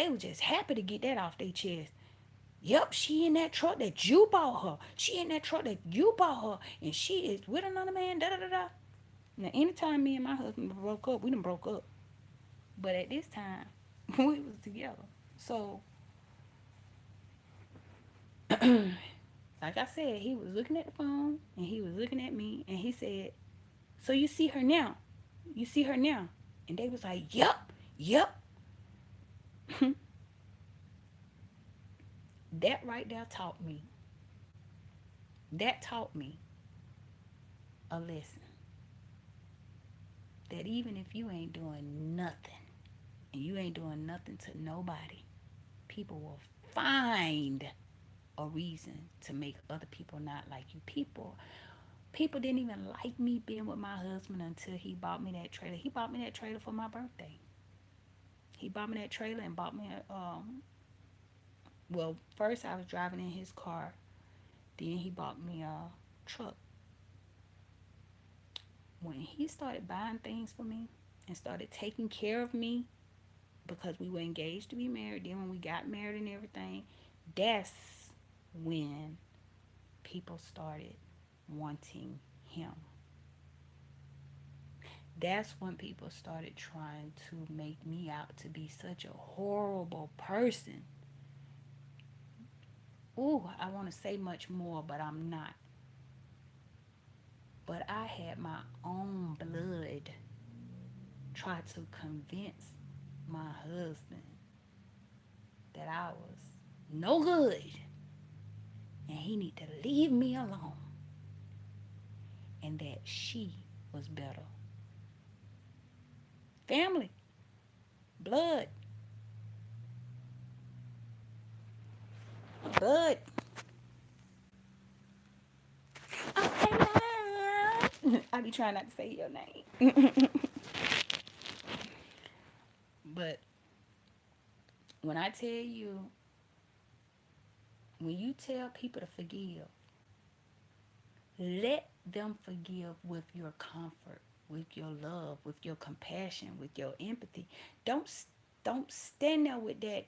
were just happy to get that off their chest. Yep, she in that truck that you bought her. She in that truck that you bought her. And she is with another man, da da da da. Now, anytime me and my husband broke up, we done broke up. But at this time, we was together. So, like I said, he was looking at the phone and he was looking at me and he said, so you see her now? You see her now? And they was like, yep, yep. That right there taught me. That taught me a lesson. That even if you ain't doing nothing and you ain't doing nothing to nobody, people will find a reason to make other people not like you. People didn't even like me being with my husband until he bought me that trailer. He bought me that trailer for my birthday. He bought me that trailer and bought me well, first I was driving in his car. Then he bought me a truck. When he started buying things for me and started taking care of me, because we were engaged to be married. Then when we got married and everything, that's when people started wanting him. That's when people started trying to make me out to be such a horrible person. Ooh, I want to say much more, but I'm not. But I had my own blood try to convince my husband that I was no good and he need to leave me alone and that she was better. Family, blood, blood. Okay, I be trying not to say your name. But when I tell you, when you tell people to forgive, let them forgive with your comfort, with your love, with your compassion, with your empathy. Don't don't stand there with that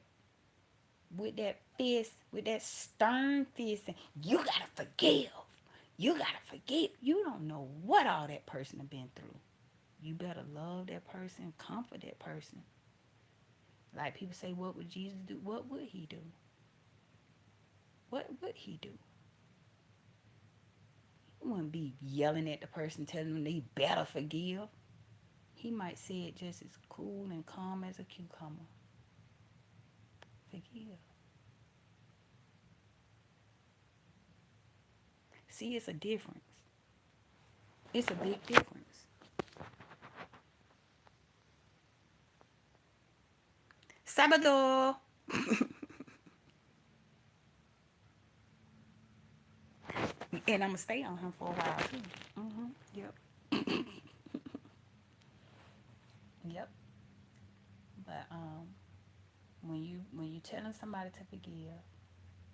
fist, with that stern fist, and you gotta forgive. You gotta forgive. You don't know what all that person have been through. You better love that person, comfort that person. Like people say, what would Jesus do? What would he do? What would he do? He wouldn't be yelling at the person, telling them they better forgive. He might say it just as cool and calm as a cucumber. Forgive. See, it's a difference. It's a big difference. Sabado. And I'm gonna stay on him for a while too. Yep. Yep. But when you telling somebody to forgive,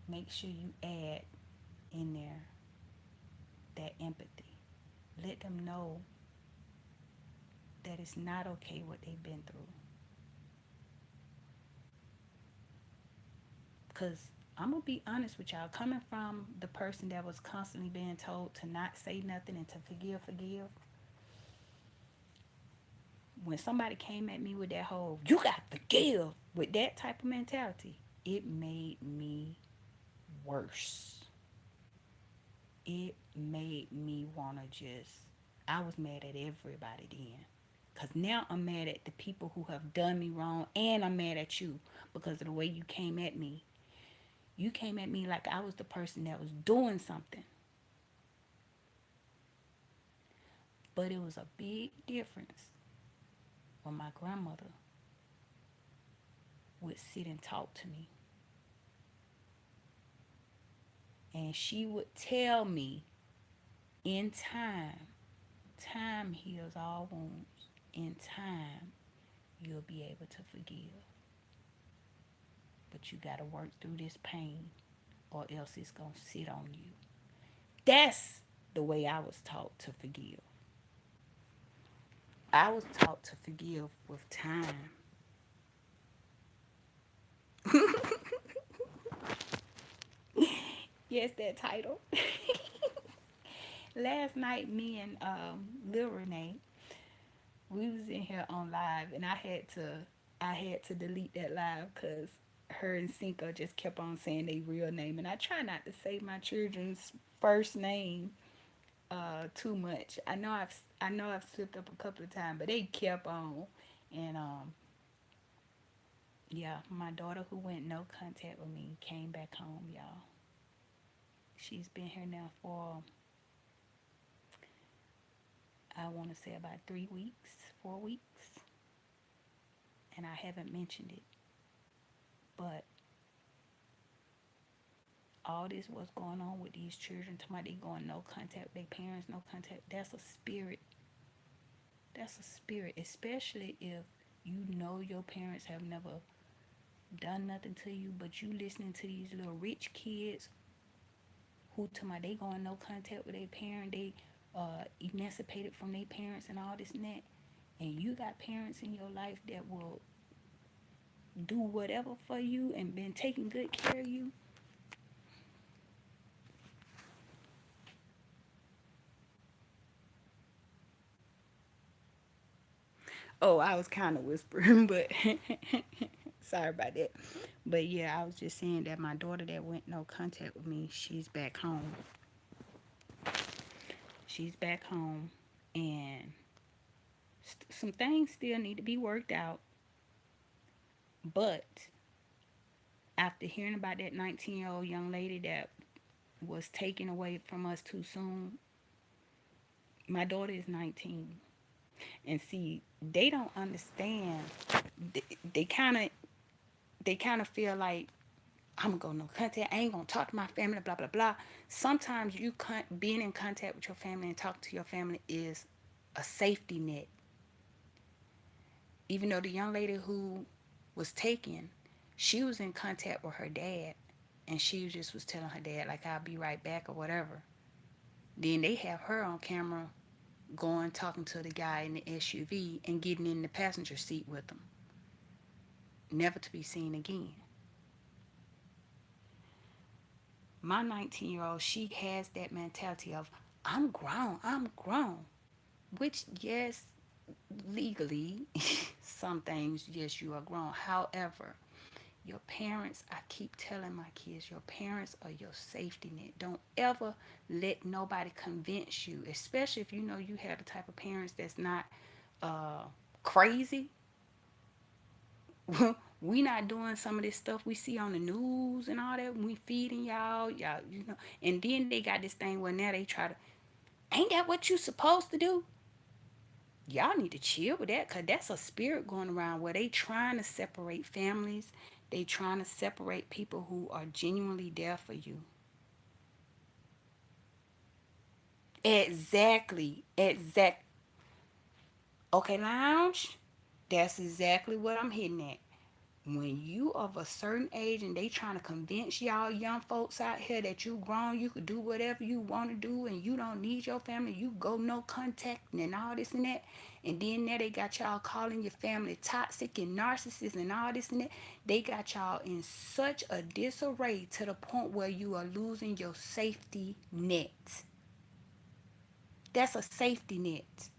make sure you add in there that empathy. Let them know that it's not okay what they've been through. Because I'm going to be honest with y'all, coming from the person that was constantly being told to not say nothing and to forgive, when somebody came at me with that whole, you got to forgive, with that type of mentality, it made me worse. It made me want to I was mad at everybody then. Because now I'm mad at the people who have done me wrong, and I'm mad at you because of the way you came at me. You came at me like I was the person that was doing something. But it was a big difference when my grandmother would sit and talk to me. And she would tell me, in time heals all wounds. In time, you'll be able to forgive. But you got to work through this pain or else it's going to sit on you. That's the way I was taught to forgive. I was taught to forgive with time. Yes, that title. Last night, me and Lil Renee, we was in here on live, and I had to delete that live because her and Cinco just kept on saying their real name, and I try not to say my children's first name too much. I know I've slipped up a couple of times, but they kept on, and yeah, my daughter who went no contact with me came back home, y'all. She's been here now for, I want to say, about 3 weeks, 4 weeks, and I haven't mentioned it. But all this what's going on with these children, talking about they going no contact with their parents, no contact, that's a spirit. That's a spirit, especially if you know your parents have never done nothing to you, but you listening to these little rich kids who talking about they going no contact with their parent, they emancipated from their parents and all this and that, and you got parents in your life that will do whatever for you and been taking good care of you. Oh, I was kind of whispering, but sorry about that. But yeah, I was just saying that my daughter that went no contact with me, she's back home. She's back home, and some things still need to be worked out. But after hearing about that 19-year-old young lady that was taken away from us too soon, my daughter is 19. And see, they don't understand. They, they kind of they kind of feel like I'm gonna no contact. I ain't gonna talk to my family. Blah blah blah. Sometimes being in contact with your family and talking to your family is a safety net. Even though the young lady who was taken, she was in contact with her dad, and she just was telling her dad like I'll be right back or whatever. Then they have her on camera going talking to the guy in the SUV and getting in the passenger seat with them, never to be seen again. My 19-year-old, she has that mentality of I'm grown, which yes, legally, some things, yes, you are grown. However, your parents, I keep telling my kids, your parents are your safety net. Don't ever let nobody convince you, especially if you know you have the type of parents that's not uh, crazy. We not doing some of this stuff we see on the news and all that. We feeding y'all, and then they got this thing where now they try to, ain't that what you supposed to do? Y'all need to chill with that, cause that's a spirit going around where they trying to separate families. They trying to separate people who are genuinely there for you. Exactly. Okay, lounge. That's exactly what I'm hitting at. When you of a certain age and they trying to convince y'all young folks out here that you grown, you could do whatever you want to do and you don't need your family, you go no contact and all this and that. And then there they got y'all calling your family toxic and narcissist and all this and that. They got y'all in such a disarray to the point where you are losing your safety net. That's a safety net.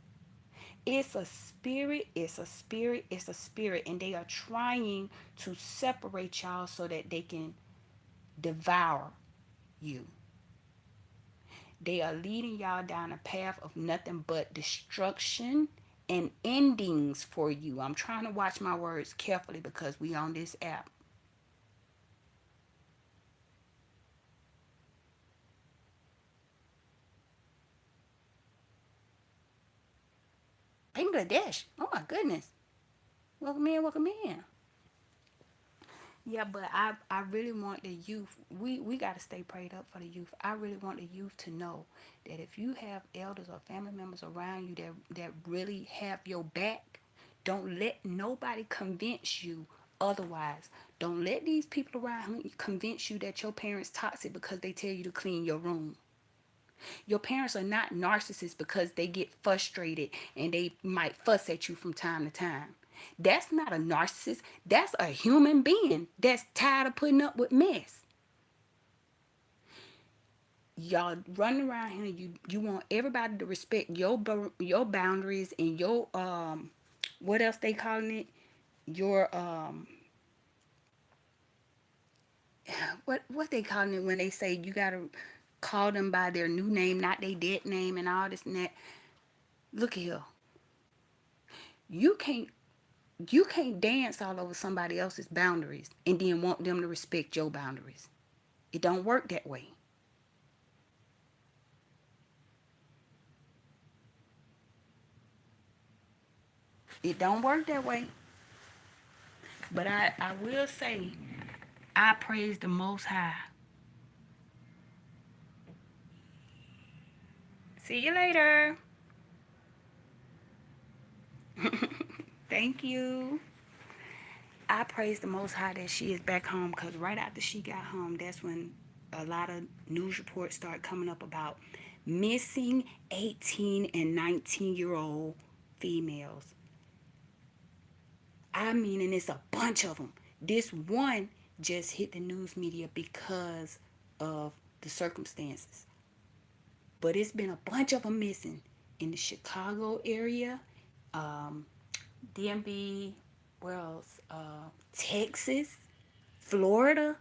It's a spirit, it's a spirit, and they are trying to separate y'all so that they can devour you. They are leading y'all down a path of nothing but destruction and endings for you. I'm trying to watch my words carefully because we on this app. Bangladesh. Oh my goodness. Welcome in, welcome in. Yeah, but I really want the youth. We got to stay prayed up for the youth. I really want the youth to know that if you have elders or family members around you that really have your back, don't let nobody convince you otherwise. Don't let these people around you convince you that your parents toxic because they tell you to clean your room. Your parents are not narcissists because they get frustrated and they might fuss at you from time to time. That's not a narcissist. That's a human being that's tired of putting up with mess. Y'all running around here, you want everybody to respect your boundaries and your what else they calling it? Your what they calling it when they say you gotta call them by their new name, not their dead name and all this and that. Look here. You can't you can't dance all over somebody else's boundaries and then want them to respect your boundaries. It don't work that way. It don't work that way. But I will say, I praise the Most High. See you later. Thank you. I praise the Most High that she is back home because right after she got home, that's when a lot of news reports start coming up about missing 18 and 19-year-old females. I mean, and it's a bunch of them. This one just hit the news media because of the circumstances. But it's been a bunch of them missing in the Chicago area, um, DMV, where else? Texas, Florida.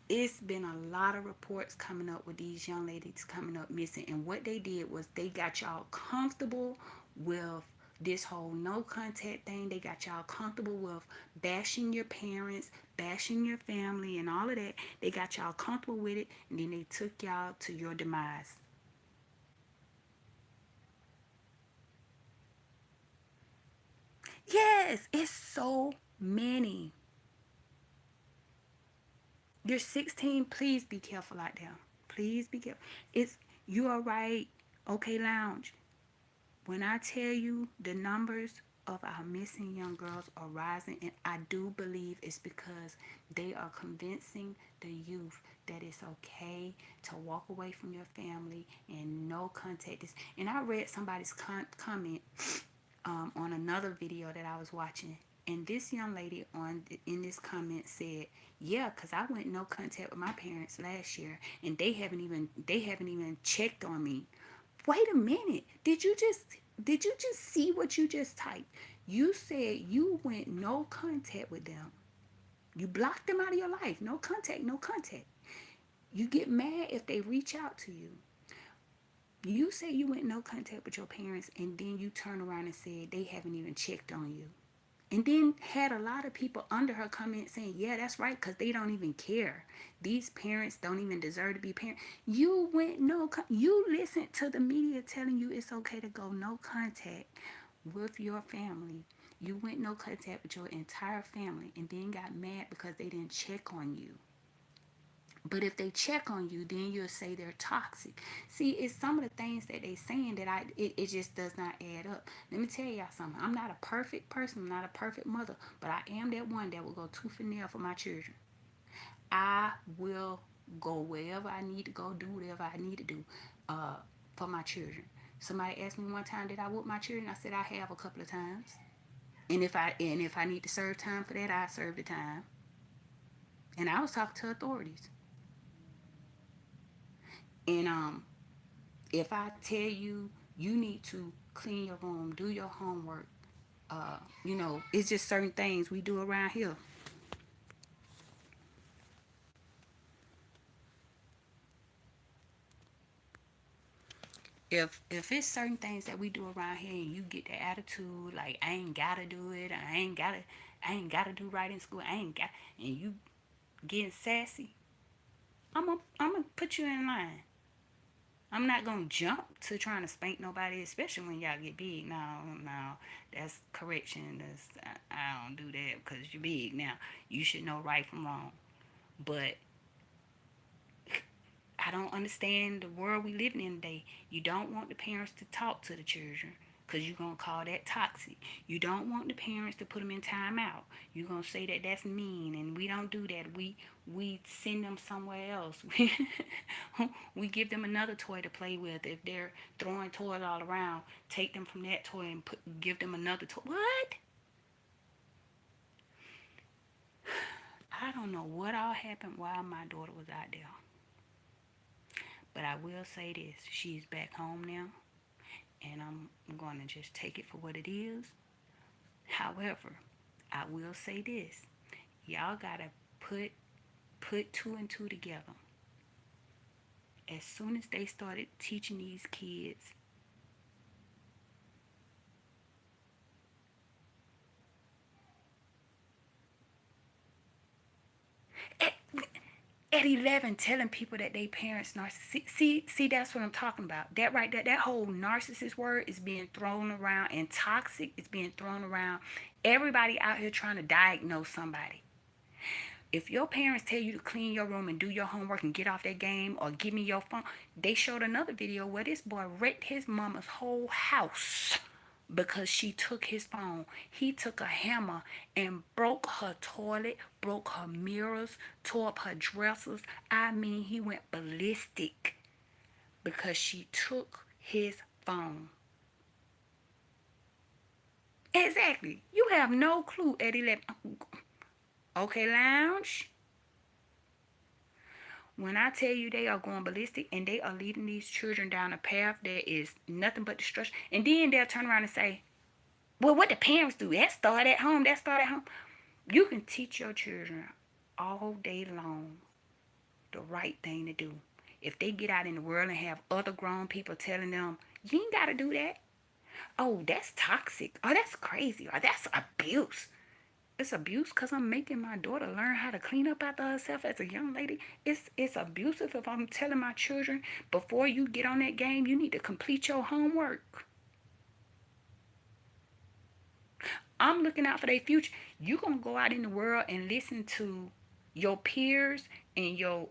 It's been a lot of reports coming up with these young ladies coming up missing. And what they did was they got y'all comfortable with this whole no contact thing. They got y'all comfortable with bashing your parents, bashing your family, and all of that. They got y'all comfortable with it, and then they took y'all to your demise. Yes, it's so many. You're 16. Please be careful out there. Please be careful. It's you are right. Okay, lounge. When I tell you the numbers of our missing young girls are rising, and I do believe it's because they are convincing the youth that it's okay to walk away from your family and no contact. And I read somebody's comment on another video that I was watching, and this young lady in this comment said, "Yeah, cause I went no contact with my parents last year, and they haven't even checked on me." Wait a minute. Did you just see what you just typed? You said you went no contact with them. You blocked them out of your life. No contact, no contact. You get mad if they reach out to you. You say you went no contact with your parents, and then you turn around and said they haven't even checked on you. And then had a lot of people under her comment saying, yeah, that's right, because they don't even care. These parents don't even deserve to be parents. You went you listened to the media telling you it's okay to go no contact with your family. You went no contact with your entire family and then got mad because they didn't check on you. But if they check on you, then you'll say they're toxic. See, it's some of the things that they saying that it just does not add up. Let me tell y'all something. I'm not a perfect person. I'm not a perfect mother. But I am that one that will go tooth and nail for my children. I will go wherever I need to go, do whatever I need to do for my children. Somebody asked me one time, did I whoop my children? I said I have a couple of times. And if I need to serve time for that, I serve the time. And I was talking to authorities. And if I tell you you need to clean your room, do your homework, it's just certain things we do around here. If it's certain things that we do around here and you get the attitude like I ain't gotta do it, I ain't gotta do right in school, I ain't got and you getting sassy, I'm gonna put you in line. I'm not gonna jump to trying to spank nobody, especially when y'all get big. No, that's correction. I don't do that because you're big now. You should know right from wrong. But I don't understand the world we living in today. You don't want the parents to talk to the children because you're going to call that toxic. You don't want the parents to put them in timeout. You're going to say that that's mean, and we don't do that. We send them somewhere else. We give them another toy to play with. If they're throwing toys all around, take them from that toy and give them another toy. What? I don't know what all happened while my daughter was out there. But I will say this, she's back home now, and I'm going to just take it for what it is. However, I will say this, y'all got to put two and two together. As soon as they started teaching these kids at, at 11 telling people that they parents narcissist. See, that's what I'm talking about. That right there, that whole narcissist word is being thrown around, and toxic is being thrown around. Everybody out here trying to diagnose somebody. If your parents tell you to clean your room and do your homework and get off that game or give me your phone, they showed another video where this boy wrecked his mama's whole house because she took his phone. He took a hammer and broke her toilet, broke her mirrors, tore up her dressers. I mean, he went ballistic because she took his phone. Exactly. You have no clue at 11. Okay, lounge. When I tell you they are going ballistic and they are leading these children down a path that is nothing but destruction, and then they'll turn around and say, well, what the parents do, that start at home, that start at home. You can teach your children all day long the right thing to do. If they get out in the world and have other grown people telling them, you ain't got to do that. Oh, that's toxic. Oh, that's crazy. Or that's abuse. It's abuse because I'm making my daughter learn how to clean up after herself as a young lady. It's abusive if I'm telling my children before you get on that game, you need to complete your homework. I'm looking out for their future. You gonna go out in the world and listen to your peers and your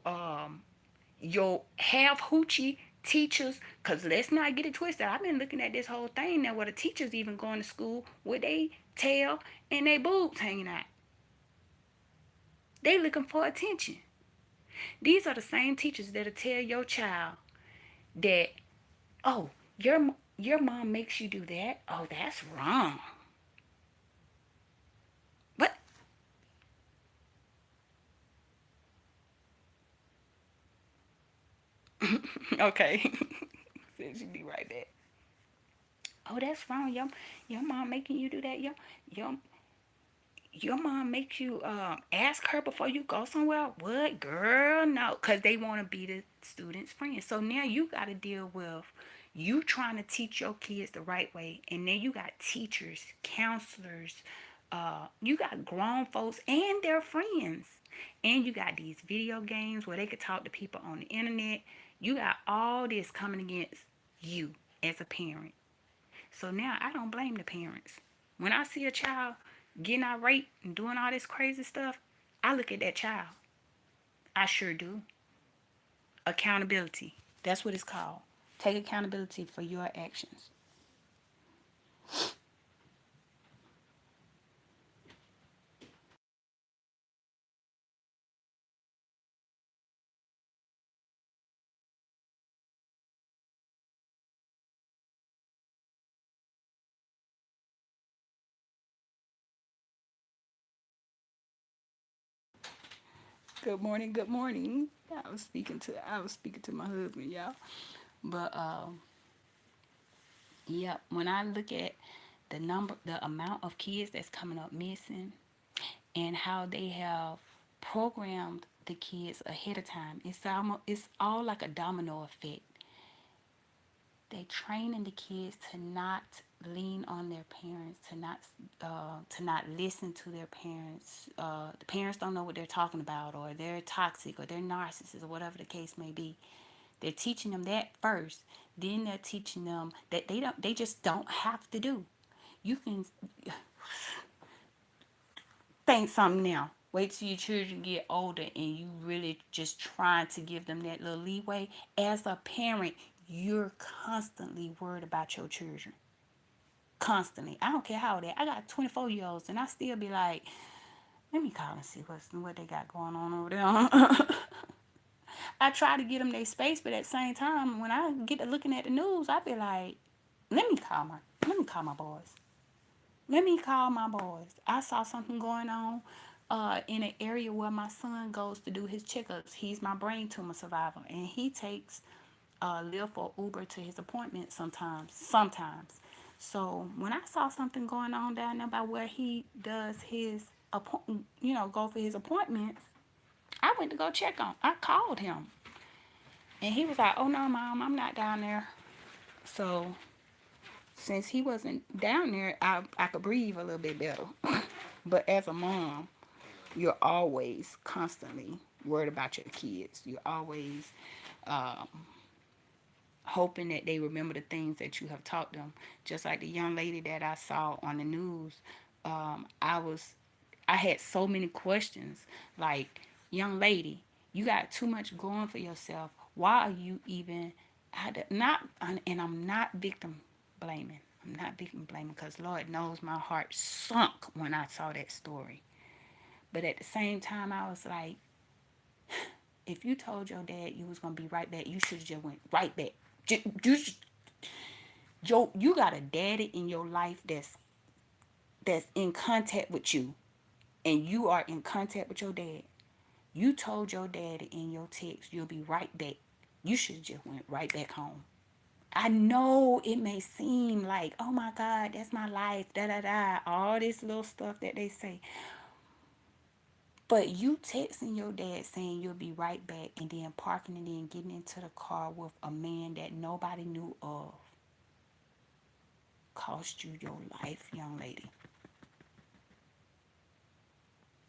half hoochie teachers, because let's not get it twisted. I've been looking at this whole thing now where the teachers even going to school with they tail and they boobs hanging out. They looking for attention. These are the same teachers that'll tell your child that, oh, your mom makes you do that. Oh, that's wrong. What? Okay. Says you be right back. Oh, that's wrong. Your mom making you do that. Your your mom makes you ask her before you go somewhere. What, girl? No, because they want to be the student's friend. So now you got to deal with you trying to teach your kids the right way, and then you got teachers, counselors, you got grown folks and their friends, and you got these video games where they could talk to people on the internet. You got all this coming against you as a parent. So now I don't blame the parents. When I see a child getting irate and doing all this crazy stuff, I look at that child. I sure do. Accountability. That's what it's called. Take accountability for your actions. Good morning, good morning. I was speaking to my husband, y'all. But yeah, when I look at the amount of kids that's coming up missing and how they have programmed the kids ahead of time, it's all like a domino effect. They training the kids to not lean on their parents, to not listen to their parents. The parents don't know what they're talking about, or they're toxic, or they're narcissists, or whatever the case may be. They're teaching them that first. Then they're teaching them that they just don't have to do. You can think something now. Wait till your children get older and you really just trying to give them that little leeway. As a parent, you're constantly worried about your children. Constantly. I don't care how old they. I got 24-year-olds and I still be like, let me call and see what they got going on over there. I try to get them their space, but at the same time, when I get to looking at the news, I be like, let me call my boys. Let me call my boys. I saw something going on in an area where my son goes to do his checkups. He's my brain tumor survivor, and he takes Lyft or Uber to his appointments sometimes. Sometimes. So when I saw something going on down there by where he does his appointment, go for his appointments, I went to go check on. I called him, and he was like, "Oh no, mom, I'm not down there." So since he wasn't down there, I could breathe a little bit better. But as a mom, you're always constantly worried about your kids. You're always um, hoping that they remember the things that you have taught them. Just like the young lady that I saw on the news, um, I was, I had so many questions. Like, young lady, you got too much going for yourself. Why are you even? Not, and I'm not victim blaming. I'm not victim blaming because Lord knows my heart sunk when I saw that story. But at the same time, I was like, if you told your dad you was gonna be right back, you should have just went right back. You got a daddy in your life that's that's in contact with you, and you are in contact with your dad, you told your daddy in your text you'll be right back. You should have just went right back home. I know it may seem like, oh my God, that's my life, da da da, all this little stuff that they say. But you texting your dad saying you'll be right back and then parking and then getting into the car with a man that nobody knew of cost you your life, young lady.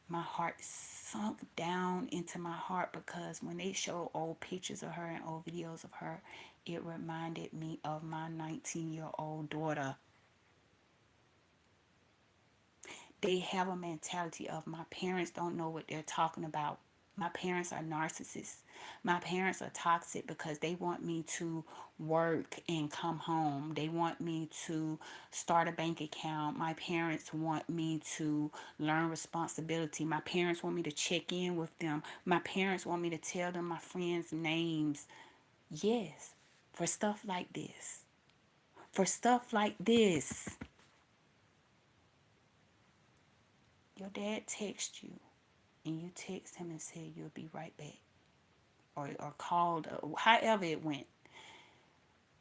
My heart sunk down into my heart because when they show old pictures of her and old videos of her, it reminded me of my 19-year-old daughter. They have a mentality of my parents don't know what they're talking about. My parents are narcissists. My parents are toxic because they want me to work and come home. They want me to start a bank account. My parents want me to learn responsibility. My parents want me to check in with them. My parents want me to tell them my friends' names. Yes, for stuff like this. For stuff like this. Your dad texts you and you text him and said you'll be right back, or called, however it went.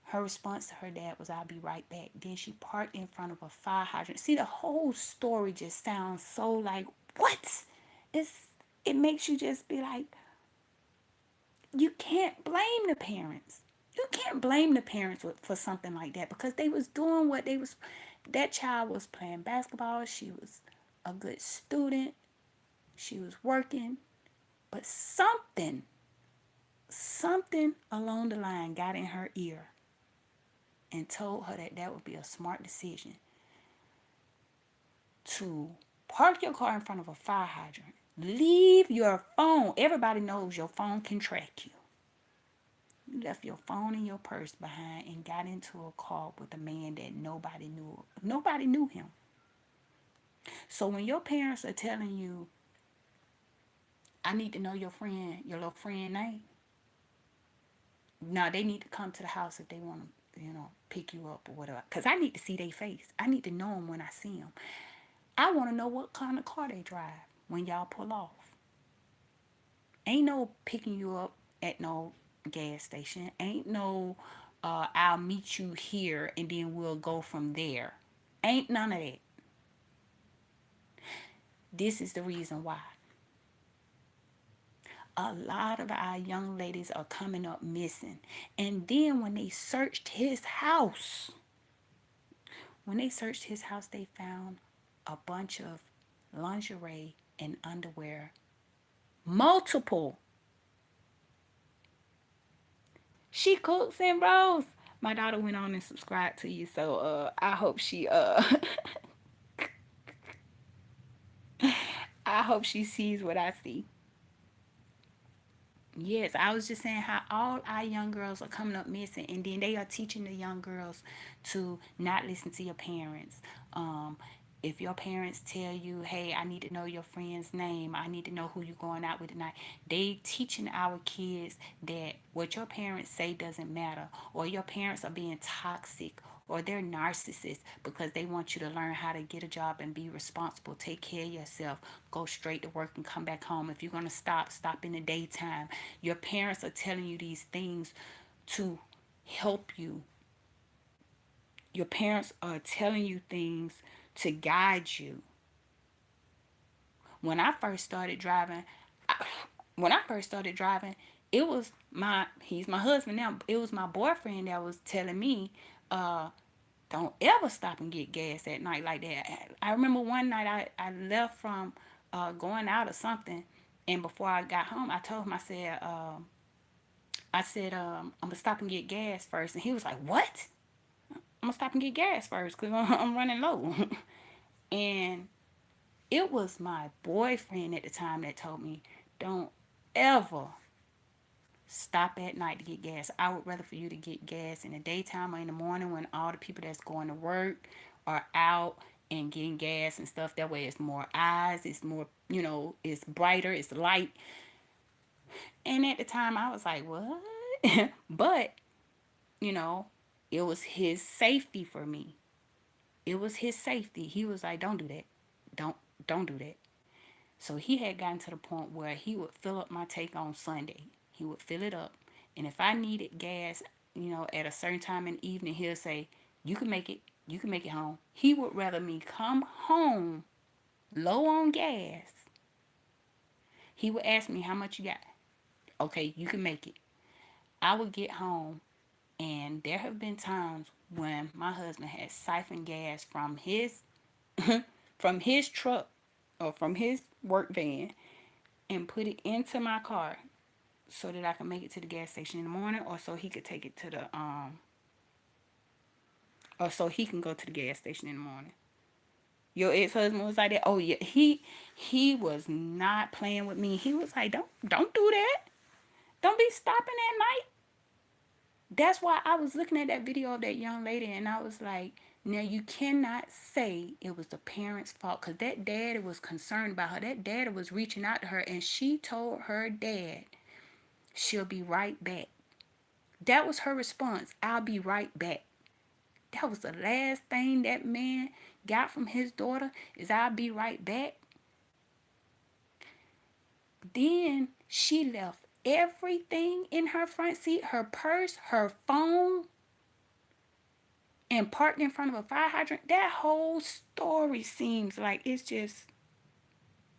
Her response to her dad was, I'll be right back. Then she parked in front of a fire hydrant. See, the whole story just sounds so like, what? It's, it makes you just be like, you can't blame the parents. You can't blame the parents for something like that because they was doing what they was, that child was playing basketball. She was a good student. She was working. But something along the line got in her ear and told her that that would be a smart decision to park your car in front of a fire hydrant. Leave your phone. Everybody knows your phone can track you. You left your phone and your purse behind and got into a car with a man that nobody knew. Nobody knew him. So when your parents are telling you, I need to know your little friend name. Now they need to come to the house if they want to, pick you up or whatever. Because I need to see their face. I need to know them when I see them. I want to know what kind of car they drive when y'all pull off. Ain't no picking you up at no gas station. Ain't no, I'll meet you here and then we'll go from there. Ain't none of that. This is the reason why. A lot of our young ladies are coming up missing. And then when they searched his house, they found a bunch of lingerie and underwear. Multiple. She cooks and rolls. My daughter went on and subscribed to you, so I hope she I hope she sees what I see. Yes, I was just saying how all our young girls are coming up missing, and then they are teaching the young girls to not listen to your parents. Um, if your parents tell you, "Hey, I need to know your friend's name. I need to know who you're going out with tonight," they teaching our kids that what your parents say doesn't matter, or your parents are being toxic, or they're narcissists because they want you to learn how to get a job and be responsible, take care of yourself, go straight to work and come back home. If you're going to stop in the daytime. Your parents are telling you these things to help you. Your parents are telling you things to guide you. When I first started driving, I, when I first started driving, it was he's my husband now. It was my boyfriend that was telling me, don't ever stop and get gas at night like that. I remember one night I left from going out or something, and before I got home, I told him, I'm gonna stop and get gas first, and he was like, "What? I'm gonna stop and get gas first because I'm running low." And it was my boyfriend at the time that told me, "Don't ever stop at night to get gas. I would rather for you to get gas in the daytime or in the morning when all the people that's going to work are out and getting gas and stuff. That way it's more eyes, it's more, it's brighter, it's light." And at the time I was like, what? But, you know, it was his safety for me. It was his safety. He was like, don't do that. Don't don't do that. So he had gotten to the point where he would fill up my tank on Sunday. He would fill it up. And if I needed gas, at a certain time in the evening, he'll say, you can make it. You can make it home. He would rather me come home low on gas. He would ask me how much you got. Okay, you can make it. I would get home, and there have been times when my husband had siphoned gas from his from his truck or from his work van and put it into my car so that I can make it to the gas station in the morning, or so he could take it to the or so he can go to the gas station in the morning. Your ex-husband was like that. Oh yeah, he was not playing with me. He was like, don't do that. Don't be stopping at night. That's why I was looking at that video of that young lady, and I was like, now you cannot say it was the parents' fault, because that daddy was concerned about her. That daddy was reaching out to her, and she told her dad she'll be right back. That was her response. I'll be right back. That was the last thing that man got from his daughter, is I'll be right back. Then she left everything in her front seat, her purse, her phone, and parked in front of a fire hydrant. That whole story seems like it's just,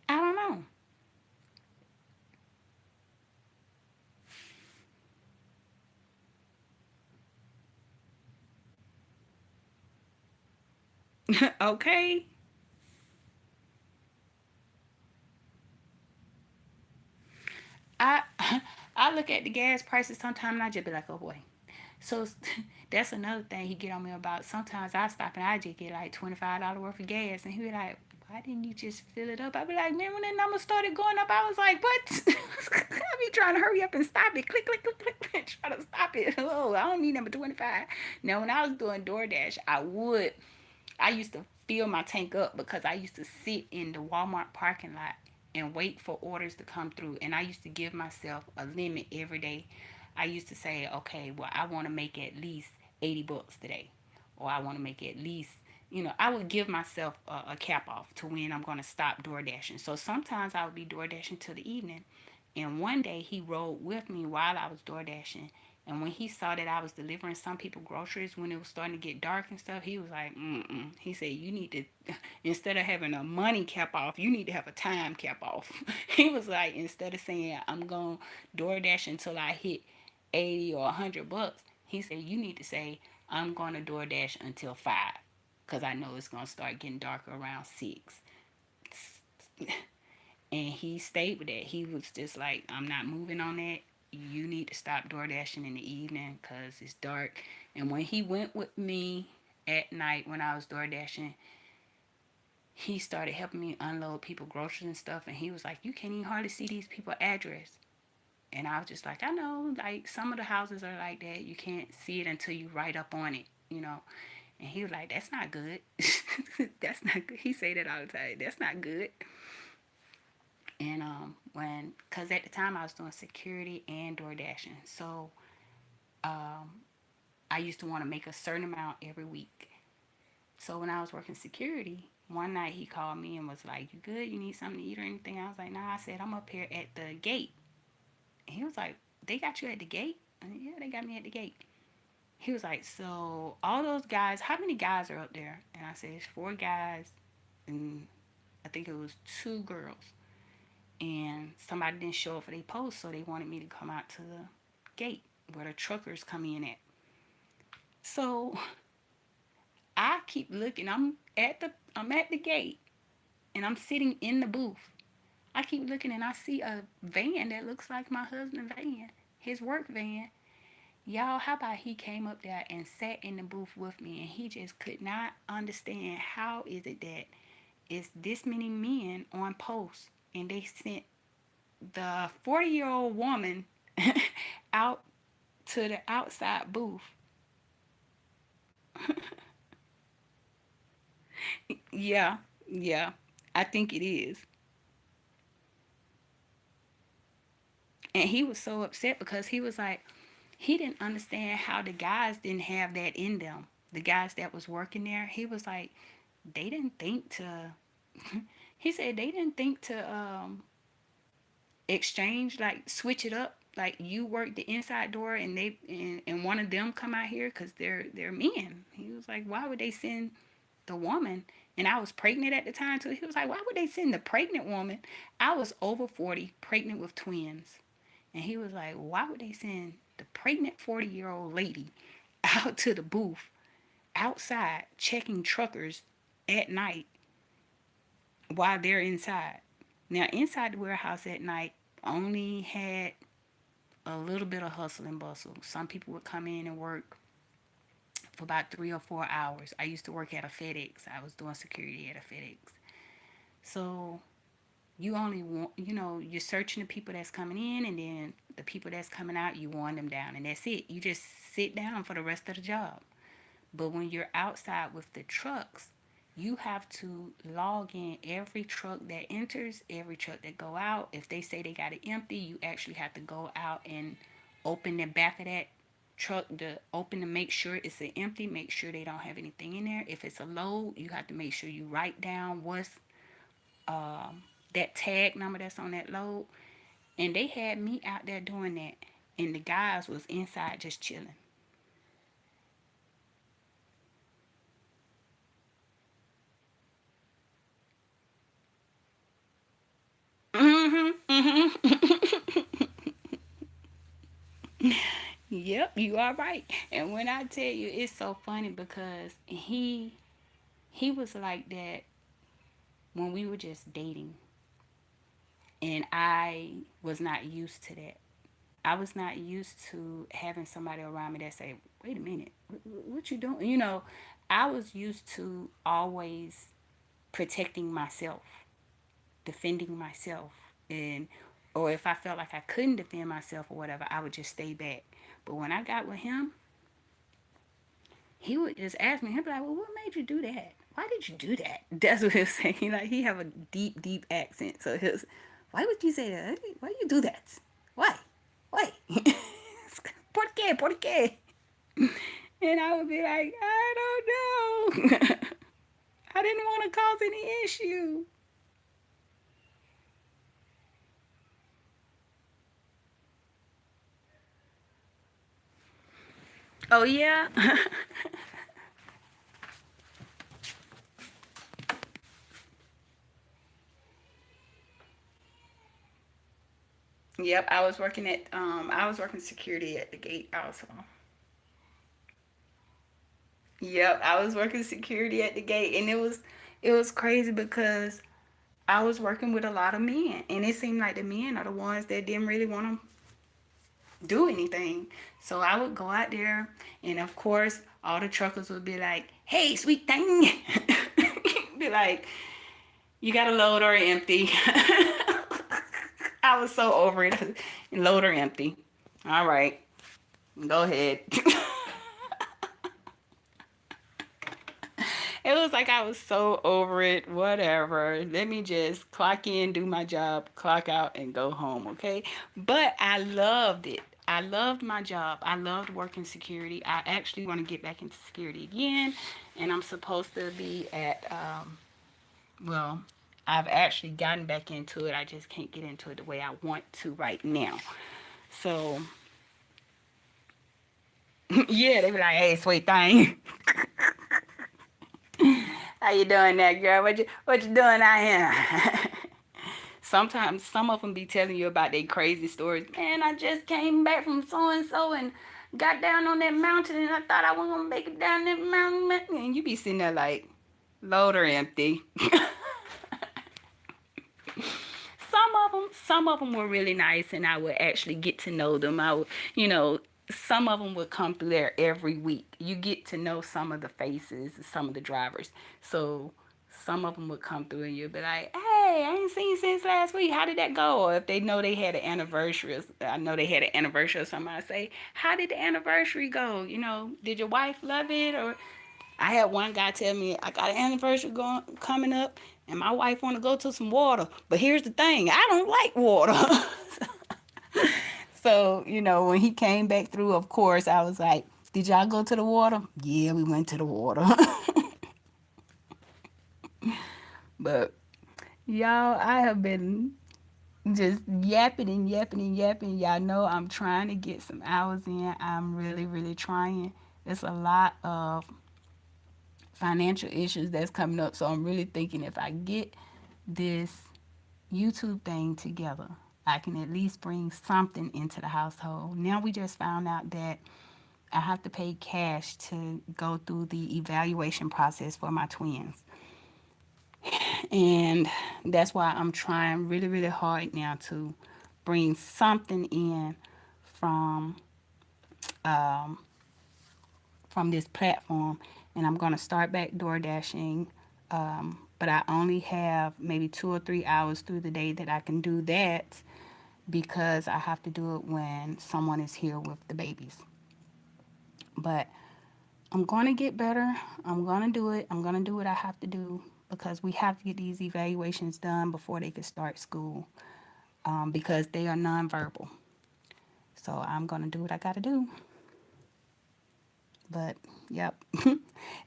I don't know. Okay. I I look at the gas prices sometimes and I just be like, oh boy. So that's another thing he get on me about. Sometimes I stop and I just get like $25 worth of gas, and he be like, why didn't you just fill it up? I be like, man, when that number started going up, I was like, what? I be trying to hurry up and stop it. Click, click, click, click, click, try to stop it. Oh, I don't need number 25. Now, when I was doing DoorDash, I used to fill my tank up because I used to sit in the Walmart parking lot and wait for orders to come through. And I used to give myself a limit every day. I used to say, okay, well, I want to make at least 80 bucks today. Or I want to make at least, I would give myself a cap off to when I'm going to stop door dashing. So sometimes I would be door dashing till the evening. And one day he rode with me while I was door dashing. And when he saw that I was delivering some people groceries when it was starting to get dark and stuff, he was like, mm-mm. He said, you need to, instead of having a money cap off, you need to have a time cap off. He was like, instead of saying, I'm going to DoorDash until I hit 80 or 100 bucks, he said, you need to say, I'm going to DoorDash until 5. Because I know it's going to start getting darker around 6. And he stayed with that. He was just like, I'm not moving on that. You need to stop door dashing in the evening because it's dark. And when he went with me at night when I was door dashing, he started helping me unload people groceries and stuff. And he was like, you can't even hardly see these people's address. And I was just like, I know, like some of the houses are like that. You can't see it until you write up on it. And he was like, that's not good. That's not good. He say that all the time. That's not good. And cause at the time I was doing security and door dashing, so I used to want to make a certain amount every week. So when I was working security, one night he called me and was like, "You good? You need something to eat or anything?" I was like, "Nah." I said, "I'm up here at the gate." And he was like, "They got you at the gate?" And yeah, they got me at the gate. He was like, "So all those guys, how many guys are up there?" And I said, "It's 4 guys, and I think it was 2 girls." And somebody didn't show up for their post, so they wanted me to come out to the gate where the truckers come in at. So I keep looking. I'm at the gate and I'm sitting in the booth. I keep looking and I see a van that looks like my husband's van, his work van. Y'all, how about he came up there and sat in the booth with me, and he just could not understand how is it that it's this many men on post and they sent the 40-year-old woman out to the outside booth. Yeah, yeah, I think it is. And he was so upset because he was like, he didn't understand how the guys didn't have that in them. the guys that was working there, he was like, they didn't think to, he said they didn't think to exchange, like switch it up. Like you work the inside door and and one of them come out here because they're men. He was like, why would they send the woman? And I was pregnant at the time too. He was like, why would they send the pregnant woman? I was over 40, pregnant with twins. And he was like, why would they send the pregnant 40-year-old lady out to the booth outside checking truckers at night while they're inside? Now, inside the warehouse at night only had a little bit of hustle and bustle. Some people would come in and work for about 3 or 4 hours. I used to work at a FedEx. I was doing security at a FedEx. So you only want, you're searching the people that's coming in, and then the people that's coming out, you wind them down, and that's it. You just sit down for the rest of the job. But when you're outside with the trucks, you have to log in every truck that enters, every truck that go out. If they say they got it empty, you actually have to go out and open the back of that truck to open to make sure it's an empty, make sure they don't have anything in there. If it's a load, you have to make sure you write down what's that tag number that's on that load. And they had me out there doing that, and the guys was inside just chilling. Yep, you are right. And when I tell you, it's so funny because he was like that when we were just dating, and I was not used to that. I was not used to having somebody around me that say, "Wait a minute, what you doing?" I was used to always protecting myself, defending myself, and or if I felt like I couldn't defend myself or whatever, I would just stay back. But when I got with him, he would just ask me. He'd be like, "Well, what made you do that? Why did you do that?" That's what he was saying. Like he have a deep, deep accent. So he was, "Why would you say that? Why you do that? Why? Why? ¿Por qué? ¿Por qué?" And I would be like, "I don't know. I didn't want to cause any issue." Oh yeah. Yep, I was working security at the gate also. Yep, I was working security at the gate, and it was crazy because I was working with a lot of men, and it seemed like the men are the ones that didn't really want to do anything. So I would go out there, and of course, all the truckers would be like, "Hey, sweet thing," be like, "You got a load or empty?" I was so over it. Load or empty. All right, go ahead. It was like I was so over it. Whatever. Let me just clock in, do my job, clock out, and go home. Okay. But I loved it. I loved my job. I loved working security. I actually want to get back into security again. And I'm supposed to be at, well, I've actually gotten back into it. I just can't get into it the way I want to right now. So, yeah, they be like, "Hey, sweet thing." How you doing there, girl? What you doing out here? Sometimes some of them be telling you about their crazy stories. Man, I just came back from so and so and got down on that mountain, and I thought I wasn't gonna make it down that mountain. And you be sitting there like, load or empty. Some of them were really nice, and I would actually get to know them. You know, some of them would come through there every week. You get to know some of the faces, some of the drivers. So some of them would come through, and you'd be like, "Hey, I ain't seen you since last week. How did that go?" Or if they know they had an anniversary, I know they had an anniversary or something, I say, "How did the anniversary go? Did your wife love it?" Or I had one guy tell me, "I got an anniversary coming up, and my wife want to go to some water. But here's the thing, I don't like water." So, when he came back through, of course, I was like, Did y'all go to the water? Yeah, we went to the water. But y'all, I have been just yapping and yapping and yapping. Y'all know I'm trying to get some hours in. I'm really, really trying. There's a lot of financial issues that's coming up. So I'm really thinking if I get this YouTube thing together, I can at least bring something into the household. Now we just found out that I have to pay cash to go through the evaluation process for my twins. And that's why I'm trying really, really hard now to bring something in from um, from this platform. And I'm going to start back door dashing. But I only have maybe 2 or 3 hours through the day that I can do that because I have to do it when someone is here with the babies. But I'm going to get better. I'm going to do it. I'm going to do what I have to do because we have to get these evaluations done before they can start school because they are nonverbal. So I'm going to do what I got to do. But yep,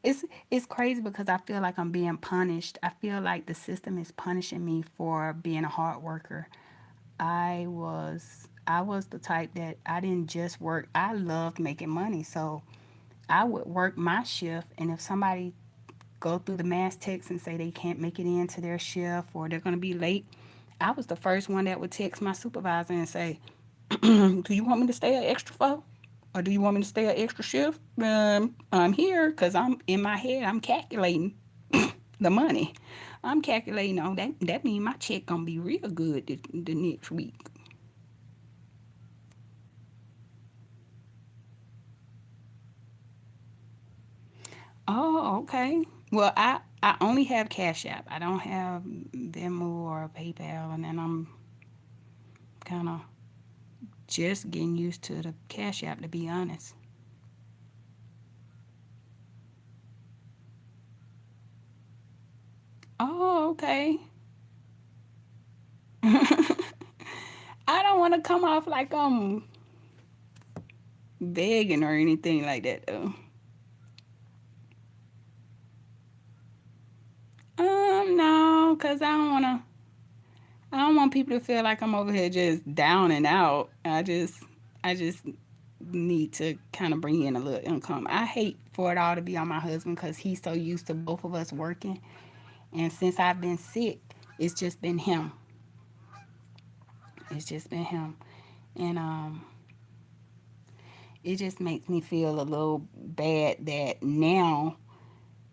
it's crazy because I feel like I'm being punished. I feel like the system is punishing me for being a hard worker. I was the type that I didn't just work. I loved making money, so I would work my shift. And if somebody go through the mass text and say they can't make it into their shift or they're going to be late, I was the first one that would text my supervisor and say, do you want me to stay an extra for? Or do you want me to stay an extra shift? I'm here because I'm in my head. I'm calculating the money. I'm calculating on that. That means my check gonna be real good the next week. Oh, okay. Well, I only have Cash App. I don't have Venmo or PayPal, and then I'm kind of just getting used to the Cash App, to be honest. Oh, okay. I don't want to come off like I'm begging or anything like that, though. No, cause I don't want people to feel like I'm over here just down and out. I just need to kind of bring in a little income. I hate for it all to be on my husband because he's so used to both of us working. And since I've been sick, it's just been him. It's just been him. And it just makes me feel a little bad that now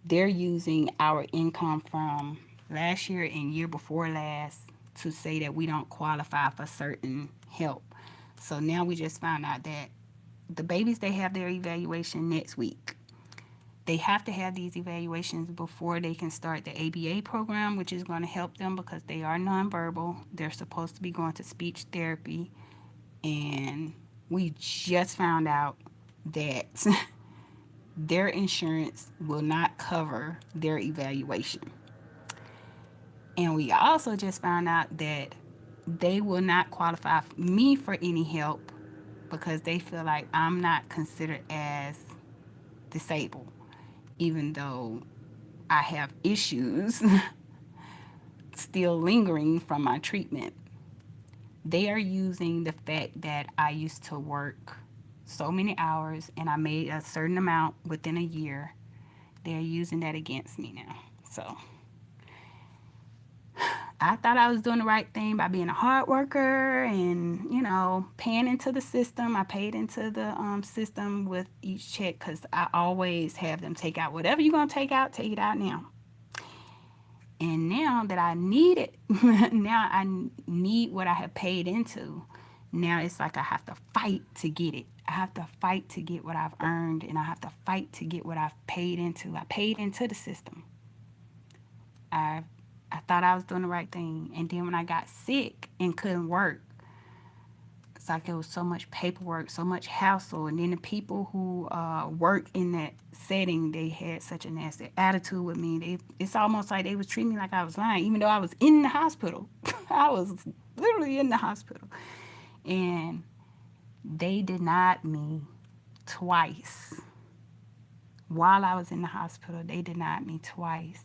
they're using our income from last year and year before last to say that we don't qualify for certain help. So now we just found out that the babies, they have their evaluation next week. They have to have these evaluations before they can start the ABA program, which is going to help them because they are nonverbal. They're supposed to be going to speech therapy. And we just found out that their insurance will not cover their evaluation. And we also just found out that they will not qualify me for any help because they feel like I'm not considered as disabled, even though I have issues still lingering from my treatment. They are using the fact that I used to work so many hours and I made a certain amount within a year. They're using that against me now. So I thought I was doing the right thing by being a hard worker and, paying into the system. I paid into the system with each check because I always have them take out whatever you're going to take it out now. And now that I need it, now I need what I have paid into. Now it's like I have to fight to get it. I have to fight to get what I've earned, and I have to fight to get what I've paid into. I paid into the system. I I thought I was doing the right thing, and then when I got sick and couldn't work, it's like it was so much paperwork, so much hassle, and then the people who work in that setting, they had such a nasty attitude with me. It's almost like they was treating me like I was lying, even though I was in the hospital. I was literally in the hospital, and they denied me twice. While I was in the hospital, they denied me twice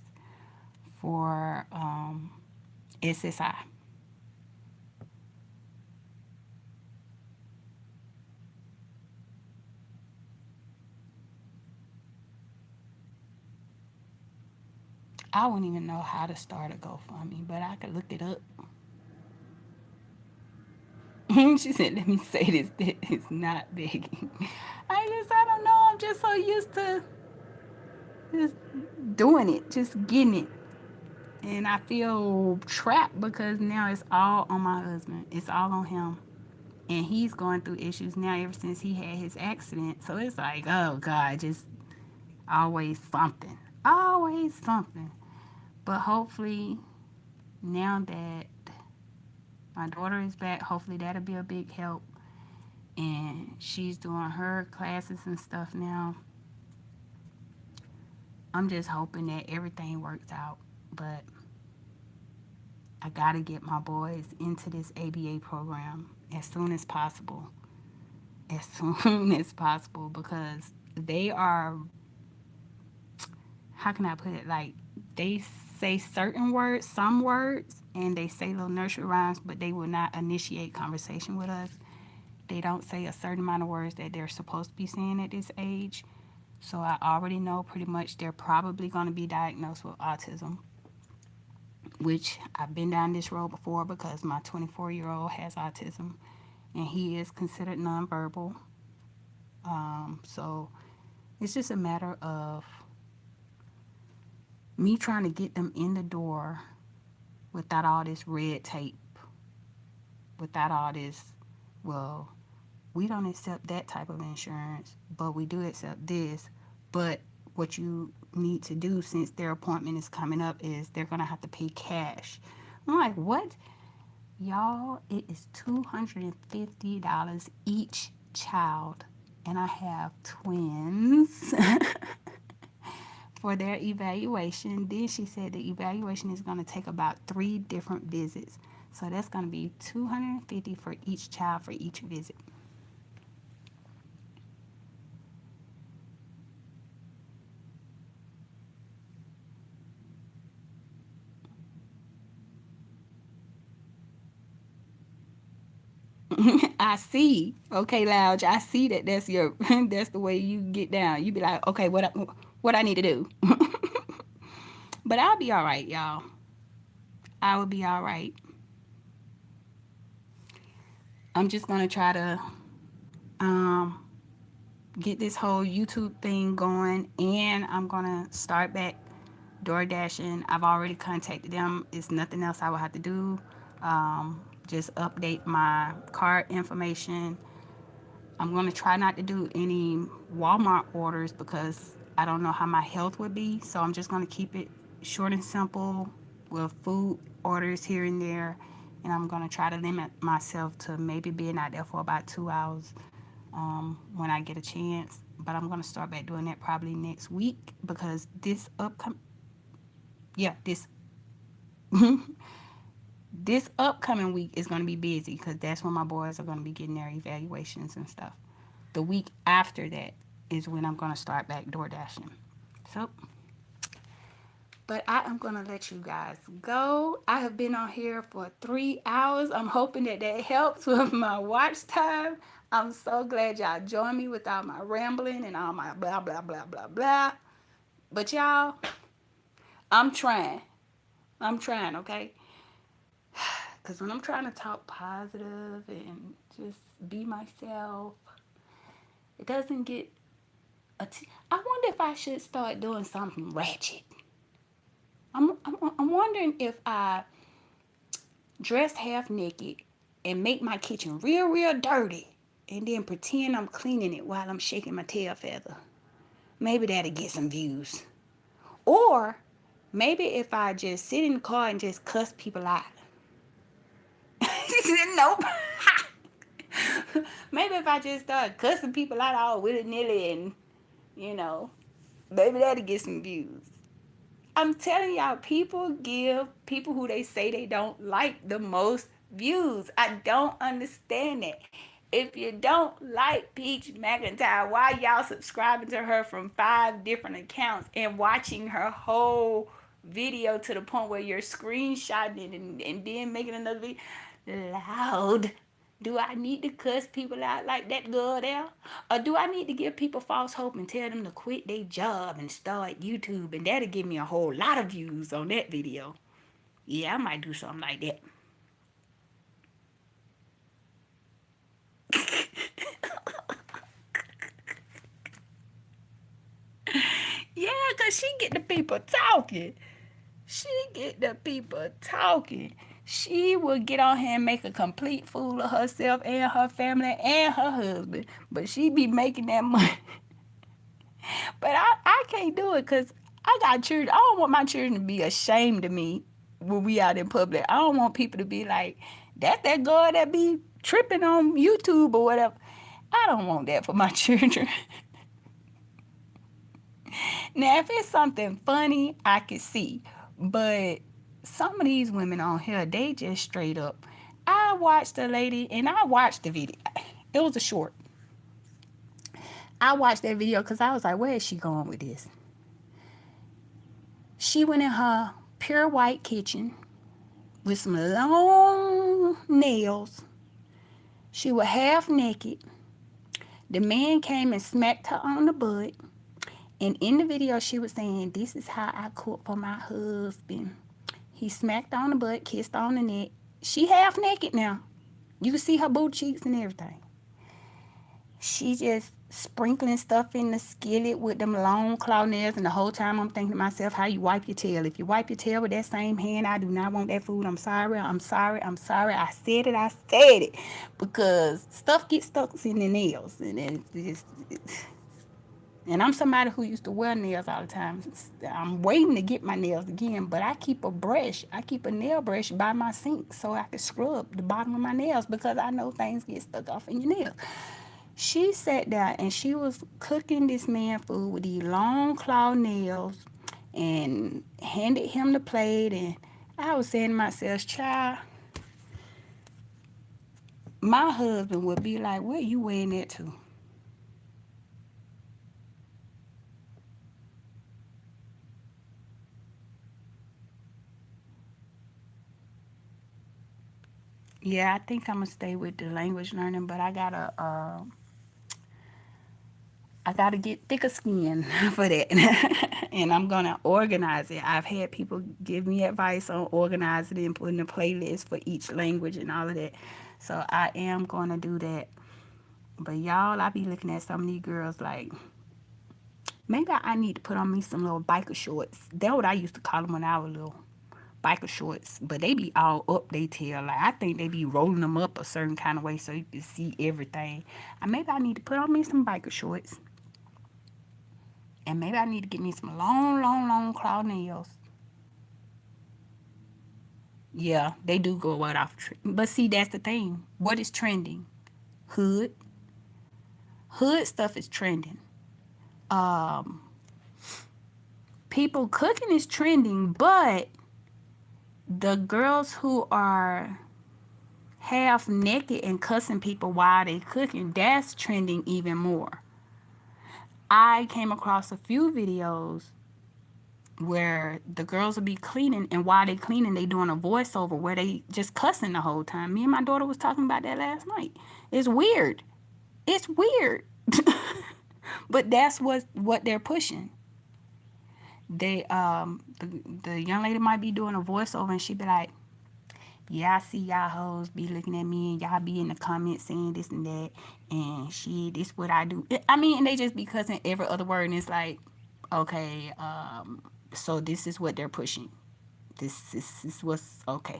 for SSI. I wouldn't even know how to start a GoFundMe, but I could look it up. She said, let me say this, that it's not begging. I don't know. I'm just so used to just doing it, just getting it. And I feel trapped because now it's all on my husband. It's all on him. And he's going through issues now ever since he had his accident. So it's like, oh God, just always something. Always something. But hopefully, now that my daughter is back, hopefully that'll be a big help. And she's doing her classes and stuff now. I'm just hoping that everything works out. But I got to get my boys into this ABA program as soon as possible. As soon as possible, because they are, how can I put it? Like, they say certain words, some words, and they say little nursery rhymes, but they will not initiate conversation with us. They don't say a certain amount of words that they're supposed to be saying at this age. So I already know pretty much they're probably going to be diagnosed with autism, which I've been down this road before because my 24-year-old has autism and he is considered nonverbal. So it's just a matter of me trying to get them in the door without all this red tape, without all this, well, we don't accept that type of insurance, but we do accept this. But what you need to do, since their appointment is coming up, is they're going to have to pay cash. I'm like, what? Y'all, it is $250 each child. And I have twins for their evaluation. Then she said the evaluation is going to take about 3 different visits. So that's going to be $250 for each child for each visit. I see. Okay, Lounge. I see that that's your that's the way you get down. You be like, okay, what I need to do. But I'll be all right, y'all. I will be all right. I'm just gonna try to um get this whole YouTube thing going, and I'm gonna start back DoorDashing. I've already contacted them. It's nothing else I will have to do. Just update my card information. I'm going to try not to do any Walmart orders because I don't know how my health would be. So I'm just going to keep it short and simple with food orders here and there. And I'm going to try to limit myself to maybe being out there for about 2 hours when I get a chance. But I'm going to start back doing that probably next week because this this upcoming week is going to be busy because that's when my boys are going to be getting their evaluations and stuff. The week after that is when I'm going to start back door dashing. So, but I am going to let you guys go. I have been on here for 3 hours. I'm hoping that that helps with my watch time. I'm so glad y'all joined me with all my rambling and all my blah, blah, blah, blah, blah. But y'all, I'm trying. I'm trying, okay? Because when I'm trying to talk positive and just be myself, it doesn't get I wonder if I should start doing something ratchet. I'm wondering if I dress half naked and make my kitchen real, real dirty and then pretend I'm cleaning it while I'm shaking my tail feather. Maybe that'll get some views. Or maybe if I just sit in the car and just cuss people out. Nope. Maybe if I just start cussing people out all willy-nilly and, maybe that'll get some views. I'm telling y'all, people give people who they say they don't like the most views. I don't understand that. If you don't like Peach McIntyre, why y'all subscribing to her from 5 different accounts and watching her whole video to the point where you're screenshotting it and then making another video? Loud. Do I need to cuss people out like that girl there? Or do I need to give people false hope and tell them to quit their job and start YouTube? And that'll give me a whole lot of views on that video. Yeah, I might do something like that. Yeah, because she get the people talking. She get the people talking. She will get on here and make a complete fool of herself and her family and her husband. But she be making that money. But I can't do it because I got children. I don't want my children to be ashamed of me when we out in public. I don't want people to be like, that's that girl that be tripping on YouTube or whatever. I don't want that for my children. Now, if it's something funny, I can see. But some of these women on here, they just straight up. I watched a lady, and I watched the video. It was a short. I watched that video because I was like, where is she going with this? She went in her pure white kitchen with some long nails. She was half naked. The man came and smacked her on the butt. And in the video, she was saying, this is how I cook for my husband. He smacked on the butt, kissed on the neck. She half naked now. You can see her booty cheeks and everything. She just sprinkling stuff in the skillet with them long claw nails. And the whole time I'm thinking to myself, how you wipe your tail. If you wipe your tail with that same hand, I do not want that food. I'm sorry. I said it. Because stuff gets stuck in the nails. And and I'm somebody who used to wear nails all the time. I'm waiting to get my nails again, but I keep a brush. I keep a nail brush by my sink so I can scrub the bottom of my nails because I know things get stuck off in your nails. She sat there and she was cooking this man food with these long claw nails and handed him the plate. And I was saying to myself, child, my husband would be like, where you wearing that to? Yeah, I think I'm gonna stay with the language learning, but I gotta get thicker skin for that. And I'm gonna organize it. I've had people give me advice on organizing it and putting a playlist for each language and all of that. So I am gonna do that. But y'all, I be looking at some of these girls like, maybe I need to put on me some little biker shorts. That's what I used to call them when I was little. Biker shorts, but they be all up they tail. Like, I think they be rolling them up a certain kind of way so you can see everything. And maybe I need to put on me some biker shorts. And maybe I need to get me some long claw nails. Yeah, they do go right off. But see, that's the thing. What is trending? Hood. Hood stuff is trending. People cooking is trending, but the girls who are half naked and cussing people while they cooking, that's trending even more. I came across a few videos where the girls will be cleaning, and while they cleaning, they doing a voiceover where they just cussing the whole time. Me and my daughter was talking about that last night. It's weird. But that's what they're pushing. They the young lady might be doing a voiceover and she be like, yeah, I see y'all hoes be looking at me and y'all be in the comments saying this and that, and shit, this what I do. I mean, and they just be cussing every other word, and it's like, okay, so this is what they're pushing. This is what's okay.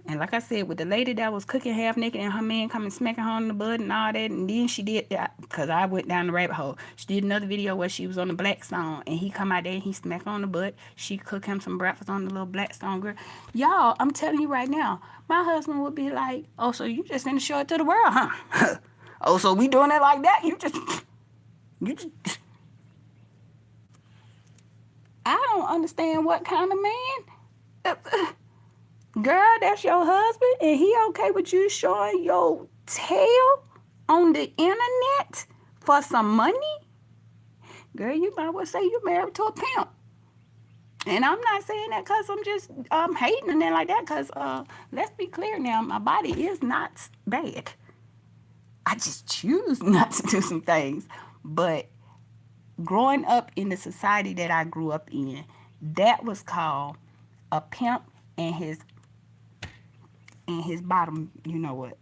And like I said, with the lady that was cooking half naked and her man coming smacking her on the butt and all that, and then she did, because I went down the rabbit hole, she did another video where she was on the Blackstone, and he come out there and he smacked her on the butt. She cooked him some breakfast on the little Blackstone grill. Y'all, I'm telling you right now, my husband would be like, oh, so you just finna show it to the world, huh? Oh, so we doing it like that? You just I don't understand what kind of man. Girl, that's your husband, and he okay with you showing your tell on the internet for some money, girl, you might well say you're married to a pimp. And I'm not saying that because I'm just hating and then like that. Because let's be clear now, my body is not bad. I just choose not to do some things. But growing up in the society that I grew up in, that was called a pimp and his bottom. You know what?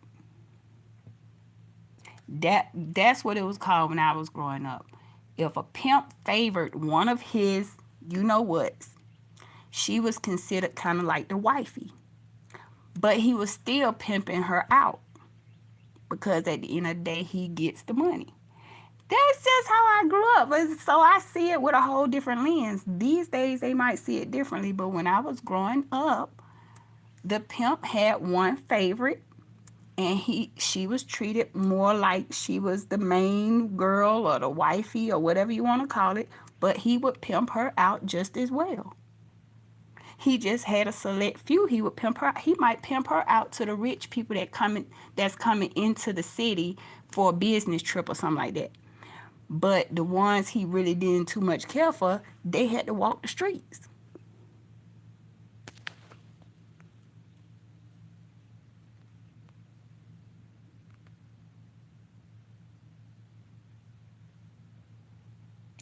That's what it was called when I was growing up. If a pimp favored one of his, you know what, she was considered kind of like the wifey. But he was still pimping her out because at the end of the day, he gets the money. That's just how I grew up. So I see it with a whole different lens. These days, they might see it differently. But when I was growing up, the pimp had one favorite, and she was treated more like she was the main girl or the wifey or whatever you want to call it. But he would pimp her out just as well. He just had a select few. He would pimp her. He might pimp her out to the rich people that's coming into the city for a business trip or something like that. But the ones he really didn't too much care for, they had to walk the streets.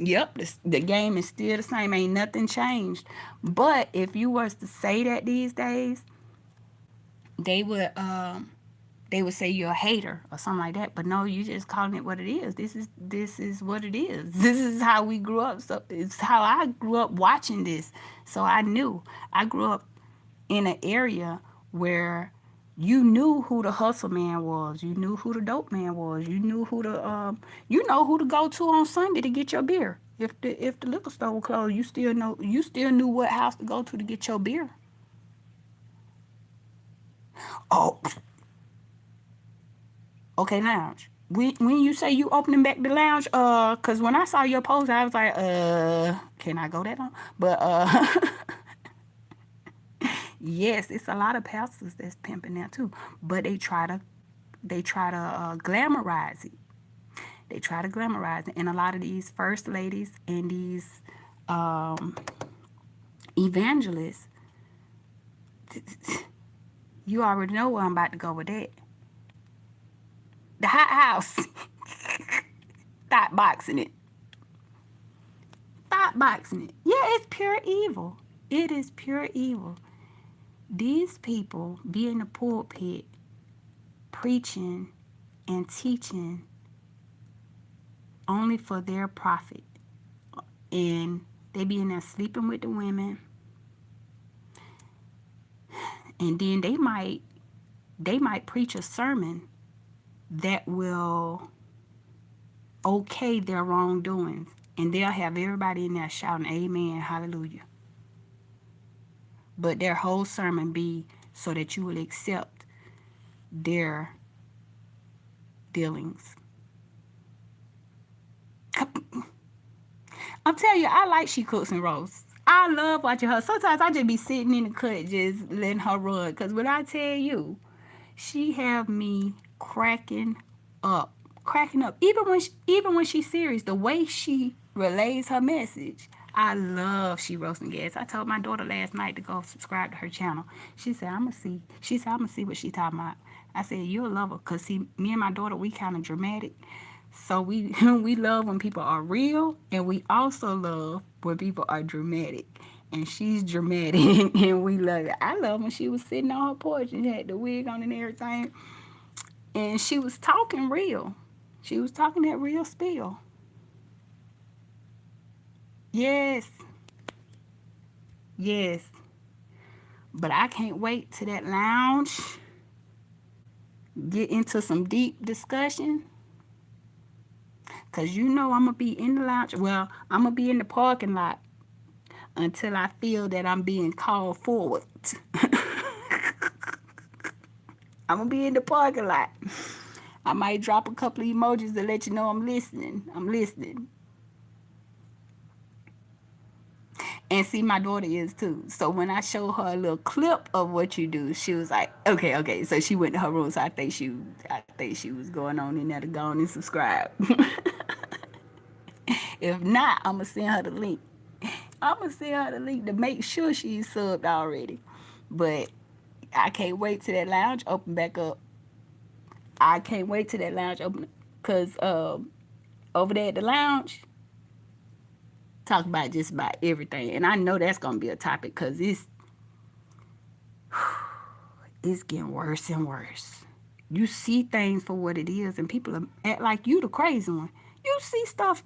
Yep, the game is still the same. Ain't nothing changed. But if you was to say that these days, they would they would say you're a hater or something like that. But no, you just calling it what it is. This is what it is. This is how we grew up. So it's how I grew up watching this. So I knew. I grew up in an area where you knew who the hustle man was. You knew who the dope man was. You knew who the you know who to go to on Sunday to get your beer. If the liquor store was closed, you still knew what house to go to get your beer. Oh, okay, lounge. When you say you opening back the lounge, cause when I saw your post, I was like, can I go that long? But yes, it's a lot of pastors that's pimping now too. But they try to glamorize it. They try to glamorize it, and a lot of these first ladies and these um, evangelists, you already know where I'm about to go with that. The hot house, thought boxing it, thought boxing it. Yeah, it's pure evil. It is pure evil. These people be in the pulpit preaching and teaching only for their profit. And they be in there sleeping with the women. And then they might preach a sermon that will okay their wrongdoings. And they'll have everybody in there shouting amen, hallelujah. But their whole sermon be so that you will accept their dealings. I'm telling you, I like She Cooks and Roasts. I love watching her. Sometimes I just be sitting in the cut just letting her run. Because when I tell you, she have me cracking up. Cracking up. Even when she's serious, the way she relays her message. I love She Roasting Gas. I told my daughter last night to go subscribe to her channel. She said, I'm going to see. She said, I'm going to see what she talking about. I said, you'll love her. Because, see, me and my daughter, we kind of dramatic. So we we love when people are real, and we also love when people are dramatic. And she's dramatic, and we love it. I love when she was sitting on her porch and had the wig on and everything, and she was talking real. She was talking that real spill. Yes, yes. But I can't wait to that lounge. Get into some deep discussion. Because you know I'm going to be in the lounge. Well, I'm going to be in the parking lot until I feel that I'm being called forward. I'm going to be in the parking lot. I might drop a couple of emojis to let you know I'm listening. I'm listening. And see, my daughter is too. So when I showed her a little clip of what you do, she was like, okay, okay. So she went to her room. So I think she was going on in there to go on and subscribe. If not, I'ma send her the link. I'ma send her the link to make sure she's subbed already. But I can't wait till that lounge open back up. I can't wait till that lounge open, cause over there at the lounge, talk about just about everything, and I know that's gonna be a topic, cause it's getting worse and worse. You see things for what it is, and people act like you the crazy one. You see stuff,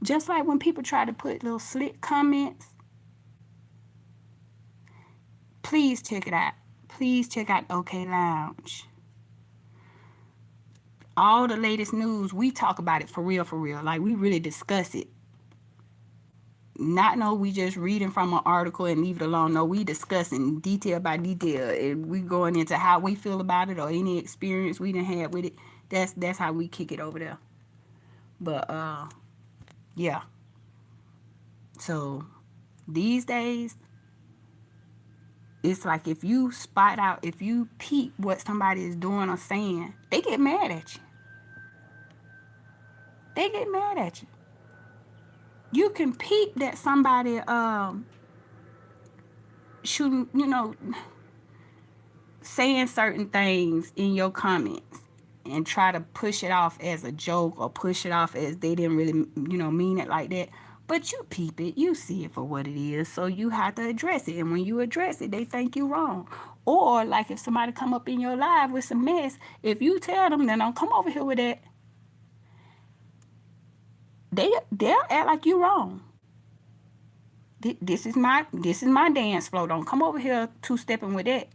just like when people try to put little slick comments. Please check it out. Please check out OK Lounge. All the latest news, we talk about it for real, for real. Like, we really discuss it. Not no, we just reading from an article and leave it alone. No, we discussing detail by detail, and we going into how we feel about it or any experience we done had with it. That's how we kick it over there. But yeah. So these days, it's like if you spot out, if you peep what somebody is doing or saying, they get mad at you. They get mad at you. You can peep that somebody shooting, saying certain things in your comments and try to push it off as a joke or push it off as they didn't really, mean it like that. But you peep it, you see it for what it is, so you have to address it. And when you address it, they think you wrong. Or like if somebody come up in your live with some mess, if you tell them, then don't come over here with that, they'll act like you wrong. This is my dance floor. Don't come over here two-stepping with that.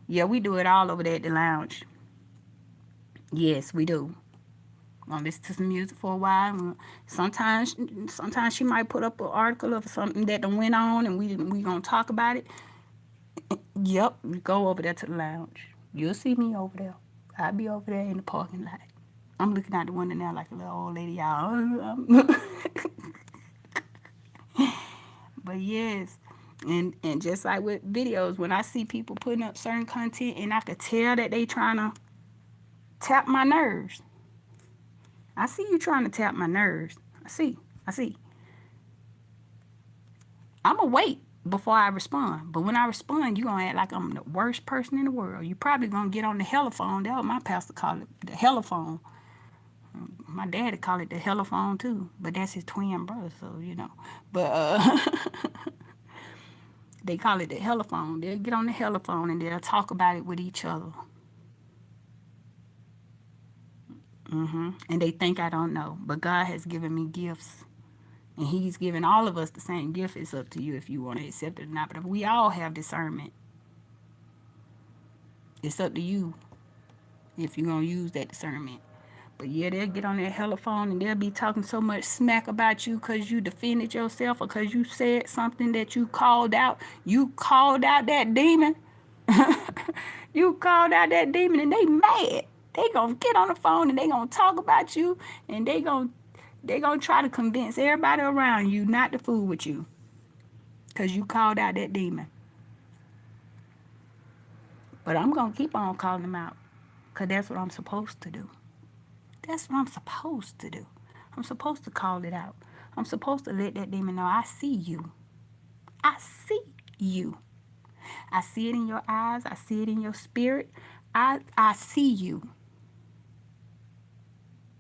Yeah, we do it all over there at the lounge. Yes, we do. Gonna listen to some music for a while. Sometimes she might put up an article of something that done went on, and we gonna talk about it. Yep, we go over there to the lounge. You'll see me over there. I'll be over there in the parking lot. I'm looking out the window now like a little old lady, y'all. But yes, and just like with videos, when I see people putting up certain content and I could tell that they trying to tap my nerves. I see you trying to tap my nerves. I see. I'm going to wait before I respond. But when I respond, you going to act like I'm the worst person in the world. You probably going to get on the telephone. That's what my pastor called it, the telephone. My daddy called it the telephone too. But that's his twin brother, so, But they call it the telephone. They'll get on the telephone and they'll talk about it with each other. And they think I don't know. But God has given me gifts. And he's given all of us the same gift. It's up to you if you want to accept it or not. But we all have discernment. It's up to you if you're going to use that discernment. But yeah, they'll get on their telephone and they'll be talking so much smack about you because you defended yourself or because you said something that you called out. You called out that demon. You called out that demon and they mad. They gonna get on the phone and they gonna talk about you and they gonna try to convince everybody around you not to fool with you because you called out that demon. But I'm gonna keep on calling them out because that's what I'm supposed to do. That's what I'm supposed to do. I'm supposed to call it out. I'm supposed to let that demon know I see you. I see you. I see it in your eyes. I see it in your spirit. I see you.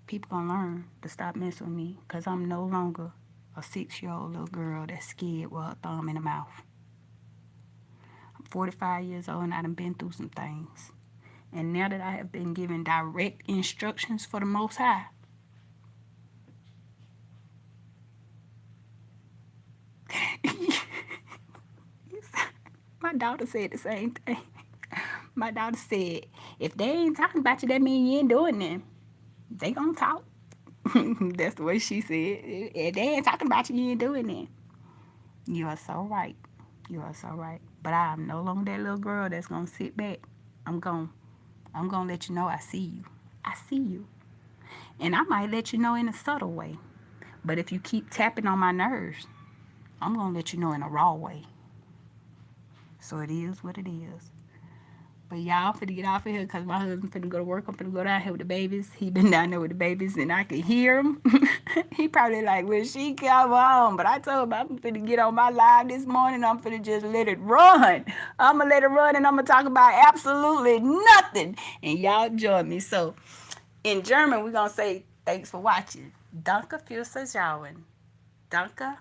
People gonna learn to stop messing with me because I'm no longer a 6-year-old little girl that's scared with her thumb in her mouth. I'm 45 years old and I done been through some things. And now that I have been given direct instructions for the Most High, my daughter said the same thing. My daughter said, if they ain't talking about you, that means you ain't doing nothing. They gonna talk. That's the way she said. If they ain't talking about you, you ain't doing that. You are so right. You are so right. But I am no longer that little girl that's gonna sit back. I'm gonna let you know I see you. I see you. And I might let you know in a subtle way. But if you keep tapping on my nerves, I'm going to let you know in a raw way. So it is what it is. But y'all finna get off of here because my husband finna go to work. I'm finna go down here with the babies. He been down there with the babies and I can hear him. He probably like, when she come home. But I told him I'm finna get on my live this morning. I'm finna just let it run. I'm gonna let it run and I'm gonna talk about absolutely nothing. And y'all join me. So in German, we're gonna say thanks for watching. Danke fürs Zuschauen. Danke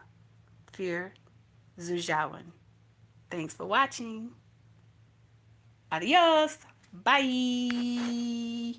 für Zuschauen. Thanks for watching. Adios. Bye.